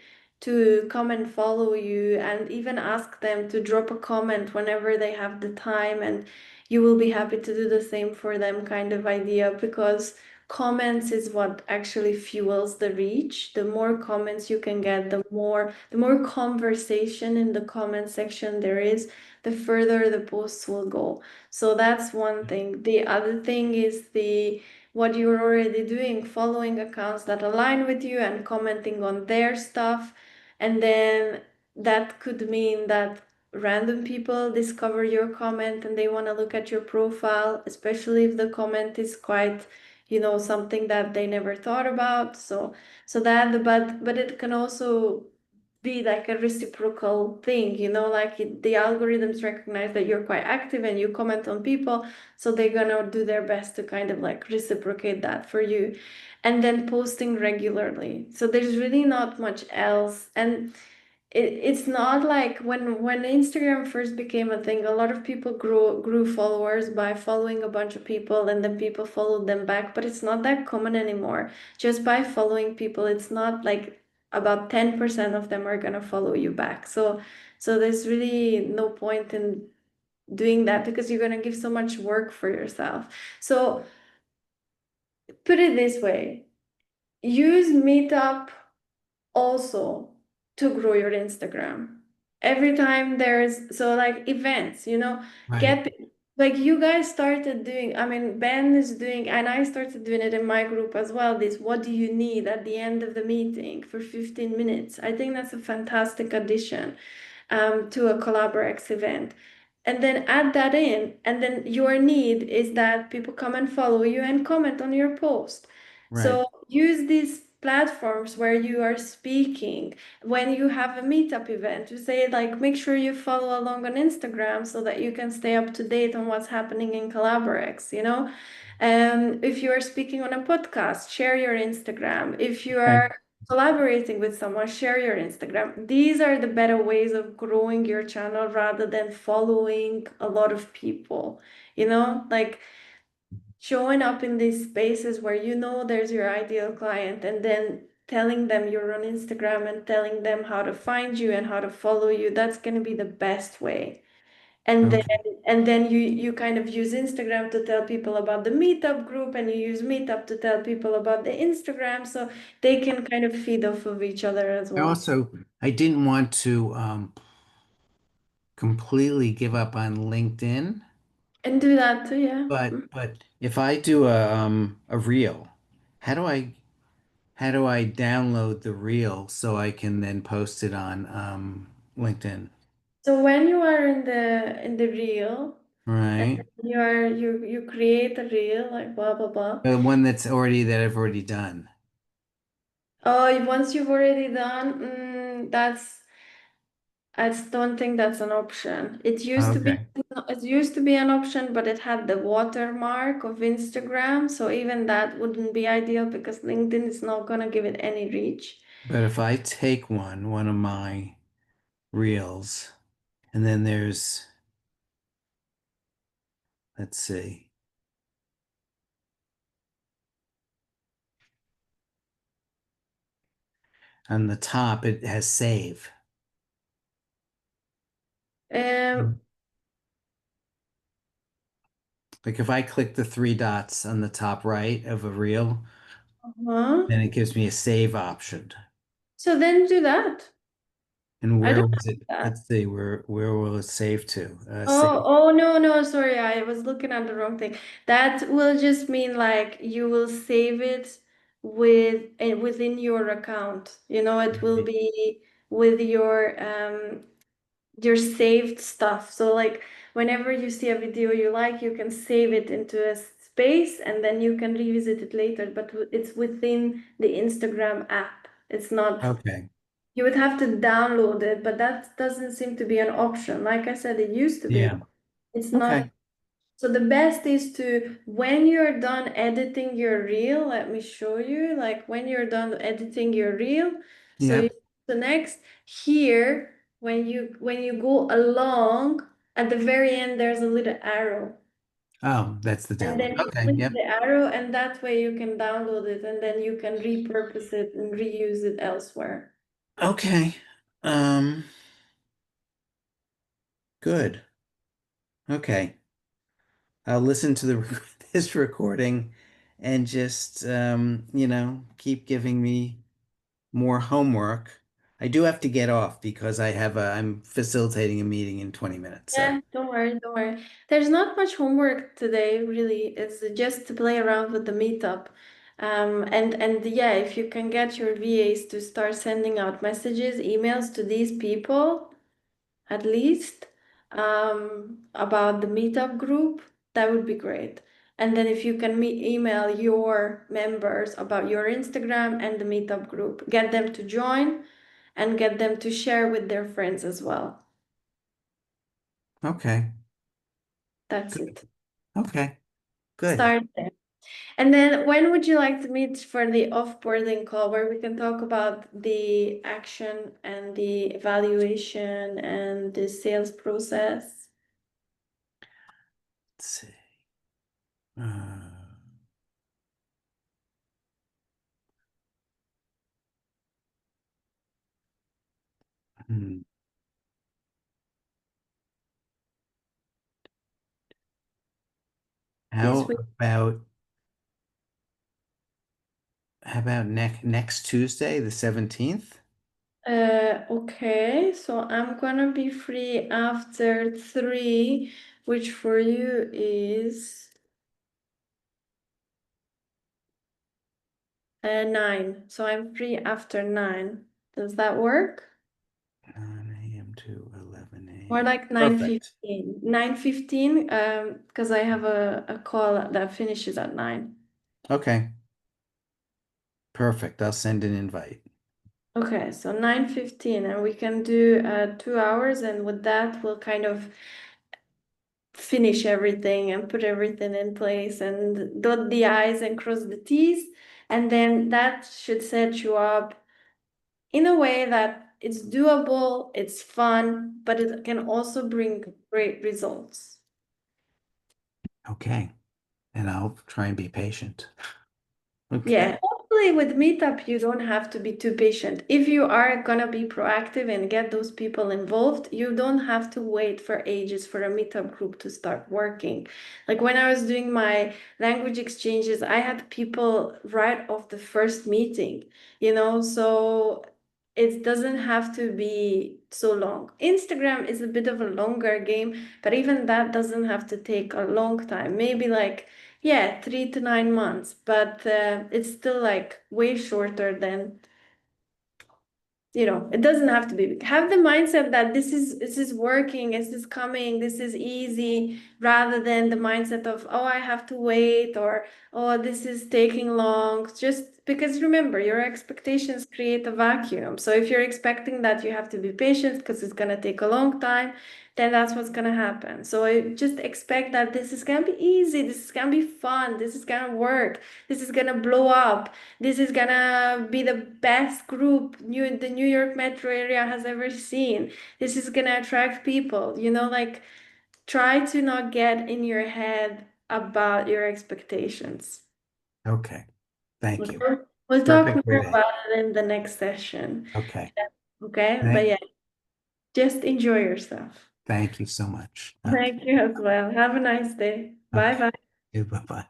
[SPEAKER 1] come and follow you and even ask them to drop a comment whenever they have the time, and you will be happy to do the same for them kind of idea, because comments is what actually fuels the reach. The more comments you can get, the more conversation in the comment section there is, the further the posts will go. So that's one thing. The other thing is the what you're already doing, following accounts that align with you and commenting on their stuff. And then that could mean that random people discover your comment and they want to look at your profile, especially if the comment is quite, something that they never thought about. So that, but it can also be like a reciprocal thing, like the algorithms recognize that you're quite active and you comment on people, so they're gonna do their best to kind of like reciprocate that for you. And then posting regularly. So there's really not much else. And it's not like when Instagram first became a thing, a lot of people grew followers by following a bunch of people and then people followed them back, but it's not that common anymore. Just by following people, it's not like about 10% of them are gonna follow you back. So there's really no point in doing that because you're gonna give so much work for yourself. So put it this way, use Meetup also to grow your Instagram. Every time there's so like events,
[SPEAKER 2] Right.
[SPEAKER 1] get like you guys started doing, I mean, Ben is doing, and I started doing it in my group as well. This, what do you need at the end of the meeting for 15 minutes? I think that's a fantastic addition to a Collaborex event. And then add that in, and then your need is that people come and follow you and comment on your post.
[SPEAKER 2] Right.
[SPEAKER 1] So use these platforms where you are speaking. When you have a meetup event, you say like, make sure you follow along on Instagram so that you can stay up to date on what's happening in Collaborex. If you are speaking on a podcast, share your Instagram. If you
[SPEAKER 2] Okay.
[SPEAKER 1] are collaborating with someone, share your Instagram. These are the better ways of growing your channel rather than following a lot of people, like showing up in these spaces where there's your ideal client, and then telling them you're on Instagram and telling them how to find you and how to follow you. That's going to be the best way. And then
[SPEAKER 2] Okay.
[SPEAKER 1] and then you kind of use Instagram to tell people about the meetup group, and you use meetup to tell people about the Instagram, so they can kind of feed off of each other as well.
[SPEAKER 2] I didn't want to completely give up on LinkedIn,
[SPEAKER 1] And do that too, yeah.
[SPEAKER 2] but if I do a reel, how do I download the reel so I can then post it on LinkedIn?
[SPEAKER 1] So when you are in the reel,
[SPEAKER 2] Right.
[SPEAKER 1] You create a reel like blah blah blah.
[SPEAKER 2] The one that I've already done.
[SPEAKER 1] Oh, once you've already done, I just don't think that's an option.
[SPEAKER 2] Okay.
[SPEAKER 1] It used to be an option, but it had the watermark of Instagram, so even that wouldn't be ideal because LinkedIn is not gonna give it any reach.
[SPEAKER 2] But if I take one of my reels, and then let's see, on the top it has save.
[SPEAKER 1] Um,
[SPEAKER 2] Like if I click the three dots on the top right of a reel,
[SPEAKER 1] huh?
[SPEAKER 2] then it gives me a save option.
[SPEAKER 1] So then do that.
[SPEAKER 2] And
[SPEAKER 1] I
[SPEAKER 2] where
[SPEAKER 1] don't
[SPEAKER 2] was
[SPEAKER 1] have
[SPEAKER 2] it?
[SPEAKER 1] that.
[SPEAKER 2] Let's see, where will it save to?
[SPEAKER 1] Oh,
[SPEAKER 2] Save.
[SPEAKER 1] oh no, no, sorry, I was looking at the wrong thing. That will just mean like you will save it within your account. You know, it will
[SPEAKER 2] Right.
[SPEAKER 1] be with your saved stuff. So like whenever you see a video you like, you can save it into a space and then you can revisit it later, but it's within the Instagram app. It's not,
[SPEAKER 2] Okay.
[SPEAKER 1] you would have to download it, but that doesn't seem to be an option. Like I said, it used to be.
[SPEAKER 2] Yeah.
[SPEAKER 1] It's not.
[SPEAKER 2] Okay.
[SPEAKER 1] So the best is to, when you're done editing your reel, let me show you, like when you're done editing your reel, so you
[SPEAKER 2] Yep.
[SPEAKER 1] the next here, when you go along, at the very end there's a little arrow.
[SPEAKER 2] Oh, that's the
[SPEAKER 1] And
[SPEAKER 2] download.
[SPEAKER 1] then you
[SPEAKER 2] Okay.
[SPEAKER 1] click
[SPEAKER 2] Yep.
[SPEAKER 1] the arrow and that way you can download it and then you can repurpose it and reuse it elsewhere.
[SPEAKER 2] Okay. Um, good. Okay. I'll listen to this recording and just keep giving me more homework. I do have to get off because I'm facilitating a meeting in 20 minutes. So,
[SPEAKER 1] Yeah, don't worry, don't worry. There's not much homework today, really. It's just to play around with the meetup. And yeah, if you can get your VAs to start sending out messages, emails to these people, at least, about the meetup group, that would be great. And then if you can email your members about your Instagram and the meetup group, get them to join and get them to share with their friends as well.
[SPEAKER 2] okay.
[SPEAKER 1] That's
[SPEAKER 2] Good.
[SPEAKER 1] it.
[SPEAKER 2] Okay. Good.
[SPEAKER 1] Start there. And then when would you like to meet for the offboarding call where we can talk about the action and the evaluation and the sales process?
[SPEAKER 2] Let's see. Uh, hmm.
[SPEAKER 1] This
[SPEAKER 2] How
[SPEAKER 1] week?
[SPEAKER 2] about how about next Tuesday, the 17th?
[SPEAKER 1] Okay, so I'm gonna be free after 3, which for you is 9. So I'm free after 9. Does that work?
[SPEAKER 2] 9 a.m. to 11
[SPEAKER 1] More
[SPEAKER 2] a.m.
[SPEAKER 1] like
[SPEAKER 2] Perfect.
[SPEAKER 1] 9:15. 9:15, because I have a call that finishes at 9.
[SPEAKER 2] Okay. Perfect. I'll send an invite.
[SPEAKER 1] Okay, so 9:15, and we can do 2 hours, and with that, we'll kind of finish everything and put everything in place and dot the I's and cross the T's. And then that should set you up in a way that it's doable, it's fun, but it can also bring great results.
[SPEAKER 2] Okay. And I'll try and be patient. Okay.
[SPEAKER 1] Yeah, hopefully with Meetup, you don't have to be too patient. If you are gonna be proactive and get those people involved, you don't have to wait for ages for a Meetup group to start working. Like when I was doing my language exchanges, I had people right off the first meeting, so it doesn't have to be so long. Instagram is a bit of a longer game, but even that doesn't have to take a long time. Maybe like, yeah, 3 to 9 months, but it's still like way shorter than it doesn't have to be. Have the mindset that this is working, this is coming, this is easy, rather than the mindset of, oh, I have to wait, or oh, this is taking long. Just because remember, your expectations create a vacuum. So if you're expecting that you have to be patient because it's gonna take a long time, then that's what's gonna happen. So I just expect that this is gonna be easy, this is gonna be fun, this is gonna work, this is gonna blow up, this is gonna be the best group the New York metro area has ever seen. This is gonna attract people, like try to not get in your head about your expectations.
[SPEAKER 2] Okay. Thank you.
[SPEAKER 1] We'll talk
[SPEAKER 2] Perfect,
[SPEAKER 1] more
[SPEAKER 2] Renee.
[SPEAKER 1] about it in the next session.
[SPEAKER 2] Okay.
[SPEAKER 1] Okay, but
[SPEAKER 2] Thank,
[SPEAKER 1] yeah, just enjoy yourself.
[SPEAKER 2] thank you so much. Okay.
[SPEAKER 1] Thank you as well. Have a nice day. Bye
[SPEAKER 2] Okay.
[SPEAKER 1] bye.
[SPEAKER 2] Bye bye.